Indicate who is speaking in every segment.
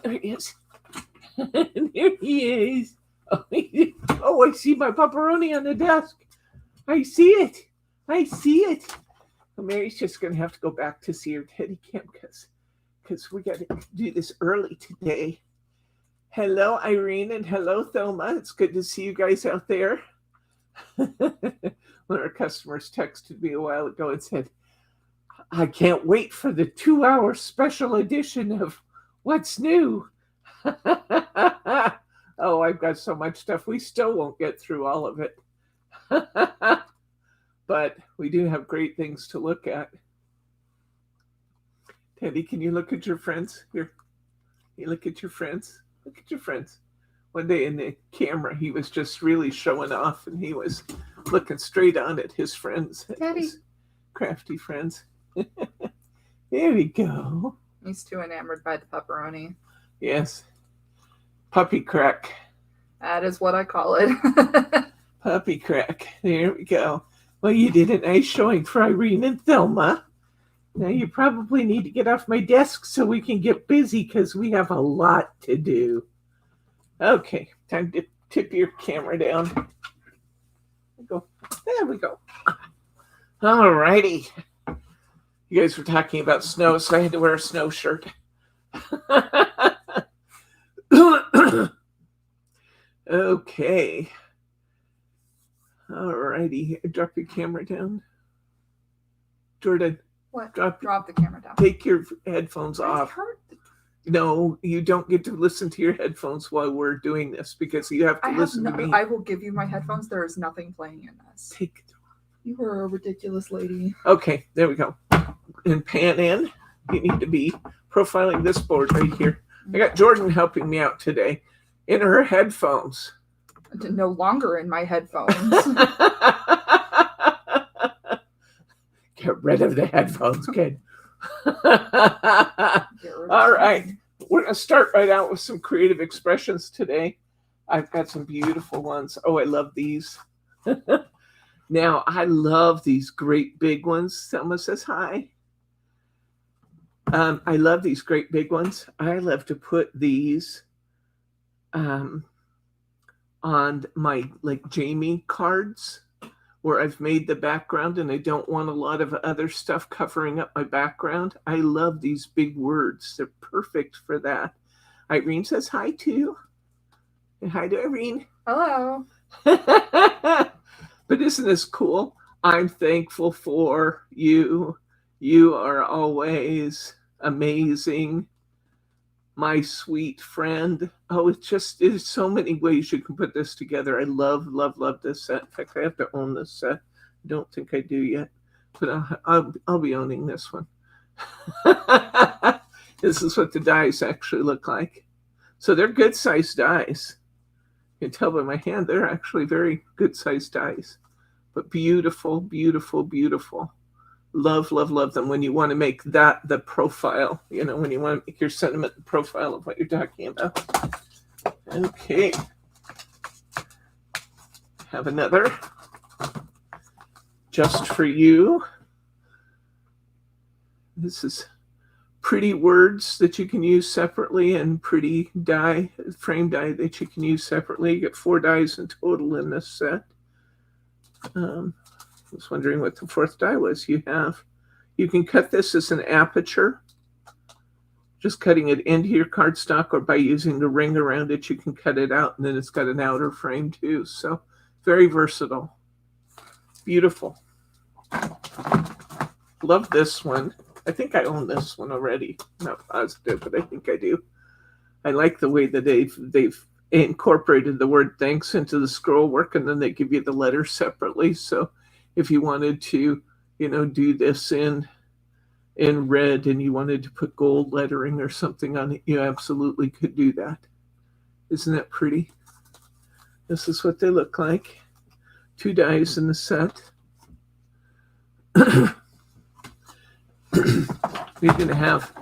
Speaker 1: there he is. There he is. Oh, I see my pepperoni on the desk. I see it. I see it. Well, Mary's just going to have to go back to see her teddy cam because we got to do this early today. Hello, Irene, and hello, Thelma. It's good to see you guys out there. One of our customers texted me a while ago and said, I can't wait for the 2-hour special edition of What's New. Oh, I've got so much stuff. We still won't get through all of it. But we do have great things to look at. Teddy, can you look at your friends? Here, you look at your friends. Look at your friends. One day in the camera, he was just really showing off, and he was looking straight on at his friends, his crafty friends. There we go.
Speaker 2: He's too enamored by the pepperoni.
Speaker 1: Yes. Puppy crack.
Speaker 2: That is what I call it.
Speaker 1: Puppy crack. There we go. Well, you did a nice showing for Irene and Thelma. Now you probably need to get off my desk so we can get busy because we have a lot to do. Okay, time to tip your camera down. There we go. All righty. You guys were talking about snow, so I had to wear a snow shirt. Okay. All righty. Drop your camera down. Jordan.
Speaker 2: What? Drop the camera down.
Speaker 1: Take your headphones off. No, you don't get to listen to your headphones while we're doing this because you have to listen to me.
Speaker 2: I will give you my headphones. There is nothing playing in this.
Speaker 1: Take it.
Speaker 2: You are a ridiculous lady.
Speaker 1: Okay, there we go. And pan in. You need to be profiling this board right here. I got Jordan helping me out today in her headphones.
Speaker 2: No longer in my headphones.
Speaker 1: Get rid of the headphones, kid. All right. We're going to start right out with some creative expressions today. I've got some beautiful ones. Oh, I love these. Now, I love these great big ones. Selma says hi. I love these great big ones. I love to put these on my Jamie cards where I've made the background and I don't want a lot of other stuff covering up my background. I love these big words. They're perfect for that. Irene says hi too. And hi to Irene.
Speaker 2: Hello.
Speaker 1: But isn't this cool? I'm thankful for you. You are always amazing. My sweet friend. Oh, there's so many ways you can put this together. I love, love, love this set. In fact, I have to own this set. I don't think I do yet, but I'll be owning this one. This is what the dies actually look like. So they're good sized dies. You can tell by my hand, they're actually very good sized dies, but beautiful, beautiful, beautiful. Love, love, love them when you want to make that the profile, when you want to make your sentiment the profile of what you're talking about. Okay. Have another just for you. This is pretty words that you can use separately and pretty frame die that you can use separately. You get 4 dies in total in this set. I was wondering what the 4th die was you have. You can cut this as an aperture, just cutting it into your cardstock, or by using the ring around it, you can cut it out, and then it's got an outer frame too. So very versatile. Beautiful. Love this one. I think I own this one already. Not positive, but I think I do. I like the way that they've incorporated the word thanks into the scroll work, and then they give you the letters separately. So if you wanted to, do this in red and you wanted to put gold lettering or something on it, you absolutely could do that. Isn't that pretty? This is what they look like. 2 dies in the set. We're going to have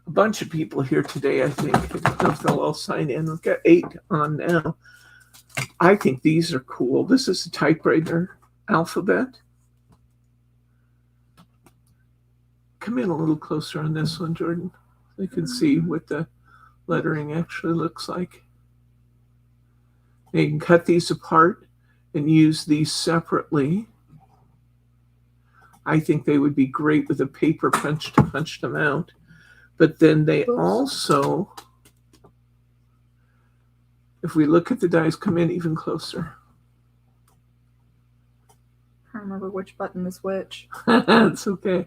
Speaker 1: a bunch of people here today, I think. I don't know if they'll all sign in. We've got 8 on now. I think these are cool. This is a typewriter alphabet. Come in a little closer on this one, Jordan. So you can see with the lettering actually looks like. And you can cut these apart and use these separately. I think they would be great with a paper punch to punch them out. But then they also, if we look at the dies, come in even closer.
Speaker 2: I remember which button is which.
Speaker 1: It's okay.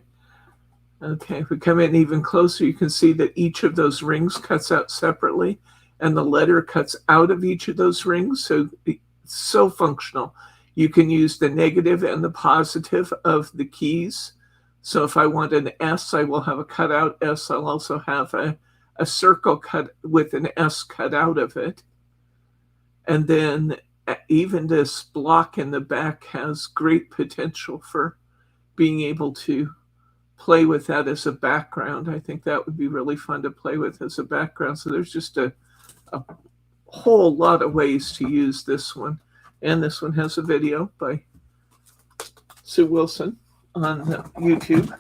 Speaker 1: Okay, if we come in even closer, you can see that each of those rings cuts out separately, and the letter cuts out of each of those rings. So it's so functional. You can use the negative and the positive of the keys. So if I want an S, I will have a cutout S. I'll also have a circle cut with an S cut out of it. And then even this block in the back has great potential for being able to play with that as a background. I think that would be really fun to play with as a background. So there's just a whole lot of ways to use this one. And this one has a video by Sue Wilson on YouTube.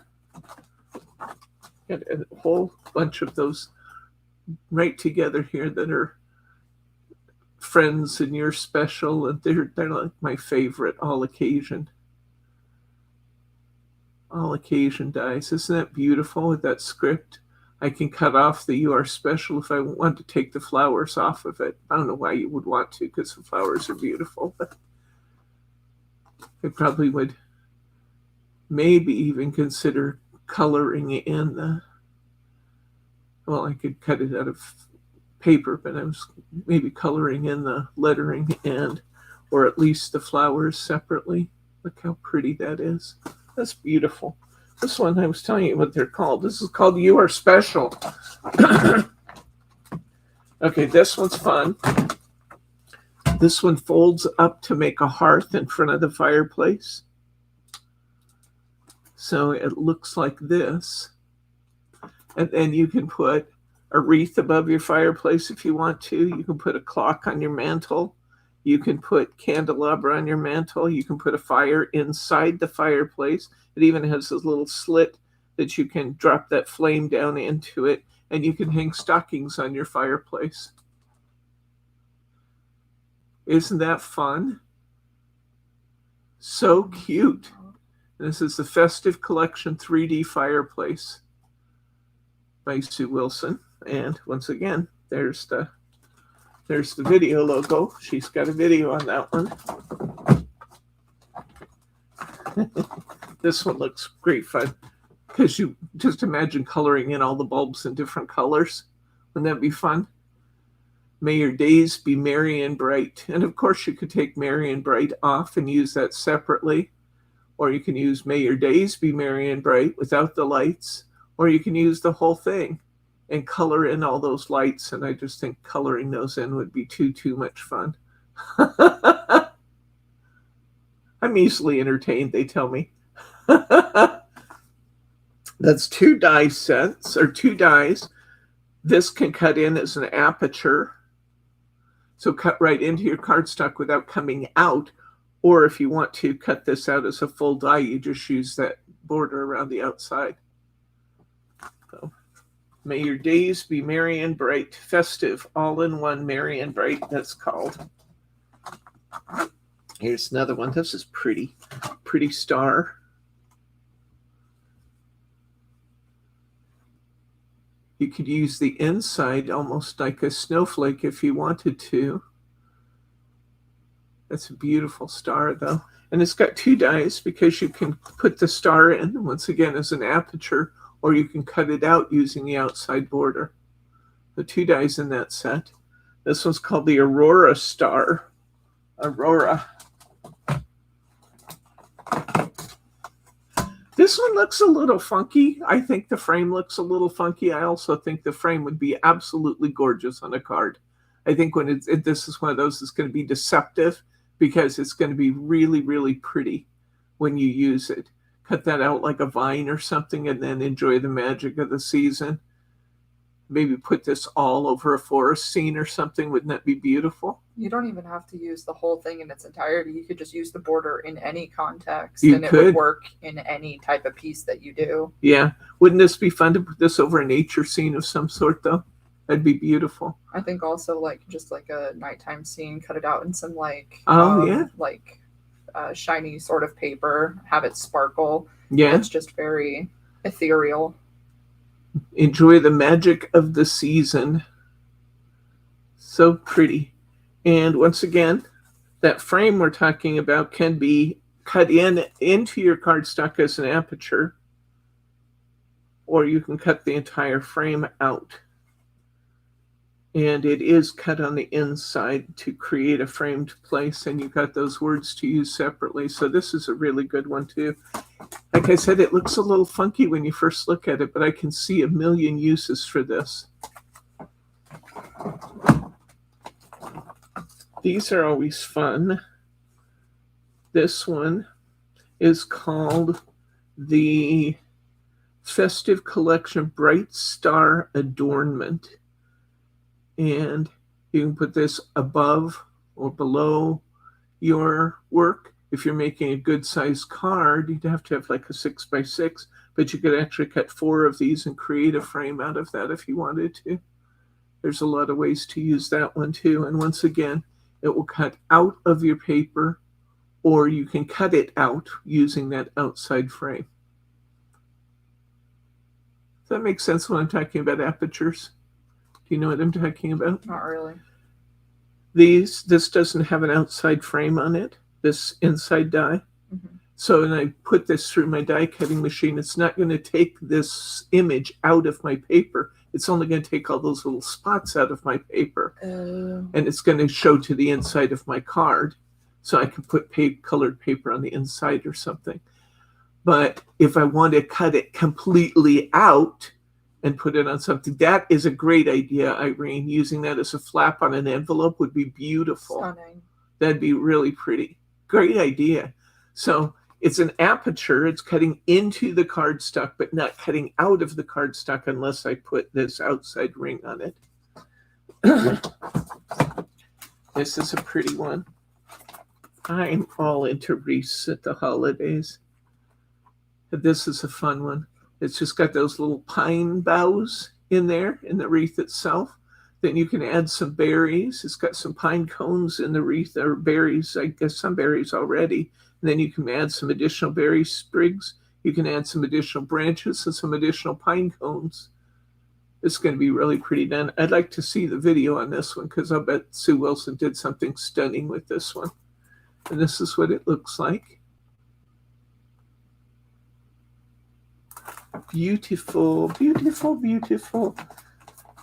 Speaker 1: Got a whole bunch of those right together here that are friends and you're special, and they're like my favorite all occasion dies. Isn't that beautiful with that script? I can cut off the "you are special" if I want to take the flowers off of it. I don't know why you would want to, because the flowers are beautiful, but I probably would maybe even consider coloring in the, well, I could cut it out of paper, but I was maybe coloring in the lettering and, or at least the flowers separately. Look how pretty that is. That's beautiful. This one, I was telling you what they're called. This is called "You Are Special." Okay, this one's fun. This one folds up to make a hearth in front of the fireplace. So it looks like this. And then you can put a wreath above your fireplace if you want to. You can put a clock on your mantle. You can put candelabra on your mantle. You can put a fire inside the fireplace. It even has this little slit that you can drop that flame down into it, and you can hang stockings on your fireplace. Isn't that fun? So cute. This is the Festive Collection 3D Fireplace by Sue Wilson. And once again, there's the video logo. She's got a video on that one. This one looks great fun, because you just imagine coloring in all the bulbs in different colors. Wouldn't that be fun? May your days be merry and bright. And of course, you could take merry and bright off and use that separately. Or you can use "May your days be merry and bright" without the lights. Or you can use the whole thing and color in all those lights. And I just think coloring those in would be too much fun. I'm easily entertained, they tell me. That's 2 die sets, or 2 dies. This can cut in as an aperture. So cut right into your cardstock without coming out. Or if you want to cut this out as a full die, you just use that border around the outside. So, may your days be merry and bright. Festive, all-in-one, merry and bright, that's called. Here's another one. This is pretty. Pretty star. You could use the inside almost like a snowflake if you wanted to. That's a beautiful star, though. And it's got 2 dies because you can put the star in, once again, as an aperture, or you can cut it out using the outside border. The 2 dies in that set. This one's called the Aurora Star. Aurora. This one looks a little funky. I think the frame looks a little funky. I also think the frame would be absolutely gorgeous on a card. I think when this is one of those that's going to be deceptive, because it's going to be really, really pretty when you use it. Cut that out like a vine or something and then enjoy the magic of the season. Maybe put this all over a forest scene or something. Wouldn't that be beautiful?
Speaker 2: You don't even have to use the whole thing in its entirety. You could just use the border in any context,
Speaker 1: You
Speaker 2: and
Speaker 1: could.
Speaker 2: it would work in any type of piece that you do.
Speaker 1: Yeah. Wouldn't this be fun to put this over a nature scene of some sort, though? That'd be beautiful.
Speaker 2: I think also like just like a nighttime scene, cut it out in some like
Speaker 1: Yeah.
Speaker 2: like shiny sort of paper, have it sparkle.
Speaker 1: Yeah.
Speaker 2: It's just very ethereal.
Speaker 1: Enjoy the magic of the season. So pretty. And once again, that frame we're talking about can be cut into your cardstock as an aperture, or you can cut the entire frame out. And it is cut on the inside to create a framed place, and you've got those words to use separately. So this is a really good one too. Like I said, it looks a little funky when you first look at it, but I can see a million uses for this. These are always fun. This one is called the Festive Collection Bright Star Adornment. And you can put this above or below your work. If you're making a good sized card, you'd have to have like a 6x6, but you could actually cut 4 of these and create a frame out of that if you wanted to. There's a lot of ways to use that one too. And once again, it will cut out of your paper, or you can cut it out using that outside frame. Does that make sense when I'm talking about apertures? Do you know what I'm talking about?
Speaker 2: Not really.
Speaker 1: This doesn't have an outside frame on it, this inside die.
Speaker 2: Mm-hmm.
Speaker 1: So when I put this through my die cutting machine, it's not going to take this image out of my paper. It's only going to take all those little spots out of my paper. And it's going to show to the inside of my card. So I can put colored paper on the inside or something. But if I want to cut it completely out and put it on something, that is a great idea, Irene. Using that as a flap on an envelope would be beautiful.
Speaker 2: Stunning.
Speaker 1: That'd be really pretty. Great idea. So it's an aperture. It's cutting into the cardstock, but not cutting out of the cardstock unless I put this outside ring on it. This is a pretty one. I'm all into wreaths at the holidays. This is a fun one. It's just got those little pine boughs in there in the wreath itself. Then you can add some berries. It's got some pine cones in the wreath, or berries, I guess some berries already. And then you can add some additional berry sprigs. You can add some additional branches and some additional pine cones. It's going to be really pretty done. I'd like to see the video on this one because I'll bet Sue Wilson did something stunning with this one. And this is what it looks like. Beautiful, beautiful, beautiful.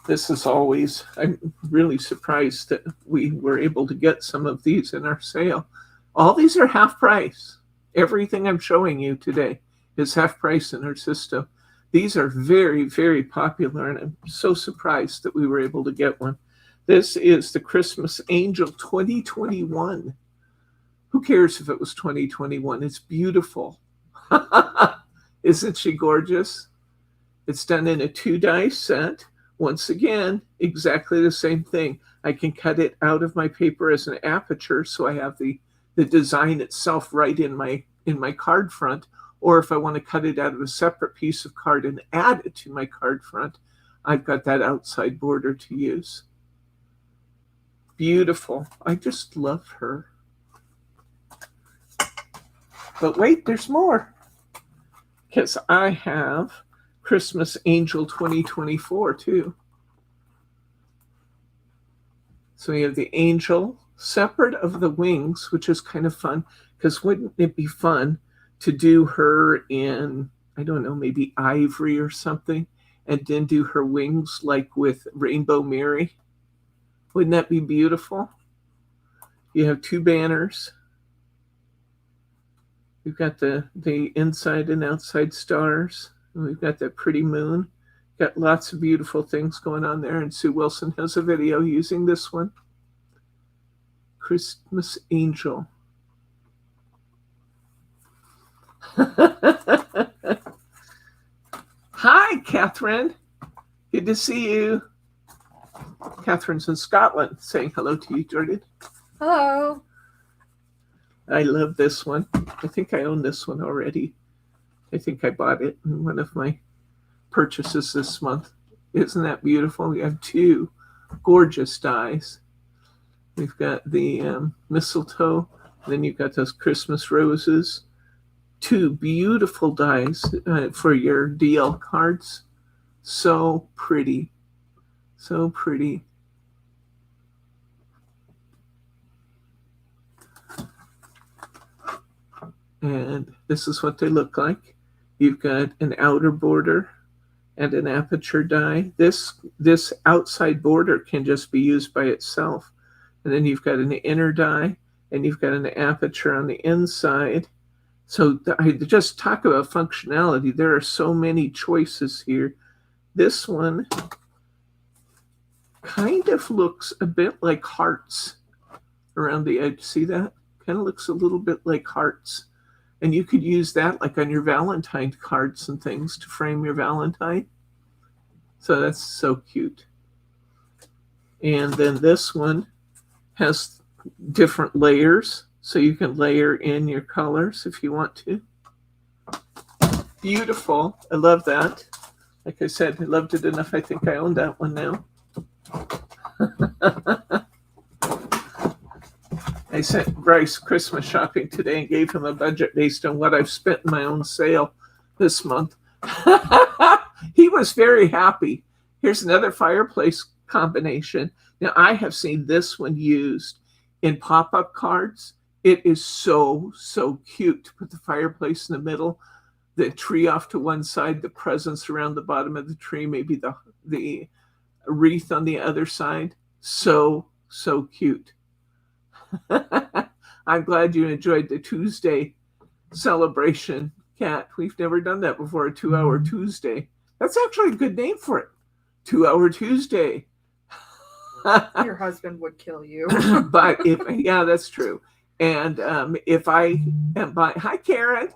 Speaker 1: This is always, I'm really surprised that we were able to get some of these in our sale. All these are half price. Everything I'm showing you today is half price in our system. These are very, very popular, and I'm so surprised that we were able to get one. This is the Christmas Angel 2021. Who cares if it was 2021? It's beautiful. Isn't she gorgeous? It's done in a 2-die set. Once again, exactly the same thing. I can cut it out of my paper as an aperture, so I have the design itself right in my card front. Or if I want to cut it out of a separate piece of card and add it to my card front, I've got that outside border to use. Beautiful. I just love her. But wait, there's more. Because I have Christmas Angel 2024 too. So we have the angel separate of the wings, which is kind of fun. Because wouldn't it be fun to do her in, I don't know, maybe ivory or something, and then do her wings like with Rainbow Mary? Wouldn't that be beautiful? You have 2 banners. We've got the inside and outside stars. And we've got that pretty moon. Got lots of beautiful things going on there. And Sue Wilson has a video using this one. Christmas Angel. Hi, Catherine. Good to see you. Catherine's in Scotland, saying hello to you, Jordan.
Speaker 2: Hello.
Speaker 1: I love this one. I think I own this one already. I think I bought it in one of my purchases this month. Isn't that beautiful? We have two gorgeous dies. We've got the mistletoe. Then you've got those Christmas roses. Two beautiful dies for your DL cards. So pretty. So pretty. And this is what they look like. You've got an outer border and an aperture die. This outside border can just be used by itself. And then you've got an inner die, and you've got an aperture on the inside. So I just talk about functionality. There are so many choices here. This one kind of looks a bit like hearts around the edge. See that? Kind of looks a little bit like hearts. And you could use that like on your Valentine cards and things to frame your Valentine. So that's so cute. And then this one has different layers. So you can layer in your colors if you want to. Beautiful. I love that. Like I said, I loved it enough. I think I own that one now. I sent Bryce Christmas shopping today and gave him a budget based on what I've spent in my own sale this month. He was very happy. Here's another fireplace combination. Now, I have seen this one used in pop-up cards. It is so, so cute to put the fireplace in the middle, the tree off to one side, the presents around the bottom of the tree, maybe the wreath on the other side. So, so cute. I'm glad you enjoyed the Tuesday celebration, Kat. We've never done that before, a 2-hour Tuesday. That's actually a good name for it. 2-hour Tuesday.
Speaker 2: Your husband would kill you.
Speaker 1: But yeah, that's true. And if I am buying, hi Karen,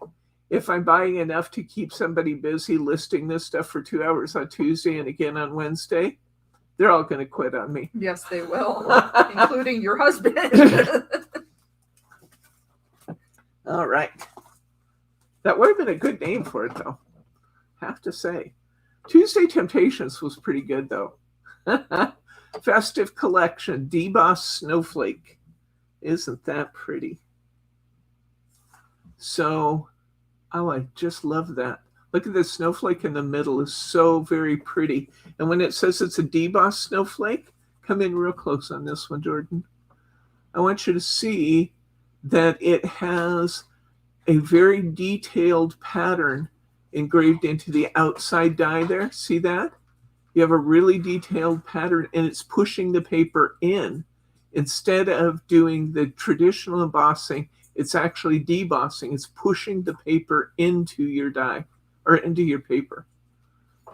Speaker 1: if I'm buying enough to keep somebody busy listing this stuff for 2 hours on Tuesday and again on Wednesday, they're all going to quit on me.
Speaker 2: Yes, they will, including your husband.
Speaker 1: All right. That would have been a good name for it, though. Have to say. Tuesday Temptations was pretty good, though. Festive Collection, Deboss Snowflake. Isn't that pretty? So, oh, I just love that. Look at the snowflake in the middle. Is so very pretty. And when it says it's a deboss snowflake, come in real close on this one, Jordan. I want you to see that it has a very detailed pattern engraved into the outside die there. See that? You have a really detailed pattern, and it's pushing the paper in. Instead of doing the traditional embossing, it's actually debossing. It's pushing the paper into your die or into your paper.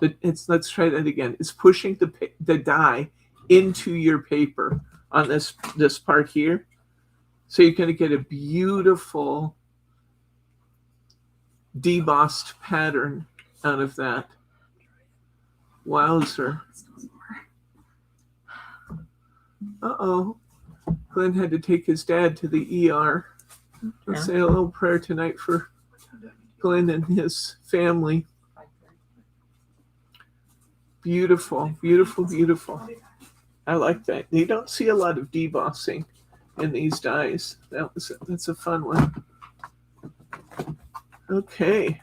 Speaker 1: Let's try that again. It's pushing the die into your paper on this part here. So you're going to get a beautiful debossed pattern out of that. Wowzer. Uh-oh. Glenn had to take his dad to the ER. Let's say a little prayer tonight for Glenn and his family. Beautiful, beautiful, beautiful. I like that. You don't see a lot of debossing in these dies. That's a fun one. Okay.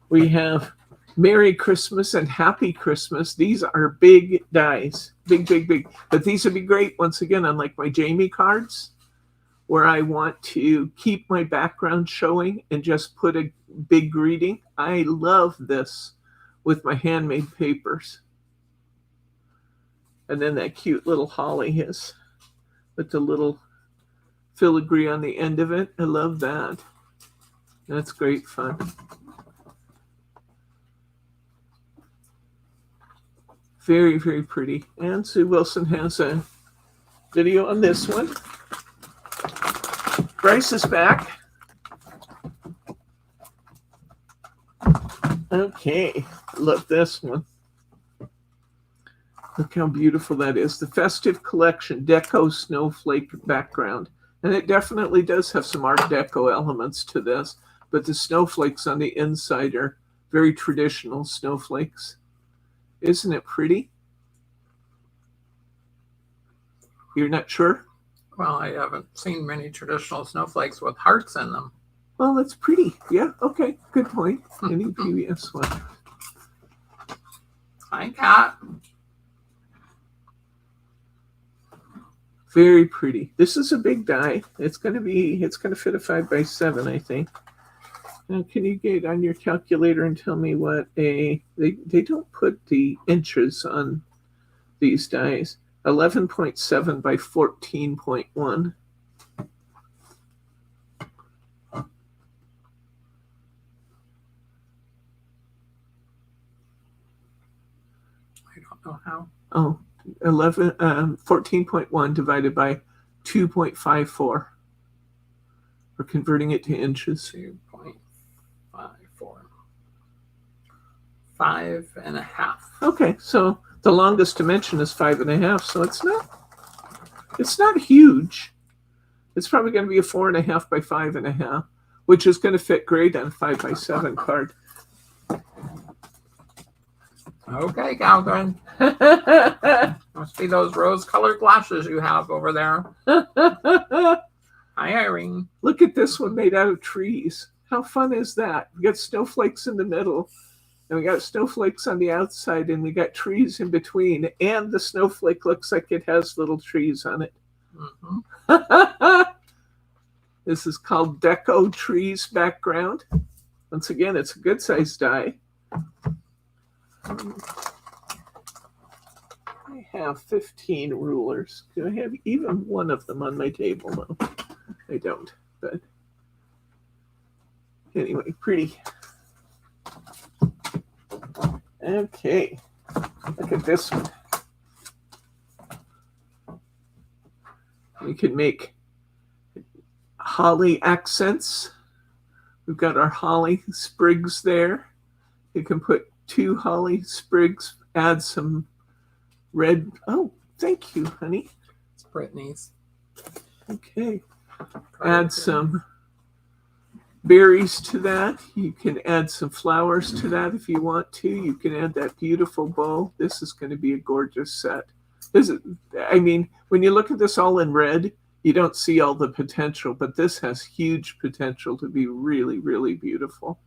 Speaker 1: We have Merry Christmas and Happy Christmas. These are big dies. Big, big, big. But these would be great, once again, unlike my Jamie cards, where I want to keep my background showing and just put a big greeting. I love this with my handmade papers. And then that cute little holly is with the little filigree on the end of it. I love that. That's great fun. Very, very pretty. And Sue Wilson has a video on this one. Bryce is back. Okay, love this one. Look how beautiful that is. The Festive Collection Deco Snowflake background. And it definitely does have some Art Deco elements to this, but the snowflakes on the inside are very traditional snowflakes. Isn't it pretty? You're not sure?
Speaker 3: Well, I haven't seen many traditional snowflakes with hearts in them.
Speaker 1: Well, that's pretty. Yeah, okay, good point. Any PBS one.
Speaker 3: Hi, Cat.
Speaker 1: Very pretty. This is a big die. It's gonna fit a 5x7, I think. Now, can you get on your calculator and tell me what they don't put the inches on these dies. 11.7 by 14.1.
Speaker 3: I don't know how.
Speaker 1: Oh, 14.1 divided by 2.54. We're converting it to inches.
Speaker 3: 2.54. 5.5.
Speaker 1: Okay, so the longest dimension is 5.5, so it's not huge. It's probably going to be a 4.5 by 5.5, which is going to fit great on a 5x7 card.
Speaker 3: Okay, Catherine. Must be those rose-colored glasses you have over there. Hi, Irene.
Speaker 1: Look at this one made out of trees. How fun is that? We got snowflakes in the middle, and we got snowflakes on the outside, and we got trees in between, and the snowflake looks like it has little trees on it.
Speaker 3: Mm-hmm.
Speaker 1: This is called Deco Trees Background. Once again, it's a good size die. I have 15 rulers. Do I have even one of them on my table? No, I don't. But anyway, pretty. Okay, look at this one. We can make holly accents. We've got our holly sprigs there. You can put 2 holly sprigs, add some red. Oh, thank you, honey.
Speaker 3: It's Brittany's.
Speaker 1: Okay. Add some berries to that. You can add some flowers to that if you want to. You can add that beautiful bow. This is going to be a gorgeous set. When you look at this all in red, you don't see all the potential, but this has huge potential to be really, really beautiful.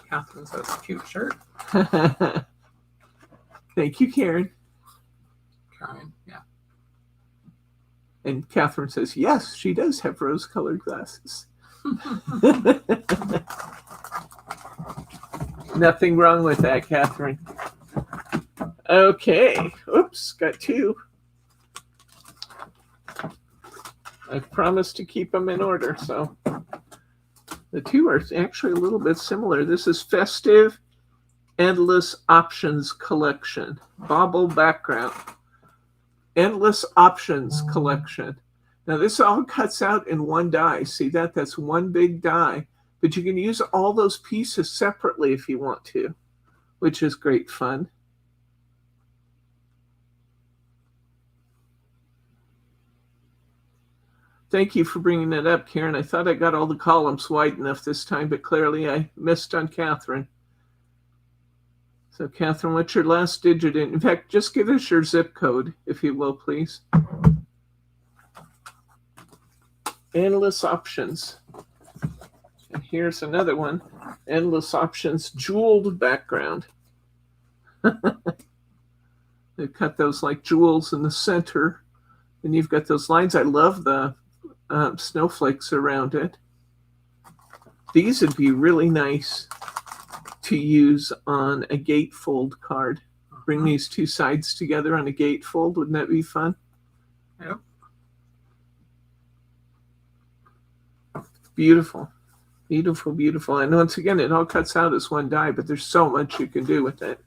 Speaker 3: Catherine says cute shirt.
Speaker 1: Thank you, Karen.
Speaker 3: Karen, yeah.
Speaker 1: And Catherine says, yes, she does have rose-colored glasses. Nothing wrong with that, Catherine. Okay. Oops, got 2. I've promised to keep them in order, so the 2 are actually a little bit similar. This is Festive Endless Options Collection. Bauble background. Endless Options Collection. Now this all cuts out in one die. See that? That's one big die. But you can use all those pieces separately if you want to, which is great fun. Thank you for bringing that up, Karen. I thought I got all the columns wide enough this time, but clearly I missed on Catherine. So, Catherine, what's your last digit? In fact, just give us your zip code, if you will, please. Endless Options. And here's another one. Endless Options Jeweled Background. They cut those like jewels in the center. And you've got those lines. I love the snowflakes around it. These would be really nice to use on a gatefold card. Bring these 2 sides together on a gatefold. Wouldn't that be fun?
Speaker 3: Yep.
Speaker 1: Beautiful. Beautiful, beautiful. And once again, it all cuts out as one die, but there's so much you can do with it.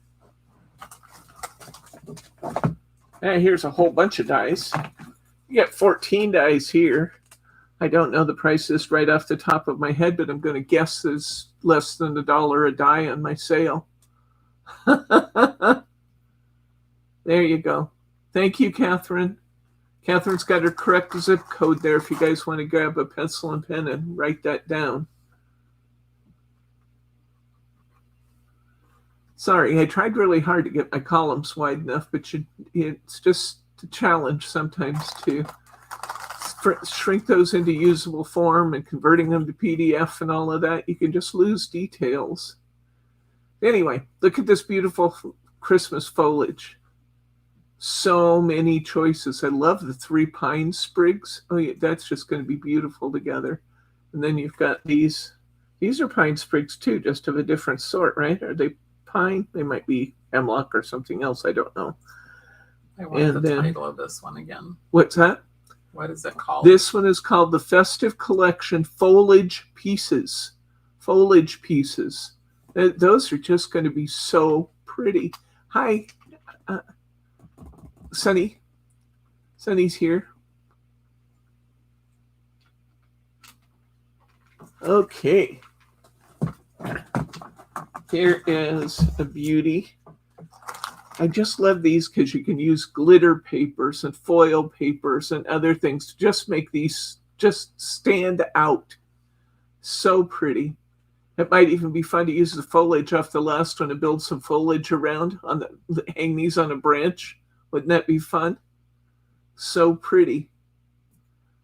Speaker 1: And here's a whole bunch of dies. You get 14 dies here. I don't know the prices right off the top of my head, but I'm going to guess there's less than $1 a die on my sale. There you go. Thank you, Catherine. Catherine's got her correct zip code there if you guys want to grab a pencil and pen and write that down. Sorry, I tried really hard to get my columns wide enough, but it's just a challenge sometimes to shrink those into usable form, and converting them to PDF and all of that. You can just lose details. Anyway, look at this beautiful Christmas foliage. So many choices. I love the 3 pine sprigs. Oh yeah, that's just going to be beautiful together. And then you've got these. These are pine sprigs too, just of a different sort, right? Are they pine? They might be hemlock or something else. I don't know.
Speaker 3: I want the title of this one again.
Speaker 1: What's that?
Speaker 3: What is it called?
Speaker 1: This one is called the Festive Collection Foliage Pieces. Foliage Pieces. Those are just going to be so pretty. Hi, Sunny. Sunny's here. Okay. Here is a beauty. I just love these because you can use glitter papers and foil papers and other things to just make these just stand out. So pretty. It might even be fun to use the foliage off the last one to build some foliage around, hang these on a branch. Wouldn't that be fun? So pretty.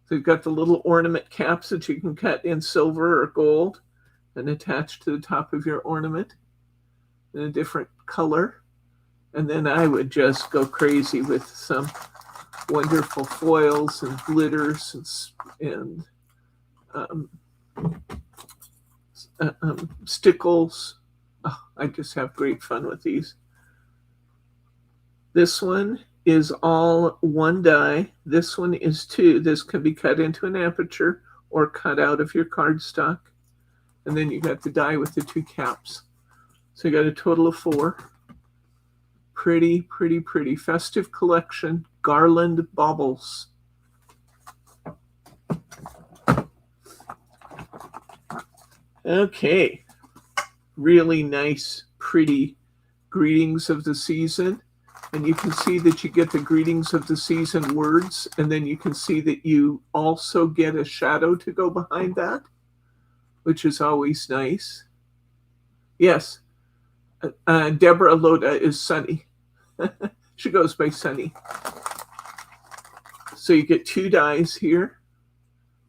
Speaker 1: So you've got the little ornament caps that you can cut in silver or gold and attach to the top of your ornament in a different color. And then I would just go crazy with some wonderful foils and glitters and stickles. Oh, I just have great fun with these. This one is all 1 die. This one is 2. This can be cut into an aperture or cut out of your cardstock. And then you got the die with the 2 caps. So you got a total of 4. Pretty, pretty, pretty. Festive Collection Garland Baubles. Okay. Really nice, pretty greetings of the season. And you can see that you get the greetings of the season words, and then you can see that you also get a shadow to go behind that, which is always nice. Yes, Deborah Loda is Sunny. She goes by Sunny. So you get 2 dies here.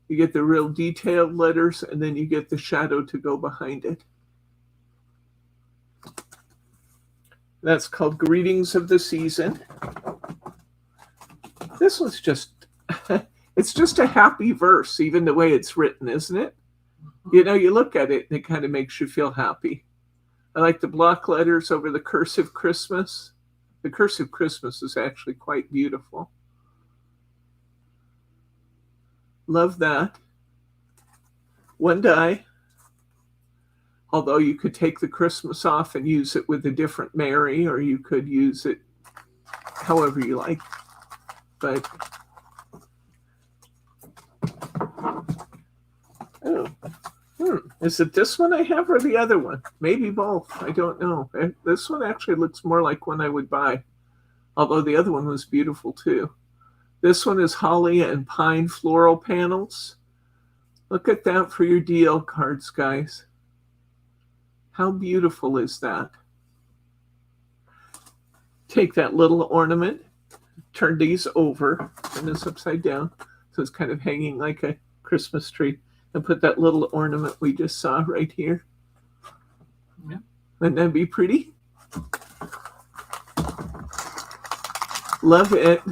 Speaker 1: You get the real detailed letters, and then you get the shadow to go behind it. That's called Greetings of the Season. This one's just, it's just a happy verse, even the way it's written, isn't it? You know, you look at it and it kind of makes you feel happy. I like the block letters over the cursive Christmas. The cursive Christmas is actually quite beautiful. Love that. 1 die. Although you could take the Christmas off and use it with a different Mary, or you could use it however you like. But, is it this one I have or the other one? Maybe both. I don't know. This one actually looks more like one I would buy, although the other one was beautiful too. This one is holly and pine floral panels. Look at that for your deal cards, guys. How beautiful is that? Take that little ornament, turn these over, turn this upside down, so it's kind of hanging like a Christmas tree, and put that little ornament we just saw right here. Yeah. Wouldn't that be pretty? Love it.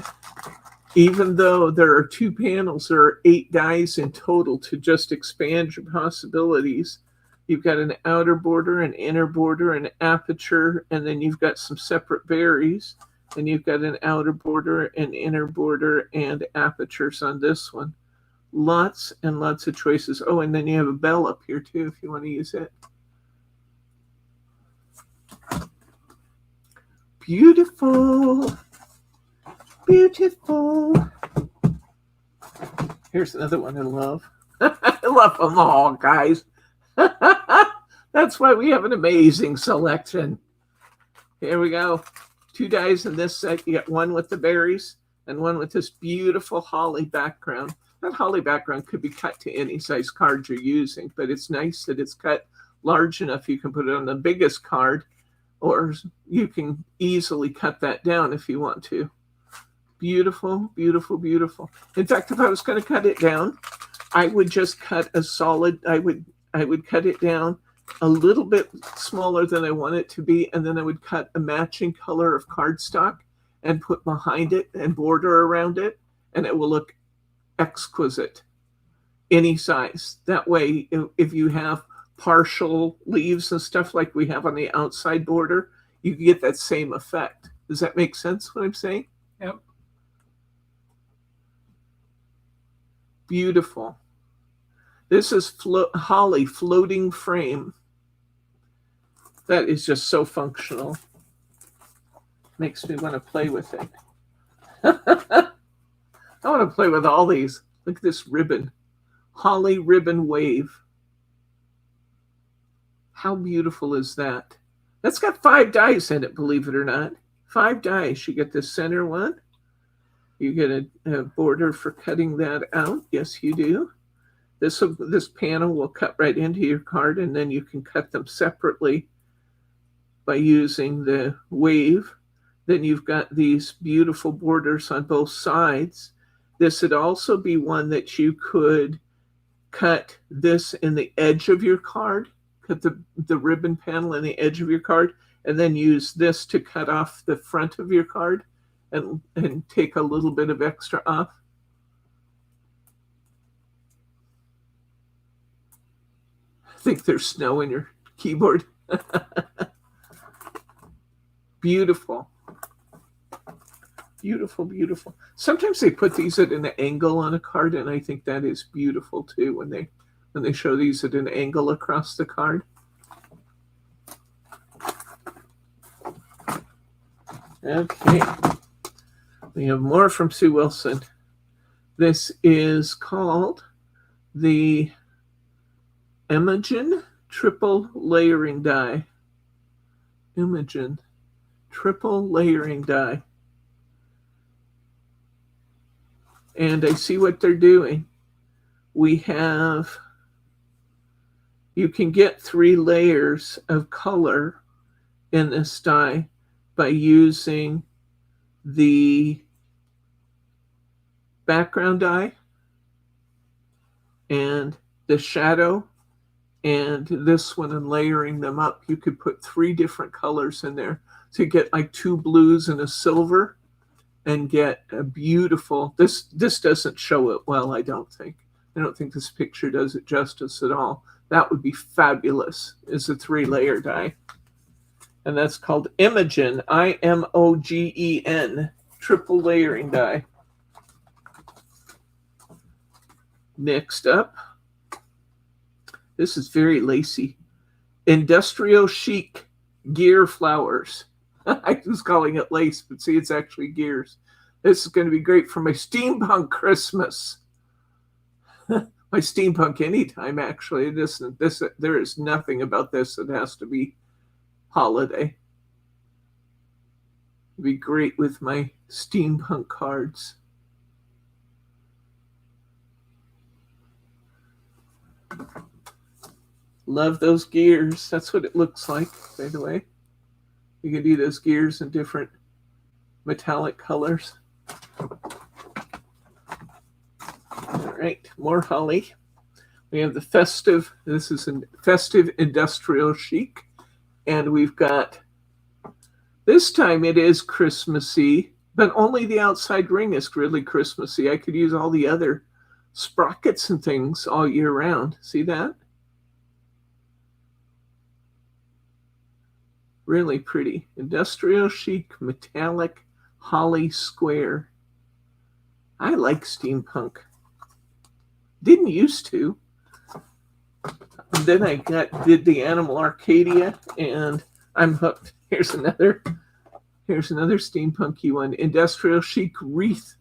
Speaker 1: Even though there are 2 panels, there are 8 dies in total to just expand your possibilities. You've got an outer border, an inner border, an aperture, and then you've got some separate berries. And you've got an outer border, an inner border, and apertures on this one. Lots and lots of choices. Oh, and then you have a bell up here too if you want to use it. Beautiful. Beautiful. Here's another one I love. I love them all, guys. That's why we have an amazing selection. Here we go. 2 dies in this set. You got one with the berries and one with this beautiful holly background. That holly background could be cut to any size card you're using, but it's nice that it's cut large enough you can put it on the biggest card, or you can easily cut that down if you want to. Beautiful, beautiful, beautiful. In fact, if I was going to cut it down, I would just cut a solid, I would cut it down a little bit smaller than I want it to be, and then I would cut a matching color of cardstock and put behind it and border around it, and it will look exquisite any size. That way, if you have partial leaves and stuff like we have on the outside border, you can get that same effect. Does that make sense what I'm saying?
Speaker 3: Yep.
Speaker 1: Beautiful. This is holly floating frame. That is just so functional. Makes me want to play with it. I want to play with all these. Look at this ribbon. Holly ribbon wave. How beautiful is that? That's got 5 dies in it, believe it or not. 5 dies. You get the center one. You get a border for cutting that out. Yes, you do. This panel will cut right into your card, and then you can cut them separately by using the wave. Then you've got these beautiful borders on both sides. This would also be one that you could cut this in the edge of your card, cut the ribbon panel in the edge of your card, and then use this to cut off the front of your card and take a little bit of extra off. I think there's snow in your keyboard. Beautiful. Beautiful, beautiful. Sometimes they put these at an angle on a card, and I think that is beautiful too when they show these at an angle across the card. Okay. We have more from Sue Wilson. This is called the Imogen Triple Layering Die. Imogen Triple Layering Die. And I see what they're doing. You can get 3 layers of color in this die by using the background die and the shadow and this one, and layering them up. You could put 3 different colors in there. So you get like 2 blues and a silver and get a beautiful, this doesn't show it well, I don't think. I don't think this picture does it justice at all. That would be fabulous, is a 3-layer die. And that's called Imogen, Imogen, triple layering die. Next up, this is very lacy. Industrial Chic Gear Flowers. I was calling it lace, but see, it's actually gears. This is going to be great for my steampunk Christmas. My steampunk anytime, actually. There is nothing about this that has to be holiday. It'd be great with my steampunk cards. Love those gears. That's what it looks like, by the way. You can do those gears in different metallic colors. All right, more holly. We have the festive, this is a festive industrial chic. And we've got, this time it is Christmassy, but only the outside ring is really Christmassy. I could use all the other sprockets and things all year round. See that? Really pretty. Industrial chic, metallic, holly square. I like steampunk. Didn't used to. And then I did the Animal Arcadia, and I'm hooked. Here's another steampunky one. Industrial chic wreath.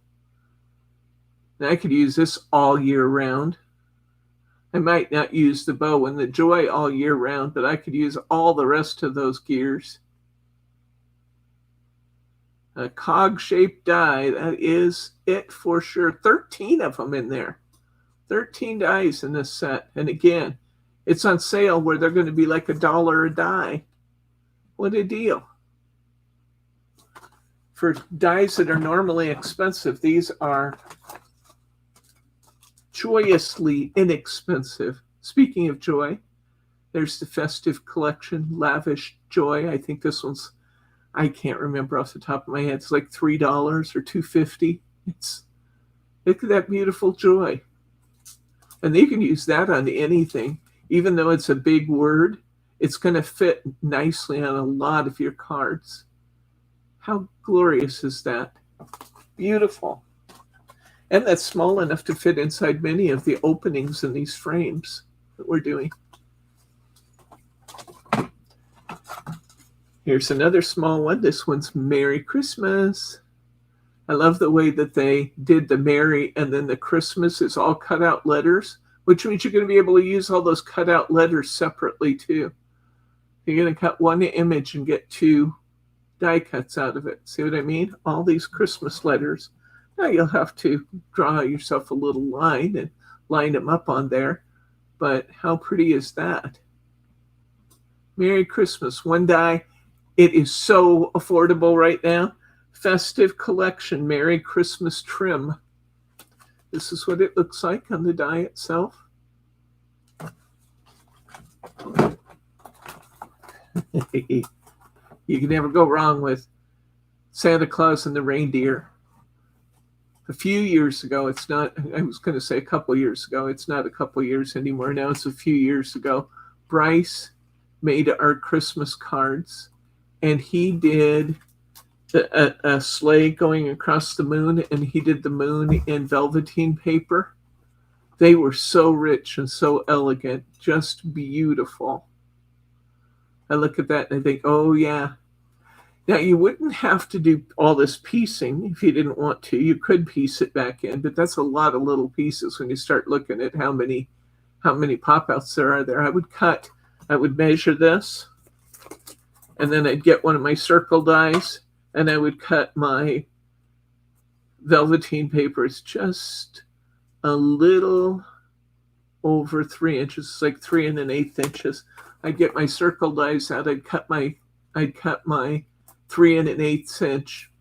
Speaker 1: Now I could use this all year round. I might not use the bow and the joy all year round, but I could use all the rest of those gears. A cog-shaped die, that is it for sure. 13 of them in there. 13 dies in this set. And again, it's on sale where they're going to be like $1 a die. What a deal. For dies that are normally expensive, these are joyously inexpensive. Speaking of joy, there's the festive collection, Lavish Joy. I think this one's, I can't remember off the top of my head. It's like $3 or $2.50. Look at that beautiful joy. And you can use that on anything. Even though it's a big word, it's going to fit nicely on a lot of your cards. How glorious is that? Beautiful. And that's small enough to fit inside many of the openings in these frames that we're doing. Here's another small one. This one's Merry Christmas. I love the way that they did the Merry and then the Christmas is all cut out letters, which means you're going to be able to use all those cut out letters separately too. You're going to cut one image and get 2 die cuts out of it. See what I mean? All these Christmas letters. Now you'll have to draw yourself a little line and line them up on there. But how pretty is that? Merry Christmas. One die. It is so affordable right now. Festive collection, Merry Christmas trim. This is what it looks like on the die itself. You can never go wrong with Santa Claus and the reindeer. A few years ago, it's not, I was going to say a couple years ago, it's not a couple years anymore. Now it's a few years ago. Bryce made our Christmas cards, and he did a sleigh going across the moon, and he did the moon in velveteen paper. They were so rich and so elegant, just beautiful. I look at that and I think, oh yeah. Now you wouldn't have to do all this piecing if you didn't want to. You could piece it back in, but that's a lot of little pieces when you start looking at how many pop-outs there are there. I would measure this, and then I'd get one of my circle dies, and I would cut my velveteen papers just a little over 3 inches. It's like 3 1/8 inches. I'd get my circle dies out. I'd cut my 3 1/8 inch,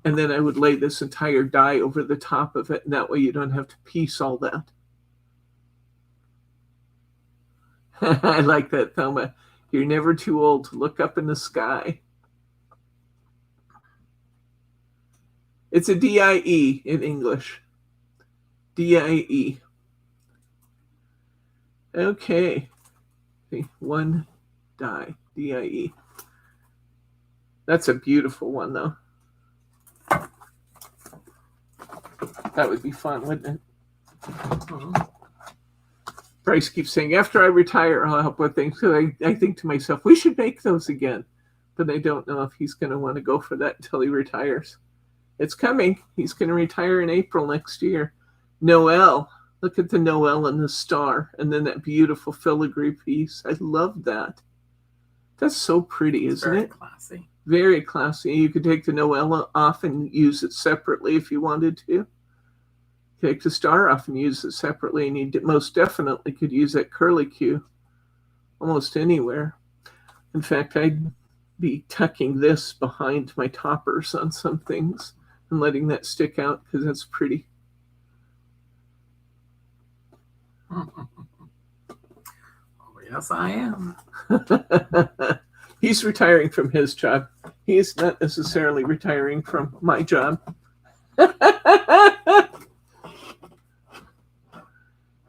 Speaker 1: and then I would lay this entire die over the top of it, and that way you don't have to piece all that. I like that, Thelma. You're never too old to look up in the sky. It's a DIE in English. DIE. Okay. One die. DIE. That's a beautiful one, though. That would be fun, wouldn't it?
Speaker 3: Mm-hmm.
Speaker 1: Bryce keeps saying, after I retire, I'll help with things. So I think to myself, we should make those again. But I don't know if he's going to want to go for that until he retires. It's coming. He's going to retire in April next year. Noel. Look at the Noel and the star. And then that beautiful filigree piece. I love that. That's so pretty, isn't
Speaker 3: Very
Speaker 1: it?
Speaker 3: classy.
Speaker 1: Very classy. You could take the Noel off and use it separately if you wanted to. Take the star off and use it separately, and you most definitely could use that curlicue almost anywhere. In fact, I'd be tucking this behind my toppers on some things and letting that stick out because that's pretty.
Speaker 3: Oh, yes, I am.
Speaker 1: He's retiring from his job. He is not necessarily retiring from my job.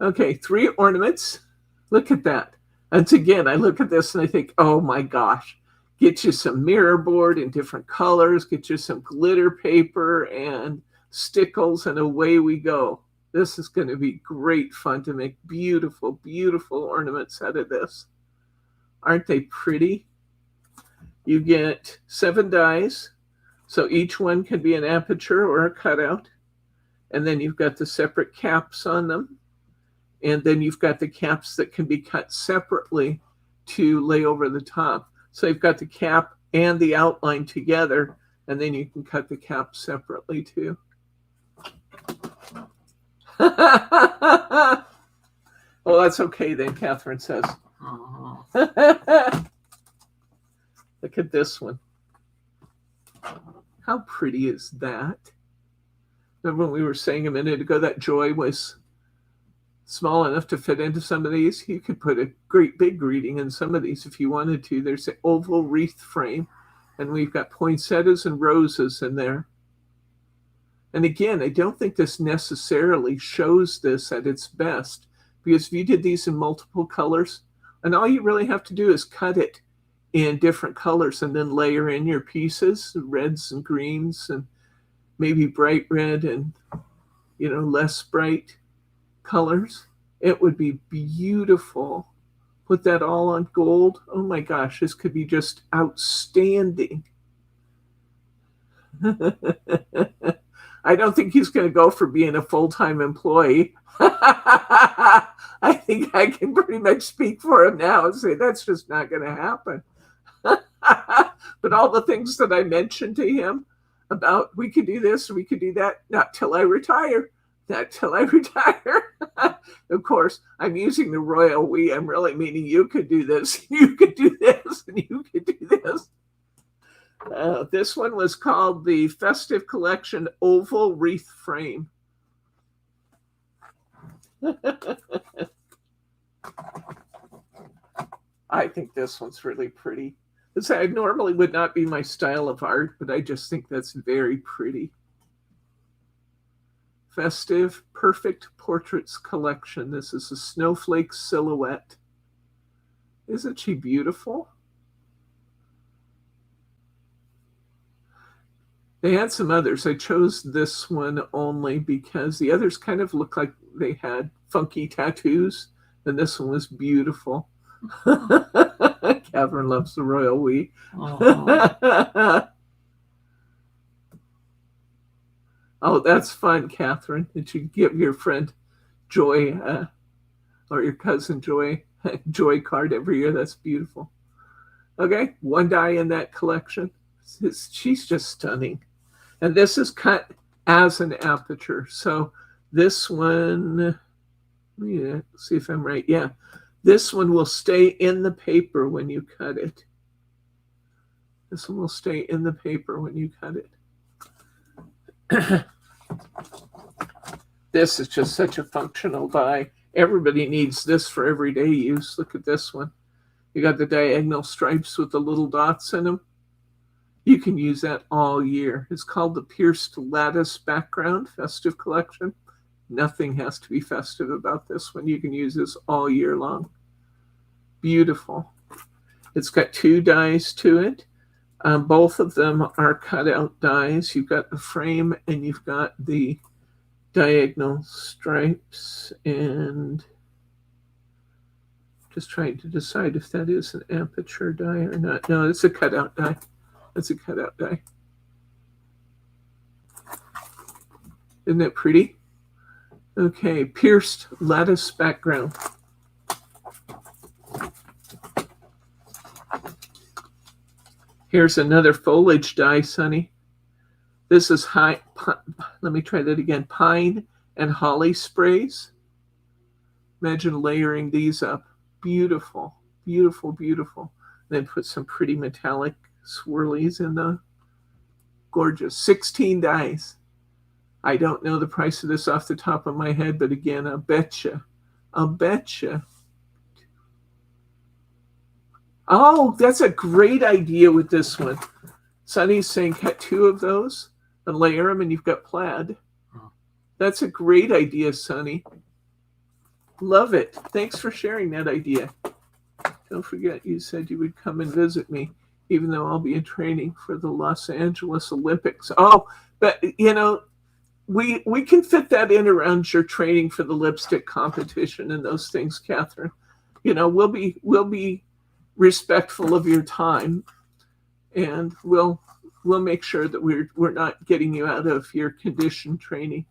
Speaker 1: Okay, 3 ornaments. Look at that. And again, I look at this and I think, oh my gosh, get you some mirror board in different colors, get you some glitter paper and stickles, and away we go. This is going to be great fun to make beautiful, beautiful ornaments out of this. Aren't they pretty? You get 7 dies, so each one can be an aperture or a cutout. And then you've got the separate caps on them. And then you've got the caps that can be cut separately to lay over the top. So you've got the cap and the outline together, and then you can cut the cap separately too. Well, that's okay then, Catherine says.
Speaker 3: Uh-huh.
Speaker 1: Look at this one. How pretty is that? Remember when we were saying a minute ago that Joy was small enough to fit into some of these? You could put a great big greeting in some of these if you wanted to. There's an oval wreath frame, and we've got poinsettias and roses in there. And again, I don't think this necessarily shows this at its best, because if you did these in multiple colors, and all you really have to do is cut it in different colors and then layer in your pieces, reds and greens and maybe bright red and, less bright colors, it would be beautiful. Put that all on gold. Oh my gosh, this could be just outstanding. I don't think he's going to go for being a full-time employee. I think I can pretty much speak for him now and say that's just not going to happen. But all the things that I mentioned to him about we could do this, we could do that, not till I retire. Not till I retire. Of course, I'm using the royal we. I'm really meaning you could do this, you could do this, and you could do this. This one was called the Festive Collection Oval Wreath Frame. I think this one's really pretty. This I normally would not be my style of art, but I just think that's very pretty. Festive Perfect Portraits Collection. This is a snowflake silhouette. Isn't she beautiful? They had some others. I chose this one only because the others kind of looked like they had funky tattoos, and this one was beautiful. Catherine loves the royal we. Oh, that's fun, Catherine. Did you give your friend Joy or your cousin Joy a Joy card every year? That's beautiful. Okay, one die in that collection. She's just stunning. And this is cut as an aperture. So this one, see if I'm right. Yeah, this one will stay in the paper when you cut it. This one will stay in the paper when you cut it. This is just such a functional die. Everybody needs this for everyday use. Look at this one. You got the diagonal stripes with the little dots in them. You can use that all year. It's called the Pierced Lattice Background Festive Collection. Nothing has to be festive about this one. You can use this all year long. Beautiful. It's got two dies to it. Both of them are cutout dies. You've got the frame and you've got the diagonal stripes, and just trying to decide if that is an aperture die or not. No, it's a cutout die. It's a cutout die. Isn't that pretty? Okay, Pierced Lattice Background. Here's another foliage die, Sonny. This is let me try that again. Pine and holly sprays. Imagine layering these up. Beautiful, beautiful, beautiful. Then put some pretty metallic swirlies in the gorgeous. 16 dies. I don't know the price of this off the top of my head, but again, I'll betcha. I'll betcha. Oh, that's a great idea with this one. Sonny's saying cut two of those and layer them, and you've got plaid. That's a great idea, Sonny. Love it. Thanks for sharing that idea. Don't forget you said you would come and visit me, even though I'll be in training for the Los Angeles Olympics. Oh, but we can fit that in around your training for the lipstick competition and those things, Catherine. We'll be respectful of your time, and we'll make sure that we're not getting you out of your condition training.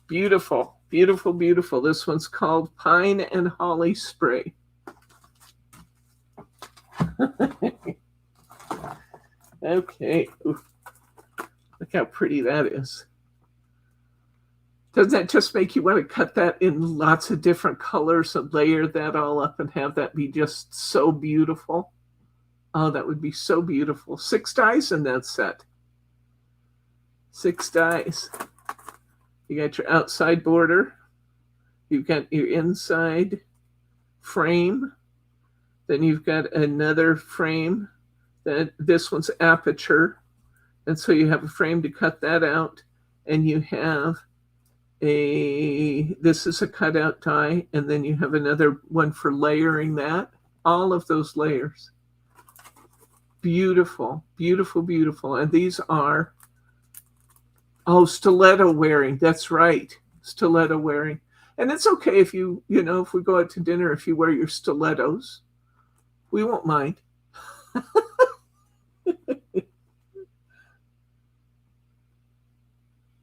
Speaker 1: Beautiful, beautiful, beautiful. This one's called Pine and Holly Spray. Okay. Ooh, look how pretty that is. Doesn't that just make you want to cut that in lots of different colors and layer that all up and have that be just so beautiful? Oh, that would be so beautiful. 6 dies in that set. 6 dies. You got your outside border. You've got your inside frame. Then you've got another frame. This one's aperture. And so you have a frame to cut that out. And you have this is a cutout die. And then you have another one for layering that. All of those layers. Beautiful, beautiful, beautiful. And these are, stiletto wearing. That's right. Stiletto wearing. And it's okay if if we go out to dinner, if you wear your stilettos, we won't mind.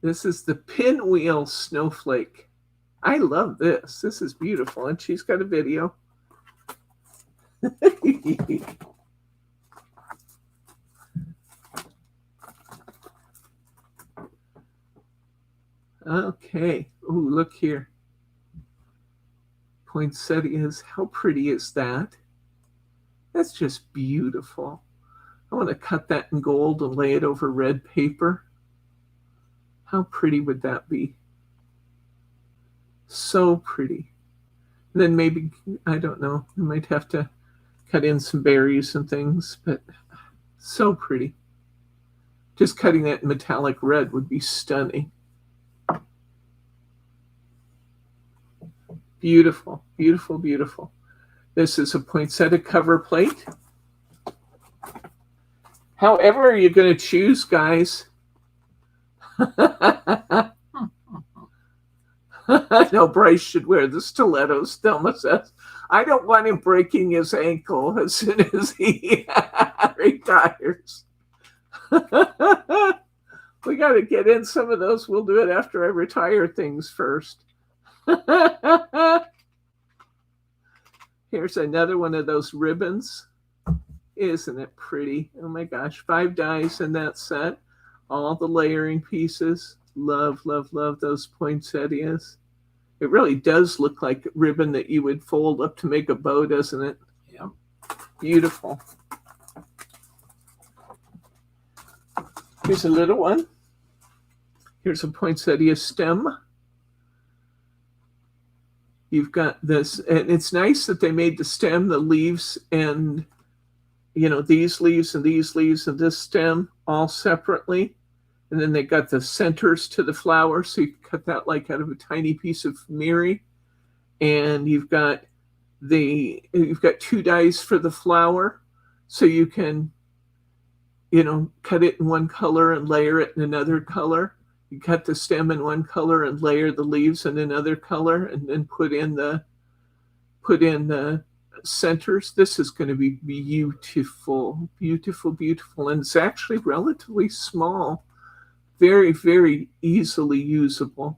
Speaker 1: This is the Pinwheel Snowflake. I love this. This is beautiful. And she's got a video. Okay. Oh, look here. Poinsettias. How pretty is that? That's just beautiful. I want to cut that in gold and lay it over red paper. How pretty would that be? So pretty. And then maybe, I don't know, I might have to cut in some berries and things, but so pretty. Just cutting that in metallic red would be stunning. Beautiful, beautiful, beautiful. This is a poinsettia cover plate. However you're going to choose, guys. No, Bryce should wear the stilettos, Thelma says. I don't want him breaking his ankle as soon as he retires. We got to get in some of those. We'll do it after I retire things first. Here's another one of those ribbons. Isn't it pretty? Oh my gosh, 5 dies in that set. All the layering pieces. Love, love, love those poinsettias. It really does look like ribbon that you would fold up to make a bow, doesn't it?
Speaker 3: Yeah.
Speaker 1: Beautiful. Here's a little one. Here's a poinsettia stem. You've got this, and it's nice that they made the stem, the leaves, and these leaves and these leaves and this stem all separately. And then they got the centers to the flower, so you can cut that like out of a tiny piece of miri. And you've got 2 dies for the flower, so you can, cut it in one color and layer it in another color. You cut the stem in one color and layer the leaves in another color, and then put in the centers. This is going to be beautiful, beautiful, beautiful. And it's actually relatively small. Very, very easily usable.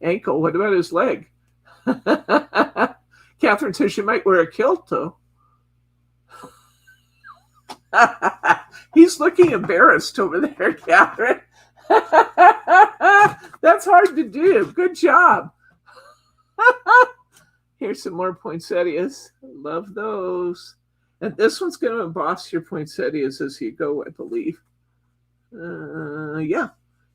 Speaker 1: Ankle, what about his leg? Catherine says you might wear a kilt, though. He's looking embarrassed over there, Catherine. That's hard to do. Good job. Here's some more poinsettias. Love those. And this one's going to emboss your poinsettias as you go, I believe. Yeah.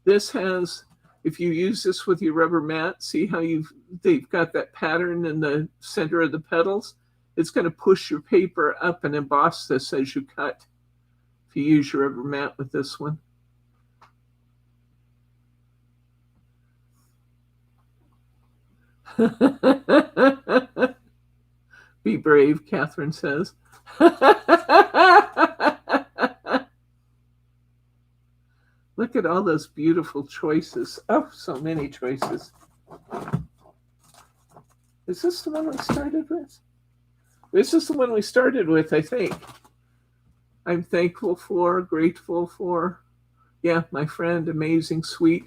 Speaker 1: This has, if you use this with your rubber mat, see how they've got that pattern in the center of the petals? It's going to push your paper up and emboss this as you cut. If you use your rubber mat with this one. Be brave, Catherine says. Look at all those beautiful choices. Oh, so many choices. Is this the one we started with? This is the one we started with, I think. I'm thankful for, grateful for. Yeah, my friend, amazing, sweet.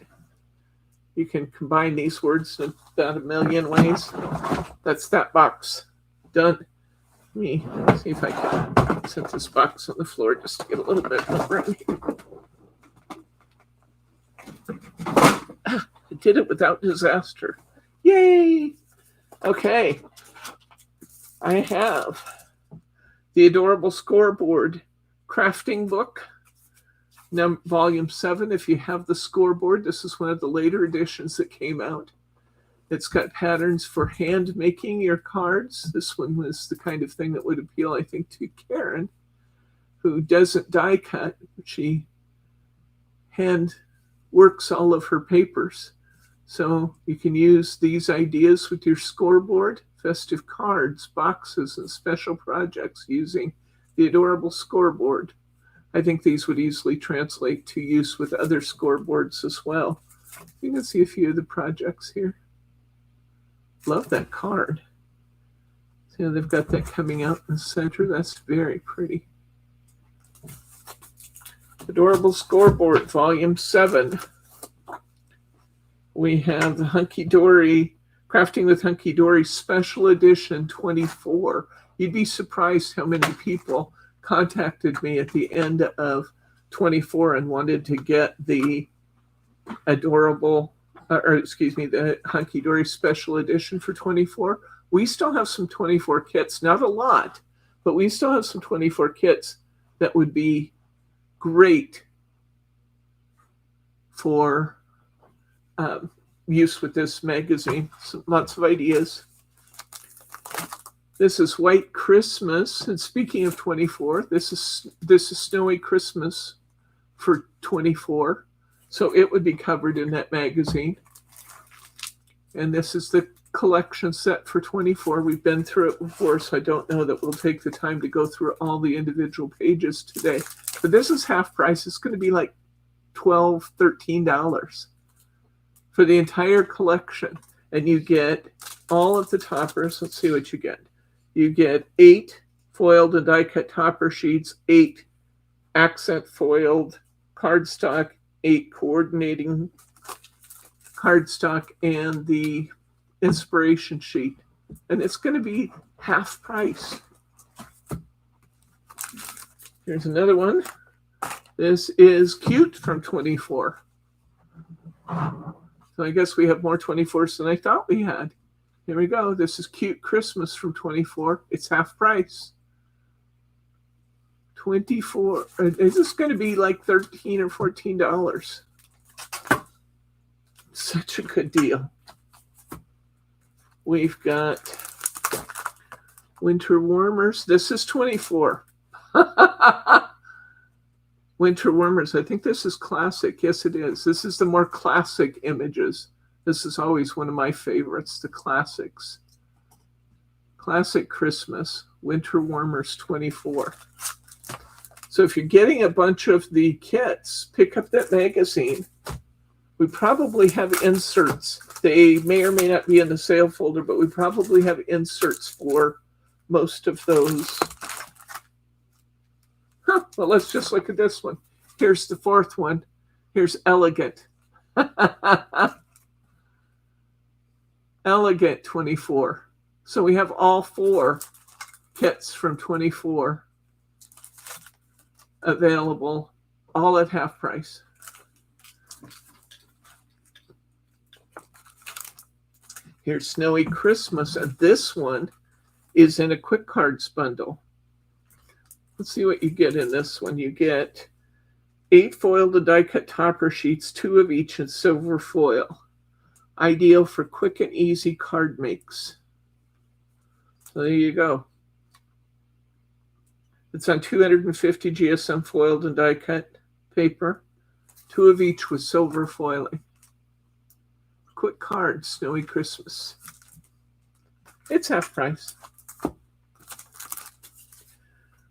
Speaker 1: You can combine these words in about a million ways. That's that box. Done. Let me see if I can set this box on the floor just to get a little bit more room. did it without disaster. Yay! Okay. I have The Adorable Scoreboard crafting book, volume 7. If you have the scoreboard, this is one of the later editions that came out. It's got patterns for hand making your cards. This one was the kind of thing that would appeal, I think, to Karen, who doesn't die cut. She hand works all of her papers. So you can use these ideas with your scoreboard, festive cards, boxes, and special projects using the Adorable Scoreboard. I think these would easily translate to use with other scoreboards as well. You can see a few of the projects here. Love that card. So they've got that coming out in the center. That's very pretty. Adorable Scoreboard, Volume 7. We have the Hunky Dory, Crafting with Hunky Dory Special Edition 24. You'd be surprised how many people contacted me at the end of 24 and wanted to get the the Hunky Dory Special Edition for 24. We still have some 24 kits, not a lot, but we still have some 24 kits that would be great for use with this magazine. Lots of ideas. This is White Christmas, and speaking of 24, this is Snowy Christmas for 24. So it would be covered in that magazine. And this is the collection set for 24. We've been through it before, so I don't know that we'll take the time to go through all the individual pages today. But this is half price. It's going to be like $12, $13 for the entire collection. And you get all of the toppers. Let's see what you get. You get 8 foiled and die-cut topper sheets, 8 accent foiled cardstock, 8 coordinating cardstock, and the inspiration sheet. And it's going to be half price. Here's another one. This is Cute from 24. So I guess we have more 24s than I thought we had. Here we go. This is Cute Christmas from 24. It's half price. 24. Is this going to be like $13 or $14? Such a good deal. We've got Winter Warmers. This is 24. Winter Warmers. I think this is classic. Yes, it is. This is the more classic images. This is always one of my favorites, the classics. Classic Christmas, Winter Warmers 24. So if you're getting a bunch of the kits, pick up that magazine. We probably have inserts. They may or may not be in the sale folder, but we probably have inserts for most of those. Well, let's just look at this one. Here's the 4th one. Here's Elegant. Elegant 24. So we have all 4 kits from 24 available, all at half price. Here's Snowy Christmas, and this one is in a Quick Cards bundle. Let's see what you get in this one. You get 8 foiled and die-cut topper sheets, 2 of each in silver foil. Ideal for quick and easy card makes. So there you go. It's on 250 GSM foiled and die-cut paper, 2 of each with silver foiling. Quick Cards, Snowy Christmas. It's half price.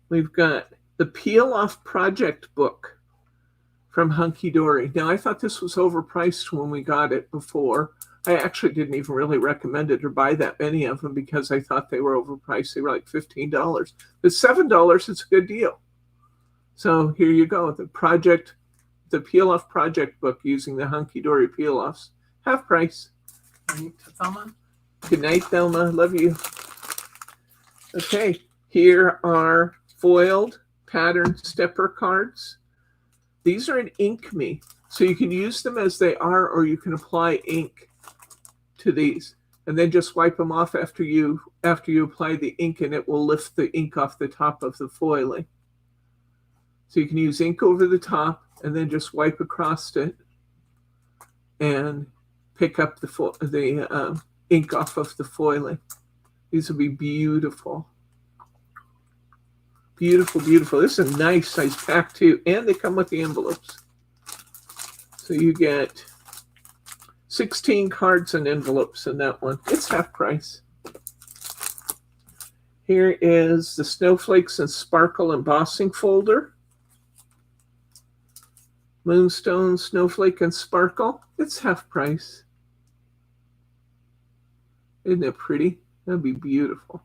Speaker 1: We've got the Peel Off Project book from Hunky Dory. Now, I thought this was overpriced when we got it before. I actually didn't even really recommend it or buy that many of them because I thought they were overpriced. They were like $15. But $7, it's a good deal. So here you go. The Peel Off Project book using the Hunky Dory peel offs. Half price.
Speaker 3: Thanks, Thelma.
Speaker 1: Good night, Thelma. Love you. Okay, here are foiled pattern stepper cards. These are in Ink Me. So you can use them as they are, or you can apply ink to these and then just wipe them off after you apply the ink, and it will lift the ink off the top of the foiling. So you can use ink over the top and then just wipe across it and pick up the ink off of the foiling. These will be beautiful. Beautiful, beautiful. This is a nice size pack too, and they come with the envelopes. So you get 16 cards and envelopes in that one. It's half price. Here is the Snowflakes and Sparkle embossing folder. Moonstone, Snowflake, and Sparkle. It's half price. Isn't it pretty? That'd be beautiful.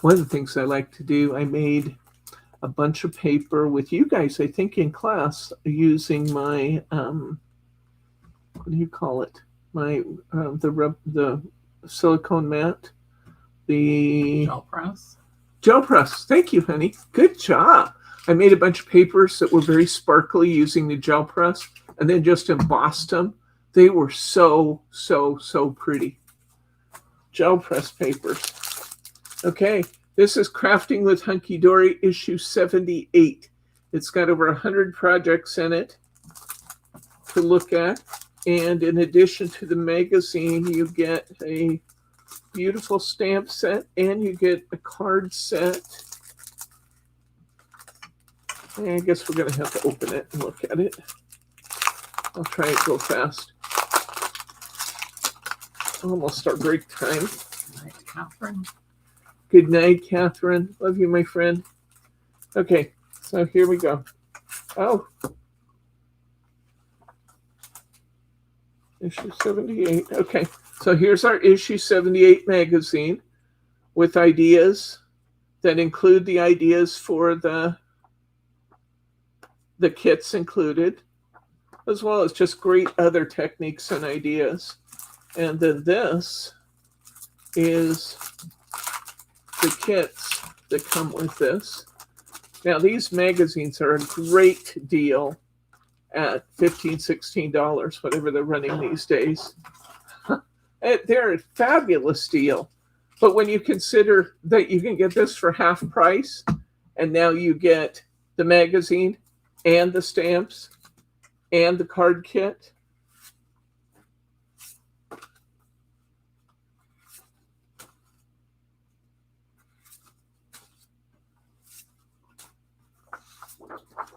Speaker 1: One of the things I like to do, I made a bunch of paper with you guys, I think in class, using my, what do you call it? My, the silicone mat, the
Speaker 3: Gel press.
Speaker 1: Thank you, honey. Good job. I made a bunch of papers that were very sparkly using the gel press and then just embossed them. They were so, so, so pretty. Gel press papers. Okay, this is Crafting with Hunky Dory, issue 78. It's got over 100 projects in it to look at. And in addition to the magazine, you get a beautiful stamp set and you get a card set. And I guess we're going to have to open it and look at it. I'll try and go fast. Almost our break time.
Speaker 3: Good night, Catherine.
Speaker 1: Good night, Catherine. Love you, my friend. Okay, so here we go. Oh. Issue 78. Okay, so here's our issue 78 magazine with ideas that include the ideas for the kits included, as well as just great other techniques and ideas. And then this is the kits that come with this. Now, these magazines are a great deal at $15, $16, whatever they're running these days. They're a fabulous deal. But when you consider that you can get this for half price, and now you get the magazine and the stamps and the card kit,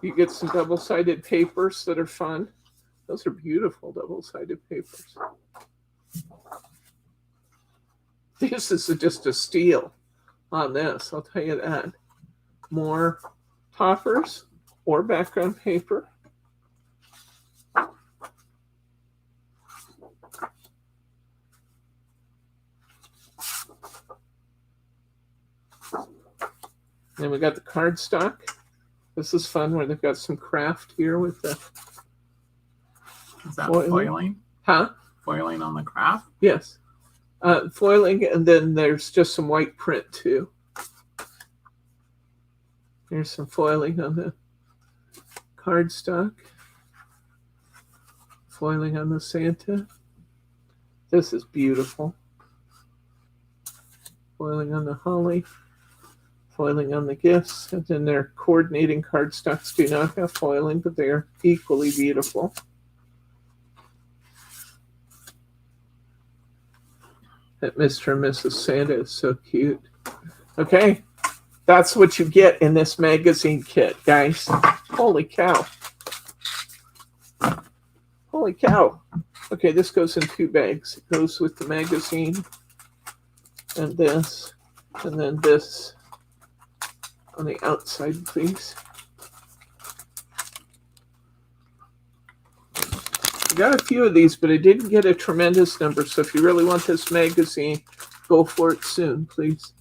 Speaker 1: you get some double-sided papers that are fun. Those are beautiful double-sided papers. This is just a steal on this, I'll tell you that. More toppers or background paper. Then we got the cardstock. This is fun where they've got some craft here with the...
Speaker 3: Is that foiling?
Speaker 1: Huh?
Speaker 3: Foiling on the craft?
Speaker 1: Yes. Foiling, and then there's just some white print too. There's some foiling on the cardstock. Foiling on the Santa. This is beautiful. Foiling on the holly. Foiling on the gifts, and then their coordinating cardstocks do not have foiling, but they are equally beautiful. That Mr. and Mrs. Santa is so cute. Okay, that's what you get in this magazine kit, guys. Holy cow. Holy cow. Okay, this goes in 2 bags. It goes with the magazine and then this on the outside, please. I got a few of these, but I didn't get a tremendous number. So if you really want this magazine, go for it soon, please.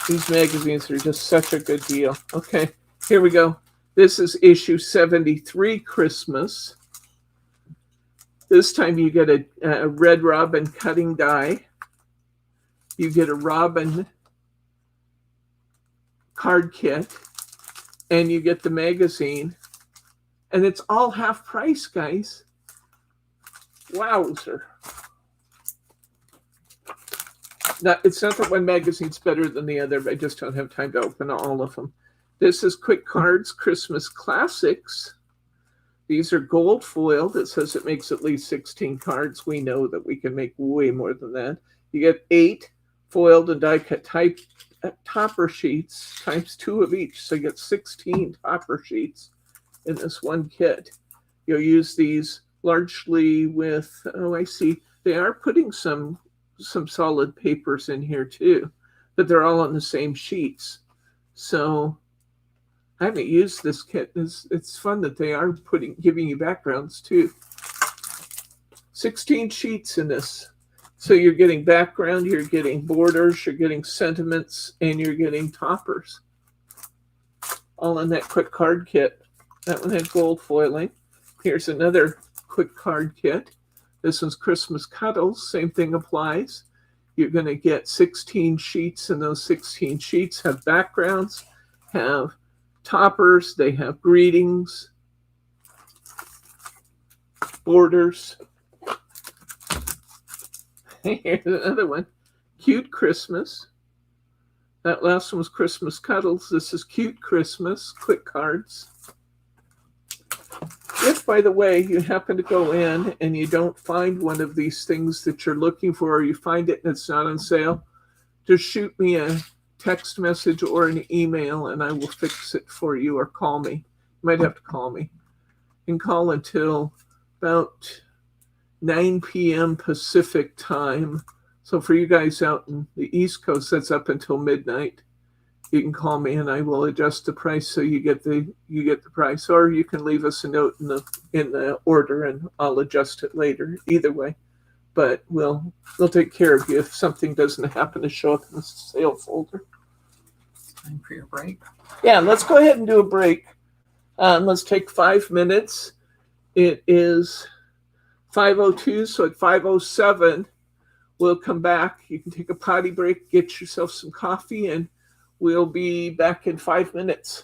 Speaker 1: These magazines are just such a good deal. Okay, here we go. This is issue 73, Christmas. This time you get a Red Robin cutting die. You get a Robin card kit, and you get the magazine And it's all half price, guys. Wowzer. It's not that one magazine's better than the other, but I just don't have time to open all of them. This is Quick Cards Christmas Classics. These are gold foiled. It says it makes at least 16 cards. We know that we can make way more than that. You get 8 foiled and die cut type topper sheets times 2 of each. So you get 16 topper sheets in this one kit. You'll use these largely with, oh, I see. They are putting some solid papers in here too, but they're all on the same sheets. So I haven't used this kit. It's fun that they are giving you backgrounds too. 16 sheets in this. So you're getting background, you're getting borders, you're getting sentiments, and you're getting toppers. All in that quick card kit. That one had gold foiling. Here's another quick card kit. This one's Christmas Cuddles. Same thing applies. You're going to get 16 sheets, and those 16 sheets have backgrounds, have toppers, they have greetings, borders. Here's another one. Cute Christmas. That last one was Christmas Cuddles. This is Cute Christmas, quick cards. If, by the way, you happen to go in and you don't find one of these things that you're looking for, or you find it and it's not on sale, just shoot me a text message or an email and I will fix it for you, or call me. You might have to call me. You can call until about 9 p.m. Pacific time. So for you guys out in the East Coast, that's up until midnight. You can call me and I will adjust the price so you get the price, or you can leave us a note in the order and I'll adjust it later. Either way, but we'll take care of you if something doesn't happen to show up in the sale folder.
Speaker 3: Time for your break.
Speaker 1: Yeah, let's go ahead and do a break. Let's take 5 minutes. It is 5:02, so at 5:07 we'll come back. You can take a potty break, get yourself some coffee, and we'll be back in 5 minutes.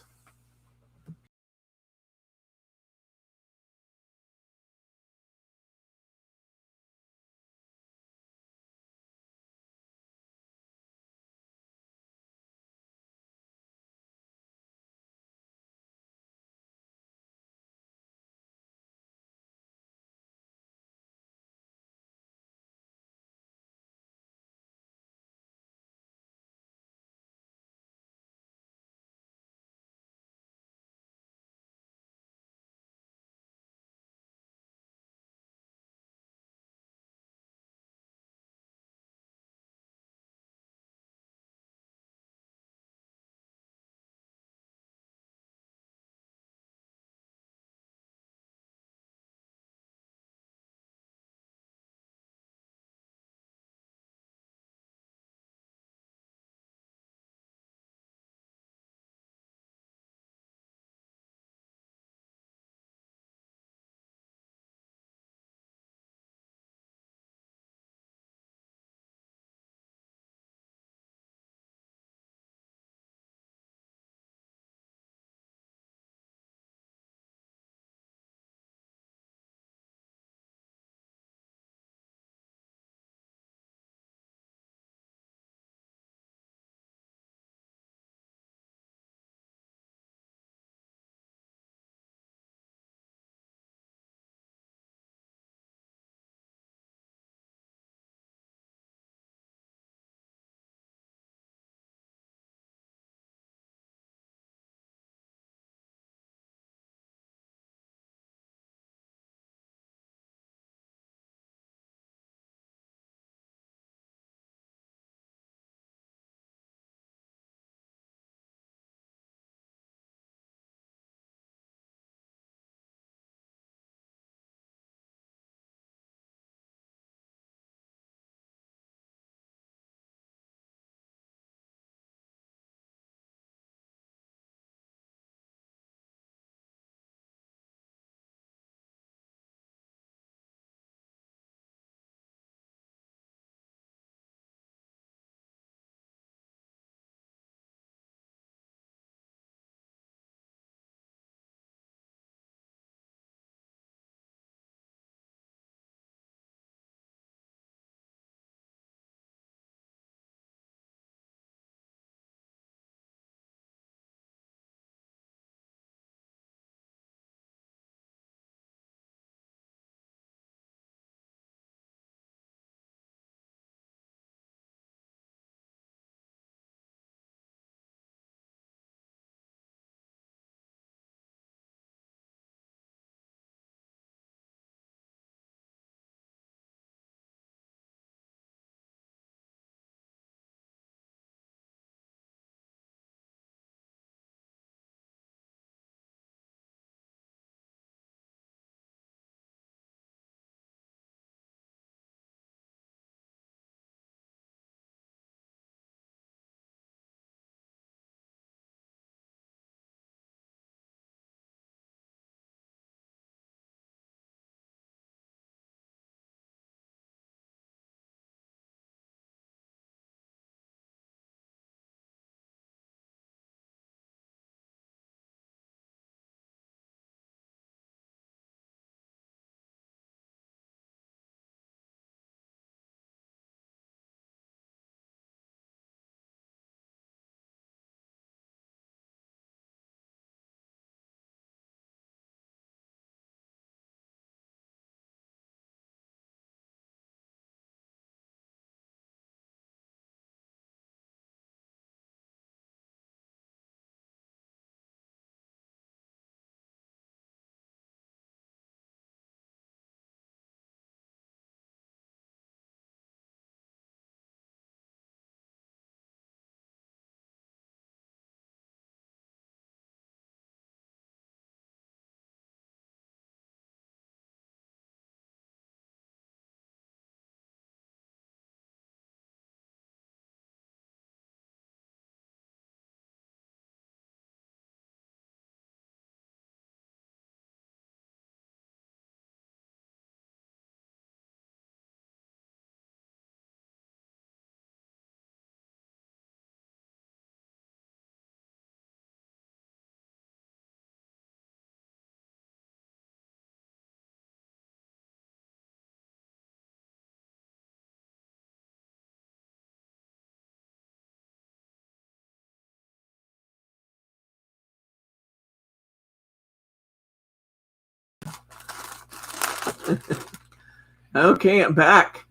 Speaker 1: Okay, I'm back.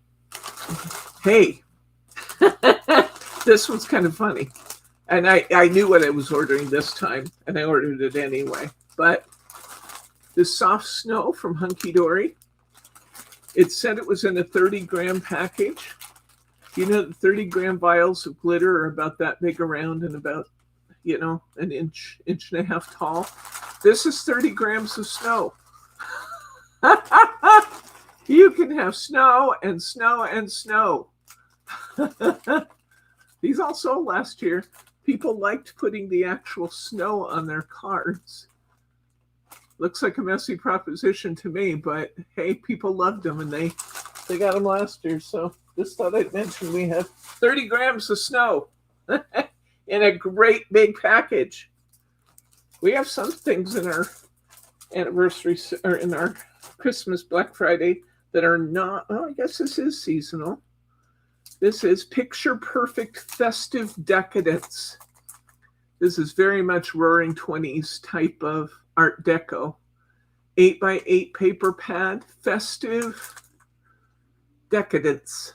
Speaker 1: Hey, this one's kind of funny. And I knew what I was ordering this time, and I ordered it anyway. But this soft snow from Hunky Dory, it said it was in a 30-gram package. You know, the 30-gram vials of glitter are about that big around and about, an inch and a half tall. This is 30 grams of snow. You can have snow and snow and snow. These all sold last year. People liked putting the actual snow on their cards. Looks like a messy proposition to me, but hey, people loved them and they got them last year. So just thought I'd mention we have 30 grams of snow in a great big package. We have some things in our anniversary or in our Christmas Black Friday that are not, I guess this is seasonal. This is Picture Perfect Festive Decadence. This is very much Roaring 20s type of Art Deco. 8x8 paper pad, Festive Decadence.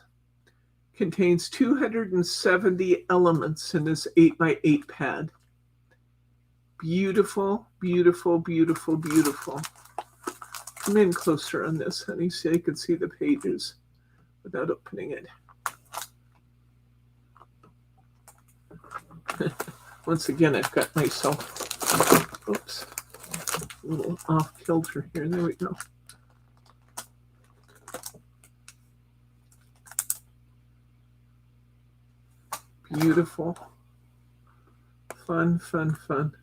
Speaker 1: Contains 270 elements in this 8x8 pad. Beautiful, beautiful, beautiful, beautiful. Come in closer on this, honey, so you can see the pages without opening it. Once again, I've got myself, oops, a little off kilter here. There we go. Beautiful. Fun, fun, fun.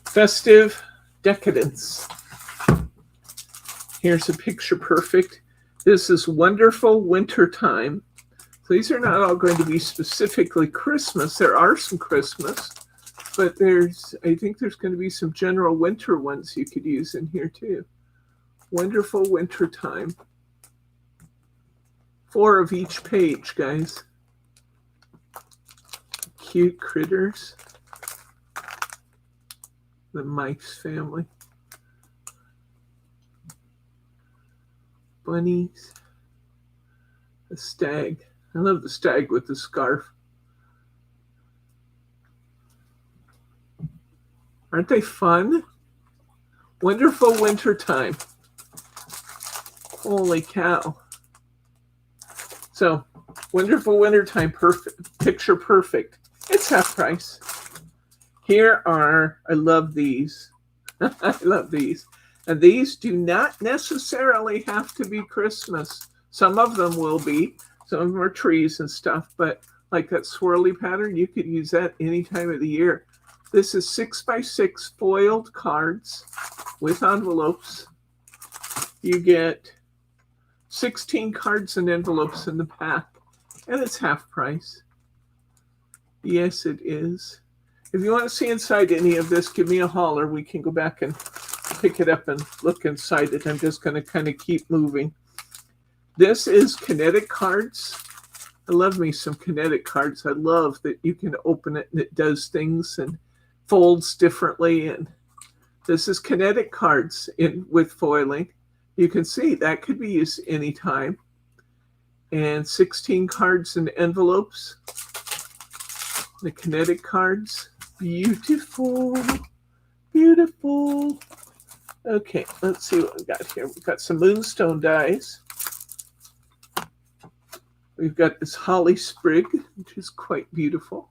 Speaker 1: Festive Decadence. Here's a Picture Perfect. This is Wonderful Wintertime. So these are not all going to be specifically Christmas. There are some Christmas, but I think there's going to be some general winter ones you could use in here too. Wonderful Wintertime. 4 of each page, guys. Cute critters. The Mike's family. Bunnies. The stag. I love the stag with the scarf. Aren't they fun? Wonderful Wintertime. Holy cow. So, Wonderful Wintertime, perfect, Picture Perfect. It's half price. Here are, I love these. I love these. And these do not necessarily have to be Christmas. Some of them will be. Some of them are trees and stuff. But like that swirly pattern, you could use that any time of the year. This is 6x6 foiled cards with envelopes. You get 16 cards and envelopes in the pack. And it's half price. Yes, it is. If you want to see inside any of this, give me a holler. We can go back and pick it up and look inside it. I'm just going to kind of keep moving. This is kinetic cards. I love me some kinetic cards. I love that you can open it and it does things and folds differently. And this is kinetic cards with foiling. You can see that could be used anytime. And 16 cards and envelopes. The kinetic cards. Beautiful. Beautiful. Okay, let's see what we've got here. We've got some moonstone dies. We've got this holly sprig, which is quite beautiful.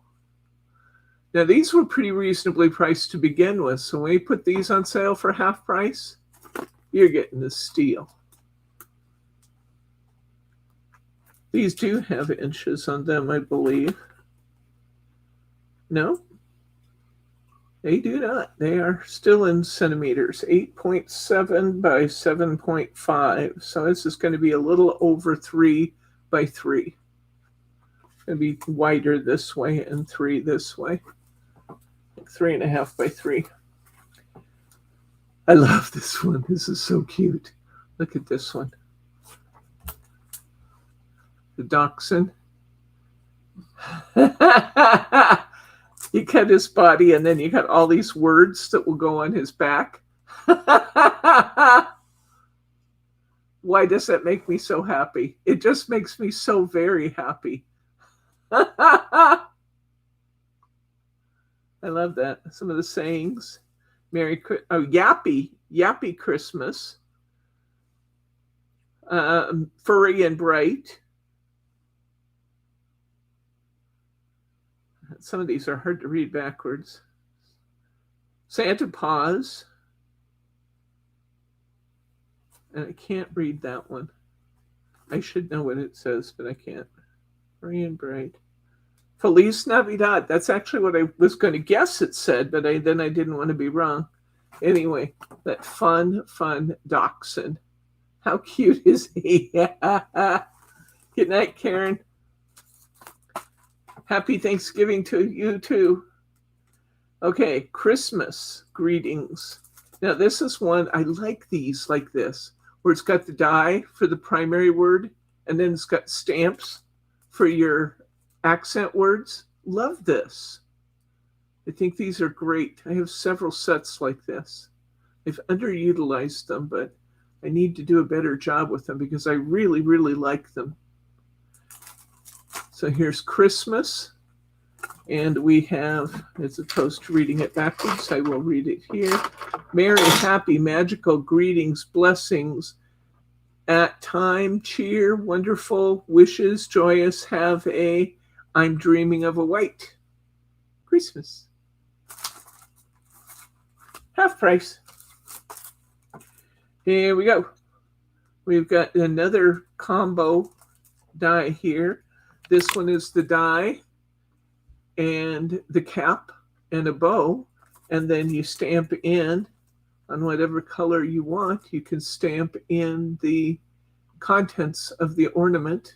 Speaker 1: Now, these were pretty reasonably priced to begin with. So when we put these on sale for half price, you're getting a steal. These do have inches on them, I believe. No? They do not. They are still in centimeters. 8.7 by 7.5. So this is going to be a little over 3 by 3. It's going to be wider this way and 3 this way. Like 3.5 by 3. I love this one. This is so cute. Look at this one. The dachshund. You cut his body and then you got all these words that will go on his back. Why does that make me so happy? It just makes me so very happy. I love that. Some of the sayings. Yappy Christmas. Furry and bright. Some of these are hard to read backwards. Santa Paws. And I can't read that one. I should know what it says, but I can't. Furry and bright. Feliz Navidad. That's actually what I was going to guess it said, but then I didn't want to be wrong. Anyway, that fun dachshund. How cute is he? Good night, Karen. Happy Thanksgiving to you too. Okay, Christmas greetings. Now this is one, I like these like this, where it's got the die for the primary word, and then it's got stamps for your accent words. Love this. I think these are great. I have several sets like this. I've underutilized them, but I need to do a better job with them because I really, really like them. So here's Christmas, and we have, as opposed to reading it backwards, I will read it here. Merry, happy, magical greetings, blessings, at time, cheer, wonderful, wishes, joyous, have a, I'm dreaming of a white Christmas. Half price. Here we go. We've got another combo die here. This one is the die and the cap and a bow, and then you stamp in on whatever color you want. You can stamp in the contents of the ornament,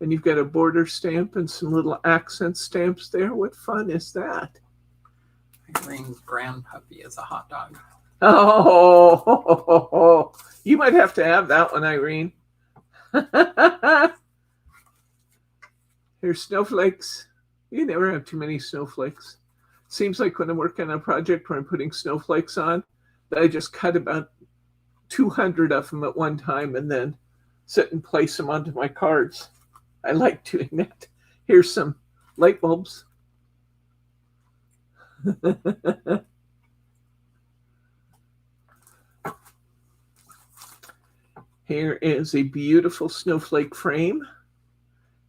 Speaker 1: and you've got a border stamp and some little accent stamps there. What fun is that?
Speaker 3: Irene's grandpuppy is a hot dog.
Speaker 1: Oh, you might have to have that one, Irene. Here's snowflakes. You never have too many snowflakes. Seems like when I'm working on a project where I'm putting snowflakes on, that I just cut about 200 of them at one time and then sit and place them onto my cards. I like doing that. Here's some light bulbs. Here is a beautiful snowflake frame,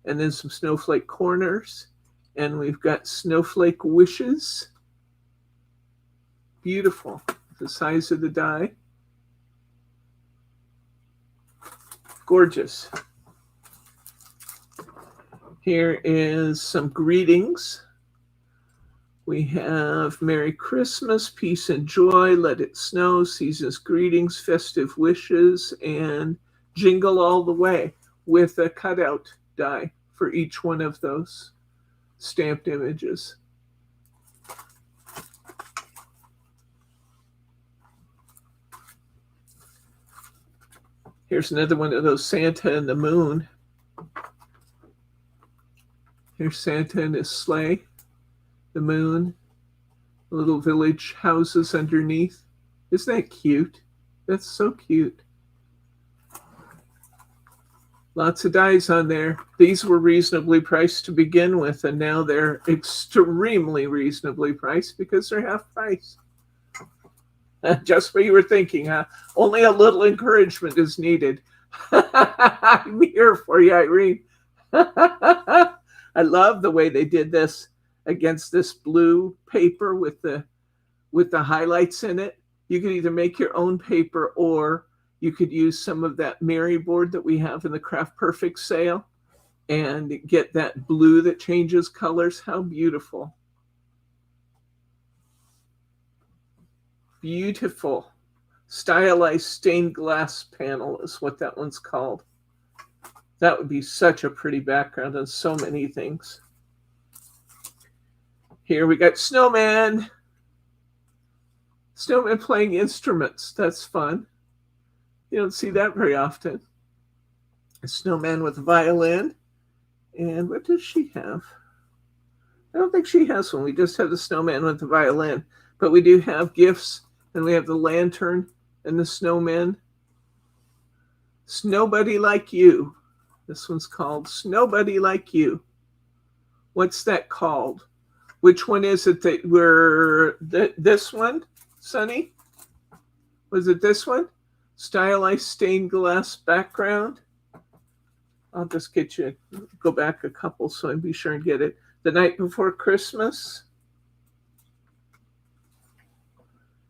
Speaker 1: and then some snowflake corners, and we've got snowflake wishes. Beautiful. The size of the die. Gorgeous. Here is some greetings. We have Merry Christmas, peace and joy, let it snow, season's greetings, festive wishes, and Jingle All the Way with a cutout die for each one of those stamped images. Here's another one of those Santa and the moon. Here's Santa and his sleigh, the moon, little village houses underneath. Isn't that cute? That's so cute. Lots of dies on there. These were reasonably priced to begin with, and now they're extremely reasonably priced because they're half price. Just what you were thinking, huh? Only a little encouragement is needed. I'm here for you, Irene. I love the way they did this against this blue paper with the highlights in it. You could either make your own paper, or you could use some of that Mary board that we have in the Craft Perfect sale and get that blue that changes colors. How beautiful. Beautiful. Stylized stained glass panel is what that one's called. That would be such a pretty background on so many things. Here we got snowman. Snowman playing instruments. That's fun. You don't see that very often. A snowman with a violin. And what does she have? I don't think she has one. We just have the snowman with the violin. But we do have gifts, and we have the lantern and the snowmen. Snowbody Like You. This one's called Snowbody Like You. What's that called? Which one is it that this one, Sonny? Was it this one? Stylized stained glass background. I'll just go back a couple so I'd be sure and get it. The Night Before Christmas.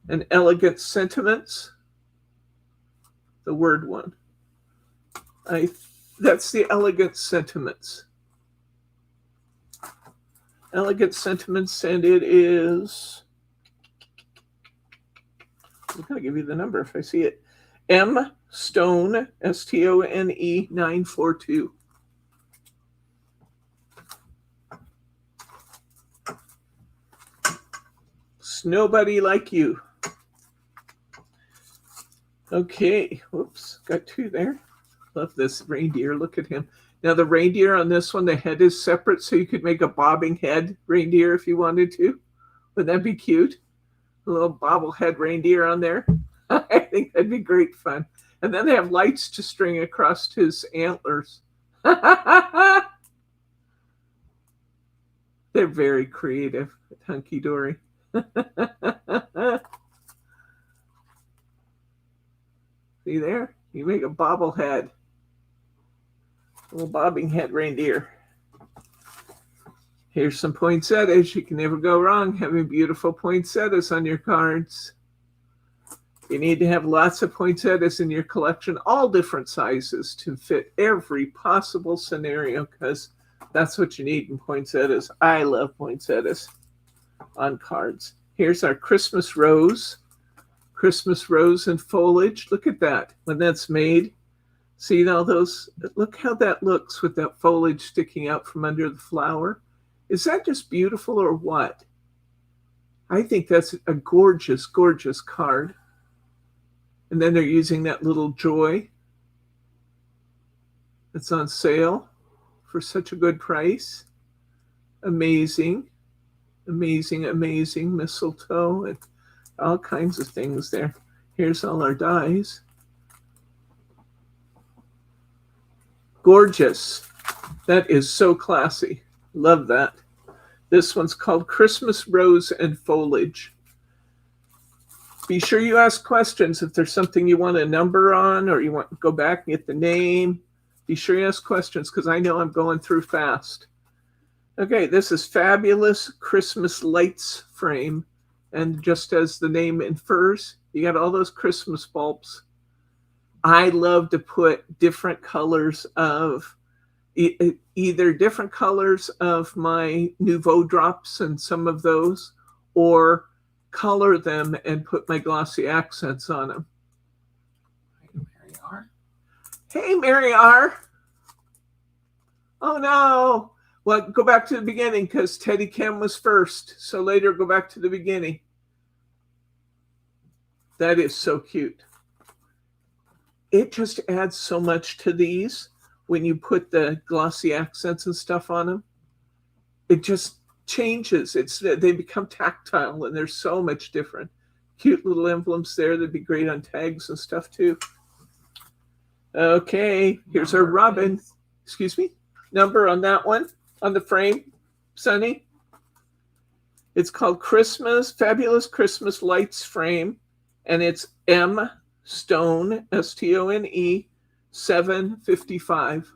Speaker 1: And Elegant Sentiments. The word one. That's the Elegant Sentiments. Elegant Sentiments, and it is, I'm going to give you the number if I see it. M Stone, STONE 942. Snowbody Like You. Okay, whoops, got two there. Love this reindeer, look at him. Now the reindeer on this one, the head is separate, so you could make a bobbing head reindeer if you wanted to. Wouldn't that be cute? A little bobblehead reindeer on there. I think that'd be great fun. And then they have lights to string across his antlers. They're very creative at Hunky Dory. See there? You make a bobblehead. Little bobbing head reindeer. Here's some poinsettias. You can never go wrong having beautiful poinsettias on your cards. You need to have lots of poinsettias in your collection, all different sizes, to fit every possible scenario, because that's what you need in poinsettias. I love poinsettias on cards. Here's our Christmas rose. Christmas rose and foliage. Look at that when that's made. See all those? Look how that looks with that foliage sticking out from under the flower. Is that just beautiful or what? I think that's a gorgeous, gorgeous card. And then they're using that little joy that's on sale for such a good price. Amazing, amazing, amazing mistletoe and all kinds of things there. Here's all our dies. Gorgeous. That is so classy. Love that. This one's called Christmas Rose and Foliage. Be sure you ask questions if there's something you want a number on or you want to go back and get the name. Be sure you ask questions because I know I'm going through fast. Okay, this is Fabulous Christmas Lights Frame. And just as the name infers, you got all those Christmas bulbs. I love to put different colors of either different colors of my Nouveau drops and some of those, or color them and put my glossy accents on them.
Speaker 3: Hey, Mary R.
Speaker 1: Hey, Mary R. Oh, no. Well, go back to the beginning because Teddy Kim was first. So later, go back to the beginning. That is so cute. It just adds so much to these when you put the glossy accents and stuff on them. It just changes. They become tactile and they're so much different. Cute little emblems there. That'd be great on tags and stuff too. Okay, here's our Robin. Excuse me? Number on that one, on the frame, Sonny. It's called Fabulous Christmas Lights Frame, and it's M Stone, STONE 755.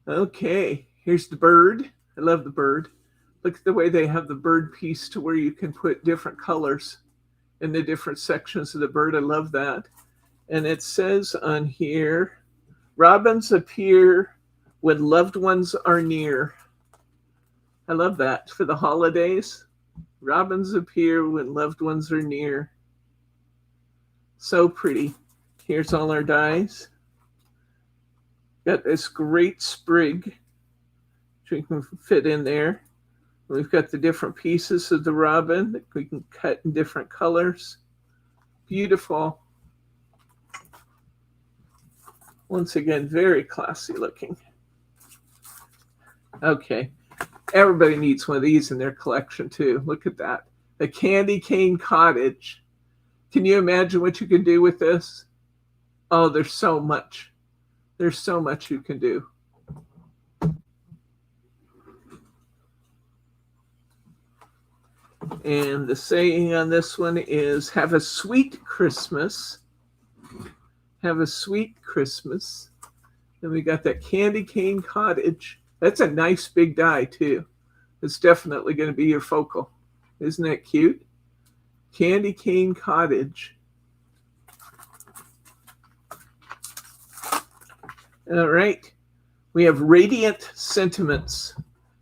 Speaker 1: Okay, here's the bird. I love the bird. Look at the way they have the bird piece to where you can put different colors in the different sections of the bird. I love that. And it says on here, robins appear when loved ones are near. I love that for the holidays. Robins appear when loved ones are near. So pretty. Here's all our dies. Got this great sprig, which we can fit in there. We've got the different pieces of the robin that we can cut in different colors. Beautiful. Once again, very classy looking. Okay. Everybody needs one of these in their collection too. Look at that. The Candy Cane Cottage. Can you imagine what you can do with this? Oh, there's so much. There's so much you can do. And the saying on this one is, have a sweet Christmas. Have a sweet Christmas. Then we got that Candy Cane Cottage. That's a nice big die too. It's definitely going to be your focal. Isn't that cute? Candy Cane Cottage. All right. We have Radiant Sentiments.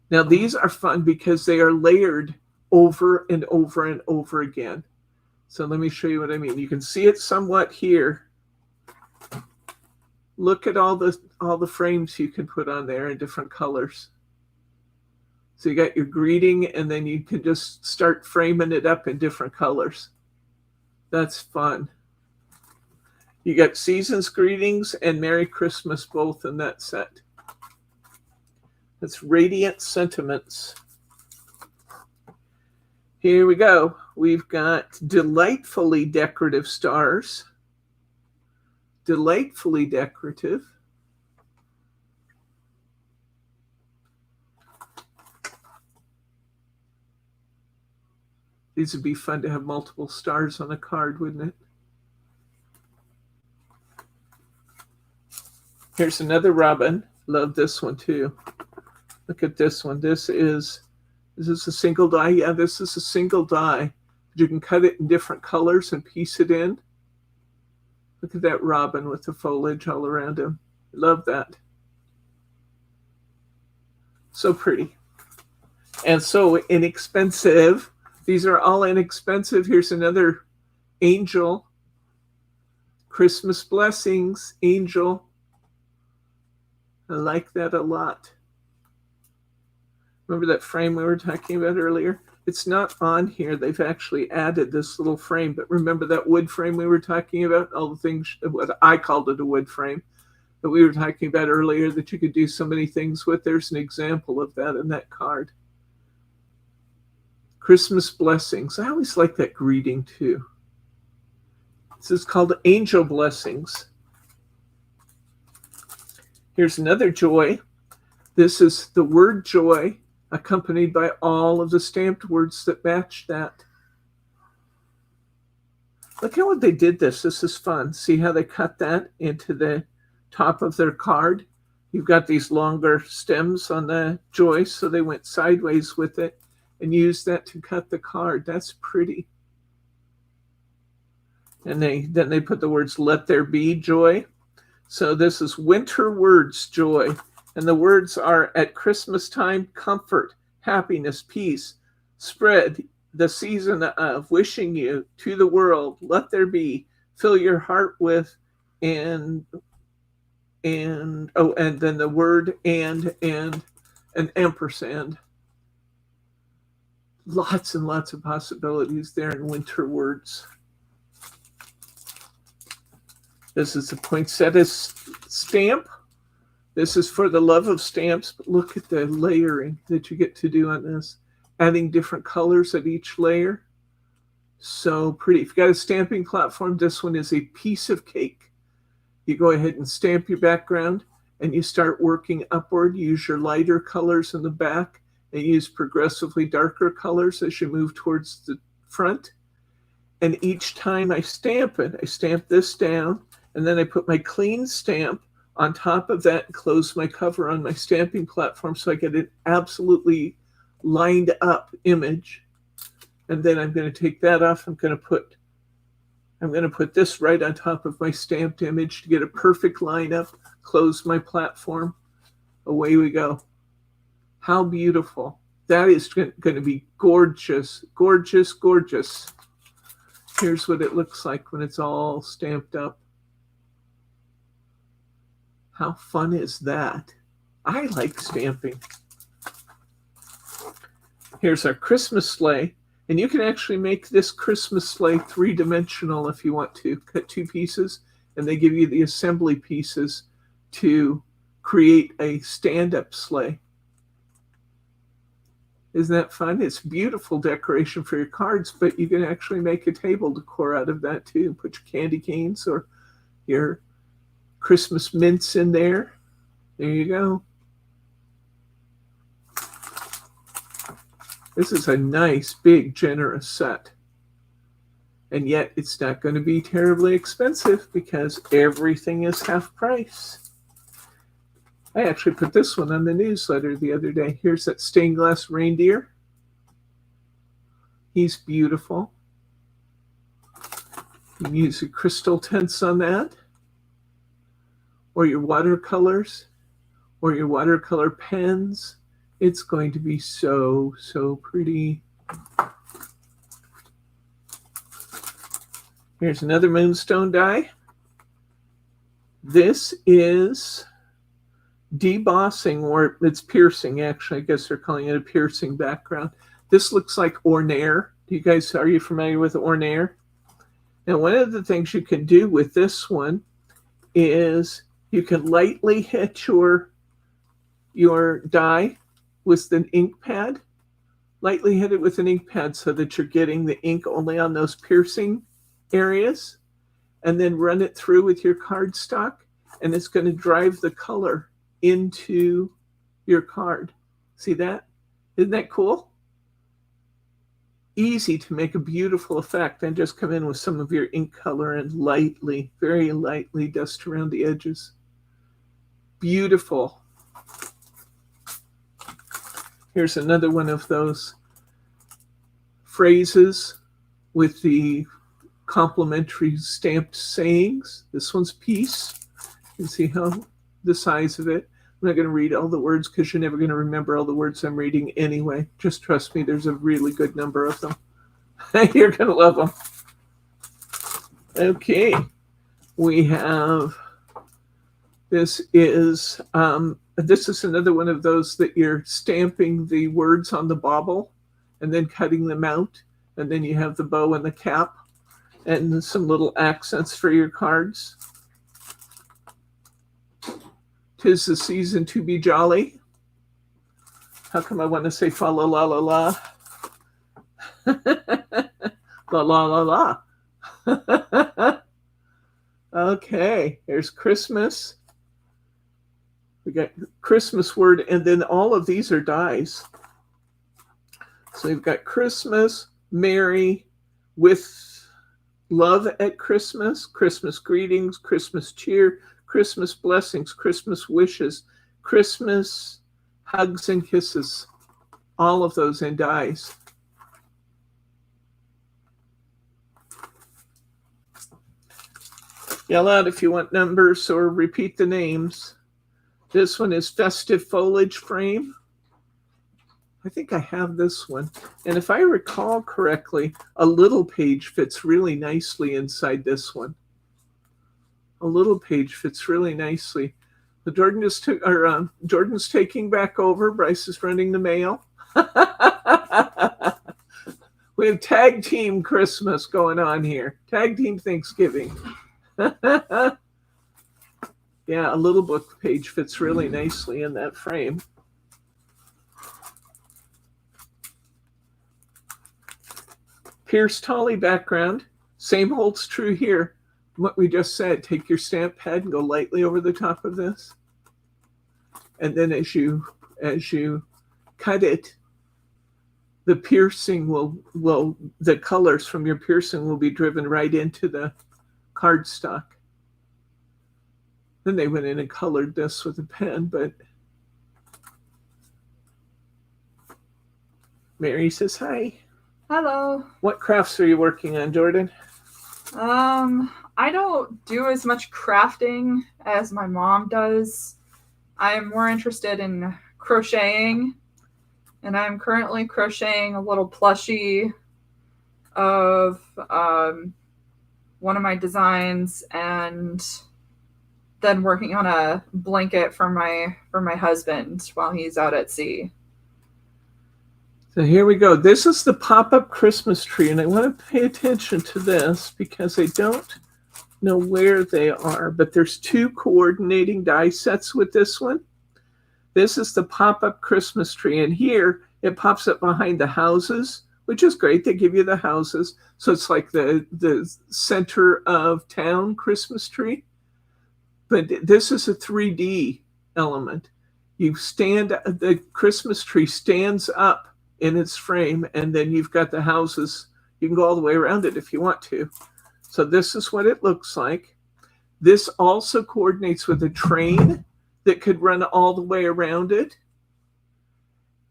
Speaker 1: Now these are fun because they are layered over and over and over again. So let me show you what I mean. You can see it somewhat here. Look at all the frames you can put on there in different colors. So you got your greeting, and then you can just start framing it up in different colors. That's fun. You got Season's Greetings and Merry Christmas both in that set. That's Radiant Sentiments. Here we go. We've got Delightfully Decorative Stars. Delightfully Decorative. These would be fun to have multiple stars on a card, wouldn't it? Here's another robin. Love this one too. Look at this one. Is this a single die? Yeah, this is a single die. You can cut it in different colors and piece it in. Look at that robin with the foliage all around him. Love that. So pretty. And so inexpensive. These are all inexpensive. Here's another angel. Christmas blessings, angel. I like that a lot. Remember that frame we were talking about earlier? It's not on here. They've actually added this little frame. But remember that wood frame we were talking about? All the things, what I called it a wood frame, that we were talking about earlier that you could do so many things with. There's an example of that in that card. Christmas blessings. I always like that greeting too. This is called Angel Blessings. Here's another joy. This is the word joy, accompanied by all of the stamped words that match that. Look how they did this. This is fun. See how they cut that into the top of their card? You've got these longer stems on the joy, so they went sideways with it and used that to cut the card. That's pretty. And then they put the words, let there be joy. So this is winter words, joy. And the words are, at Christmas time, comfort, happiness, peace, spread the season of wishing you to the world, let there be, fill your heart with, and then the word and an ampersand. Lots and lots of possibilities there in winter words. This is the poinsettia stamp. This is for the love of stamps, but look at the layering that you get to do on this. Adding different colors at each layer. So pretty. If you've got a stamping platform, this one is a piece of cake. You go ahead and stamp your background and you start working upward. Use your lighter colors in the back and use progressively darker colors as you move towards the front. And each time I stamp it, I stamp this down, and then I put my clean stamp on top of that and close my cover on my stamping platform so I get an absolutely lined up image. And then I'm going to take that off. I'm going to put this right on top of my stamped image to get a perfect lineup, close my platform. Away we go. How beautiful. That is going to be gorgeous, gorgeous, gorgeous. Here's what it looks like when it's all stamped up. How fun is that? I like stamping. Here's our Christmas sleigh. And you can actually make this Christmas sleigh three-dimensional if you want to. Cut two pieces, and they give you the assembly pieces to create a stand-up sleigh. Isn't that fun? It's beautiful decoration for your cards, but you can actually make a table decor out of that too. Put your candy canes or your Christmas mints in there. There you go. This is a nice, big, generous set. And yet it's not going to be terribly expensive because everything is half price. I actually put this one on the newsletter the other day. Here's that stained glass reindeer. He's beautiful. You can use your crystal tints on that, or your watercolors, or your watercolor pens. It's going to be so, so pretty. Here's another moonstone die. This is debossing, or it's piercing, actually. I guess they're calling it a piercing background. This looks like ornaire. Are you familiar with ornaire? Now, one of the things you can do with this one is you can lightly hit your die with an ink pad. Lightly hit it with an ink pad so that you're getting the ink only on those piercing areas, and then run it through with your cardstock, and it's going to drive the color into your card. See that? Isn't that cool? Easy to make a beautiful effect, and just come in with some of your ink color and lightly, very lightly dust around the edges. Beautiful. Here's another one of those phrases with the complimentary stamped sayings. This one's peace. You can see how the size of it. I'm not going to read all the words because you're never going to remember all the words I'm reading anyway. Just trust me, there's a really good number of them. You're going to love them. Okay. We have, this is another one of those that you're stamping the words on the bauble and then cutting them out. And then you have the bow and the cap and some little accents for your cards. 'Tis the season to be jolly. How come I want to say fa la la la la? La la la la. Okay, there's Christmas. We got Christmas word, and then all of these are dies. So you've got Christmas, Merry, with love at Christmas, Christmas greetings, Christmas cheer, Christmas blessings, Christmas wishes, Christmas hugs and kisses. All of those in dies. Yell out if you want numbers or repeat the names. This one is festive foliage frame. I think I have this one. And if I recall correctly, a little page fits really nicely inside this one. A little page fits really nicely. The Jordan's taking back over. Bryce is running the mail. We have tag team Christmas going on here. Tag team Thanksgiving. Yeah, a little book page fits really nicely in that frame. Pierce Tolley background. Same holds true here. What we just said, take your stamp pad and go lightly over the top of this. And then as you cut it, the piercing the colors from your piercing will be driven right into the cardstock. Then they went in and colored this with a pen, but Mary says hi.
Speaker 2: Hello.
Speaker 1: What crafts are you working on, Jordan?
Speaker 2: I don't do as much crafting as my mom does. I'm more interested in crocheting, and I'm currently crocheting a little plushie of one of my designs, and then working on a blanket for my husband while he's out at sea.
Speaker 1: So here we go. This is the pop-up Christmas tree, and I want to pay attention to this because I don't know where they are, but there's two coordinating die sets with this one. This is the pop-up Christmas tree, and here It pops up behind the houses, which is great. They give you the houses. So it's like the center of town Christmas tree. But this is a 3D element. The Christmas tree stands up in its frame, and then you've got the houses. You can go all the way around it if you want to. So this is what it looks like. This also coordinates with a train that could run all the way around it.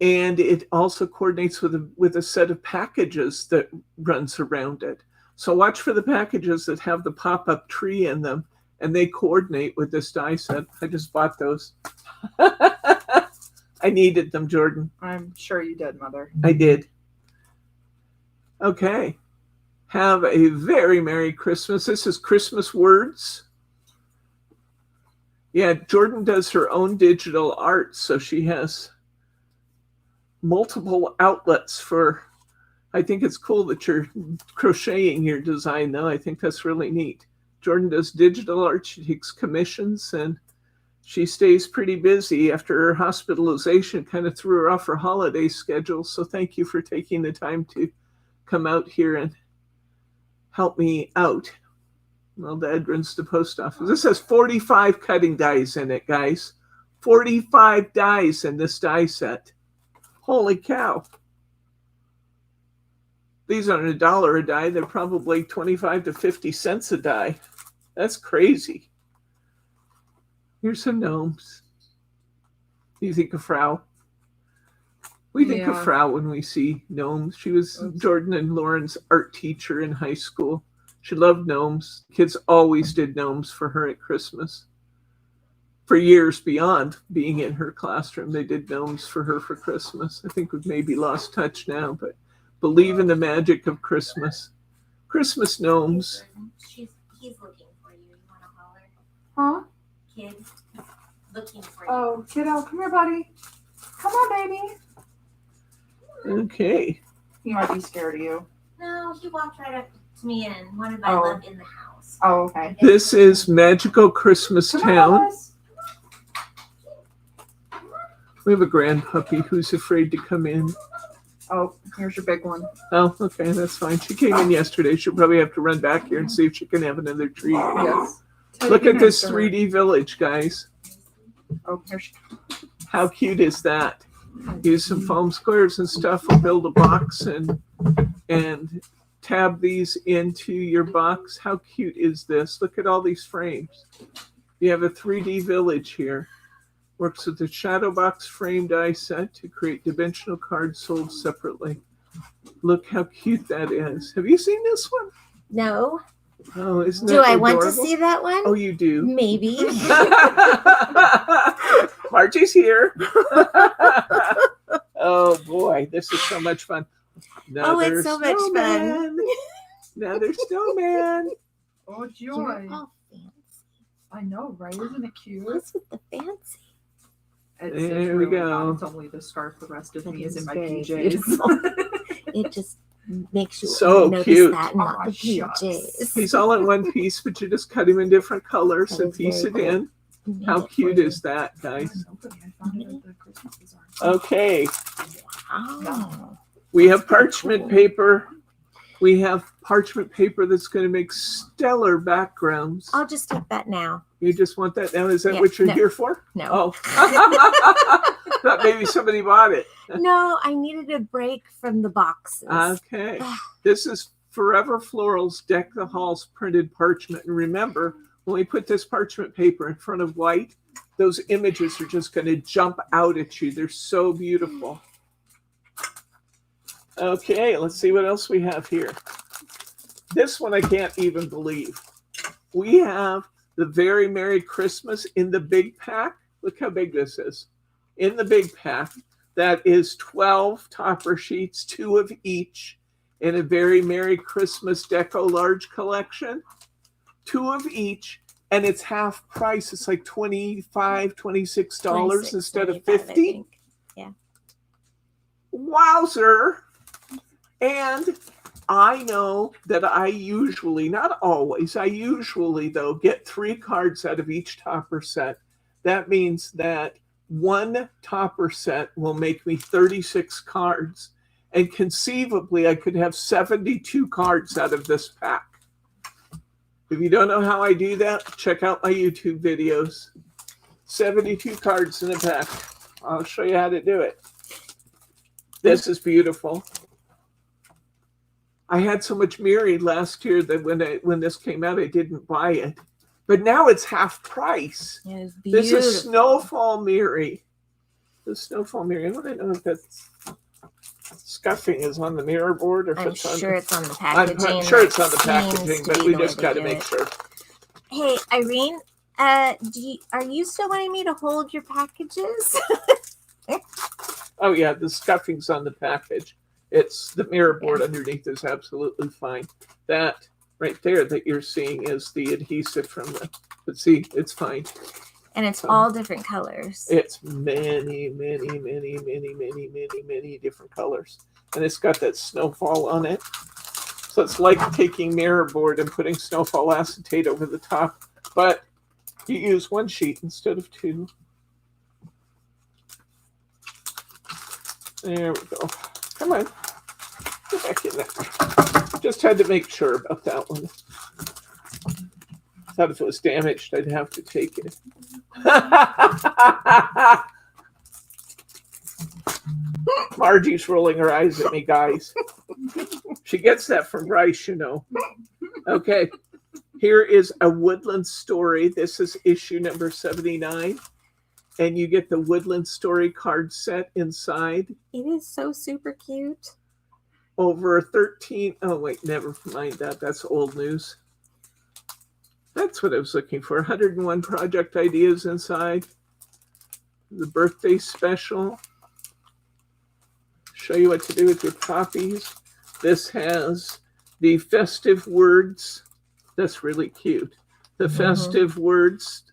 Speaker 1: And it also coordinates with a set of packages that runs around it. So watch for the packages that have the pop-up tree in them, and they coordinate with this die set. I just bought those. I needed them, Jordan.
Speaker 2: I'm sure you did, Mother.
Speaker 1: I did. Okay. Have a very Merry Christmas. This is Christmas words. Yeah, Jordan does her own digital art, so she has multiple outlets for. I think it's cool that you're crocheting your design, though. I think that's really neat. Jordan does digital art. She takes commissions, and she stays pretty busy. After her hospitalization kind of threw her off her holiday schedule. So thank you for taking the time to come out here and help me out. Well, Dad runs the post office. This has 45 cutting dies in it, guys. 45 dies in this die set. Holy cow. These aren't $1 a die. They're probably 25 to 50 cents a die. That's crazy. Here's some gnomes. You think of Frau? We think of Frau when we see gnomes. She was Jordan and Lauren's art teacher in high school. She loved gnomes. Kids always did gnomes for her at Christmas. For years beyond being in her classroom, they did gnomes for her for Christmas. I think we've maybe lost touch now, but believe in the magic of Christmas. Christmas gnomes.
Speaker 4: He's looking for you. You want to holler?
Speaker 2: Huh?
Speaker 4: Kid, looking for you.
Speaker 2: Oh, kiddo, come here, buddy. Come on, baby.
Speaker 1: Okay.
Speaker 2: He might be scared of you.
Speaker 4: No, he walked right up to me and wanted my
Speaker 2: Oh.
Speaker 4: love in the house.
Speaker 2: Oh, okay.
Speaker 1: This is Magical Christmas
Speaker 2: Come
Speaker 1: Town.
Speaker 2: on, Alice.
Speaker 1: We have a grand puppy who's afraid to come in.
Speaker 2: Oh, here's your big one.
Speaker 1: Oh, okay, that's fine. She came in yesterday. She'll probably have to run back here and see if she can have another treat.
Speaker 2: Yes.
Speaker 1: Look at this 3D village, guys.
Speaker 2: Oh, here she
Speaker 1: How cute is that? Use some foam squares and stuff. We'll build a box and tab these into your box. How cute is this? Look at all these frames. You have a 3D village here. Works with the shadow box frame die set to create dimensional cards sold separately. Look how cute that is. Have you seen this one?
Speaker 4: No.
Speaker 1: Oh, isn't
Speaker 4: Do
Speaker 1: that
Speaker 4: I want to
Speaker 1: adorable?
Speaker 4: see that one?
Speaker 1: Oh, you do.
Speaker 4: Maybe.
Speaker 1: Margie's here. Oh boy, this is so much fun.
Speaker 4: Oh, it's so much fun.
Speaker 1: Another snowman.
Speaker 2: Oh,
Speaker 4: You're
Speaker 2: joy.
Speaker 4: all fancy.
Speaker 2: I know, right? Isn't it cute?
Speaker 4: What's with the fancy?
Speaker 1: There we go.
Speaker 2: It's only the scarf. The rest of
Speaker 4: That
Speaker 2: me is in
Speaker 4: is
Speaker 2: my
Speaker 4: very
Speaker 2: PJs.
Speaker 4: beautiful. It just makes you
Speaker 1: So
Speaker 4: notice
Speaker 1: cute.
Speaker 4: that, and not
Speaker 2: Aw,
Speaker 4: the
Speaker 2: shucks.
Speaker 4: PJs.
Speaker 1: He's all in one piece, but you just cut him in different colors
Speaker 4: That
Speaker 1: and
Speaker 4: is
Speaker 1: piece
Speaker 4: very
Speaker 1: it in.
Speaker 4: You made
Speaker 1: How
Speaker 4: it for
Speaker 1: cute
Speaker 4: you.
Speaker 1: is that, guys?
Speaker 2: I found it at the Christmas bazaar.
Speaker 1: Okay,
Speaker 4: Wow.
Speaker 1: we have parchment paper. We have parchment paper that's going to make stellar backgrounds.
Speaker 4: I'll just take that now.
Speaker 1: You just want that now? Is that
Speaker 4: Yeah,
Speaker 1: what you're
Speaker 4: no.
Speaker 1: here for?
Speaker 4: No.
Speaker 1: Oh. Thought maybe somebody bought it.
Speaker 4: No, I needed a break from the boxes.
Speaker 1: Okay. This is Forever Florals Deck the Halls printed parchment. And remember, when we put this parchment paper in front of white, those images are just going to jump out at you. They're so beautiful. Okay, let's see what else we have here. This one I can't even believe. We have the Very Merry Christmas in the big pack. Look how big this is. In the big pack, that is 12 topper sheets, 2 of each, in a Very Merry Christmas Deco large collection. 2 of each, and it's half price. It's like $25, $26 instead of
Speaker 4: 25, I
Speaker 1: $50.
Speaker 4: think.
Speaker 1: Wowzer. And I know that I usually, not always, I usually though get 3 cards out of each topper set. That means that one topper set will make me 36 cards. And conceivably, I could have 72 cards out of this pack. If you don't know how I do that, check out my YouTube videos. 72 cards in a pack. I'll show you how to do it. This is beautiful. I had so much Miri last year that when this came out, I didn't buy it. But now it's half price.
Speaker 4: It was
Speaker 1: This
Speaker 4: beautiful.
Speaker 1: is Snowfall Miri. The Snowfall Miri. I don't know if that's scuffing is on the mirror board or if
Speaker 4: I'm
Speaker 1: it's on.
Speaker 4: sure it's on the
Speaker 1: I'm
Speaker 4: packaging.
Speaker 1: sure it's on the
Speaker 4: That
Speaker 1: packaging,
Speaker 4: seems to
Speaker 1: but
Speaker 4: be
Speaker 1: we
Speaker 4: the way
Speaker 1: just
Speaker 4: to
Speaker 1: got to
Speaker 4: do
Speaker 1: make
Speaker 4: it.
Speaker 1: sure.
Speaker 4: Hey, Irene, are you still wanting me to hold your packages?
Speaker 1: Oh yeah, the scuffing's on the package. It's the mirror board underneath is absolutely fine. That right there that you're seeing is the adhesive from the. But see, it's fine.
Speaker 4: And it's all different colors.
Speaker 1: It's many different colors, and it's got that snowfall on it. So it's like taking mirror board and putting snowfall acetate over the top, but you use one sheet instead of two. There we go. Come on. Get back in there. Just had to make sure about that one. Thought if it was damaged, I'd have to take it. Margie's rolling her eyes at me, guys. She gets that from Bryce, you know. Okay. Here is a Woodland Story. This is issue number 79. And you get the Woodland Story card set inside.
Speaker 4: It is so super cute.
Speaker 1: Over 13. Oh, wait, never mind that. That's old news. That's what I was looking for. 101 project ideas inside. The birthday special. Show you what to do with your copies. This has the festive words. That's really cute. The festive words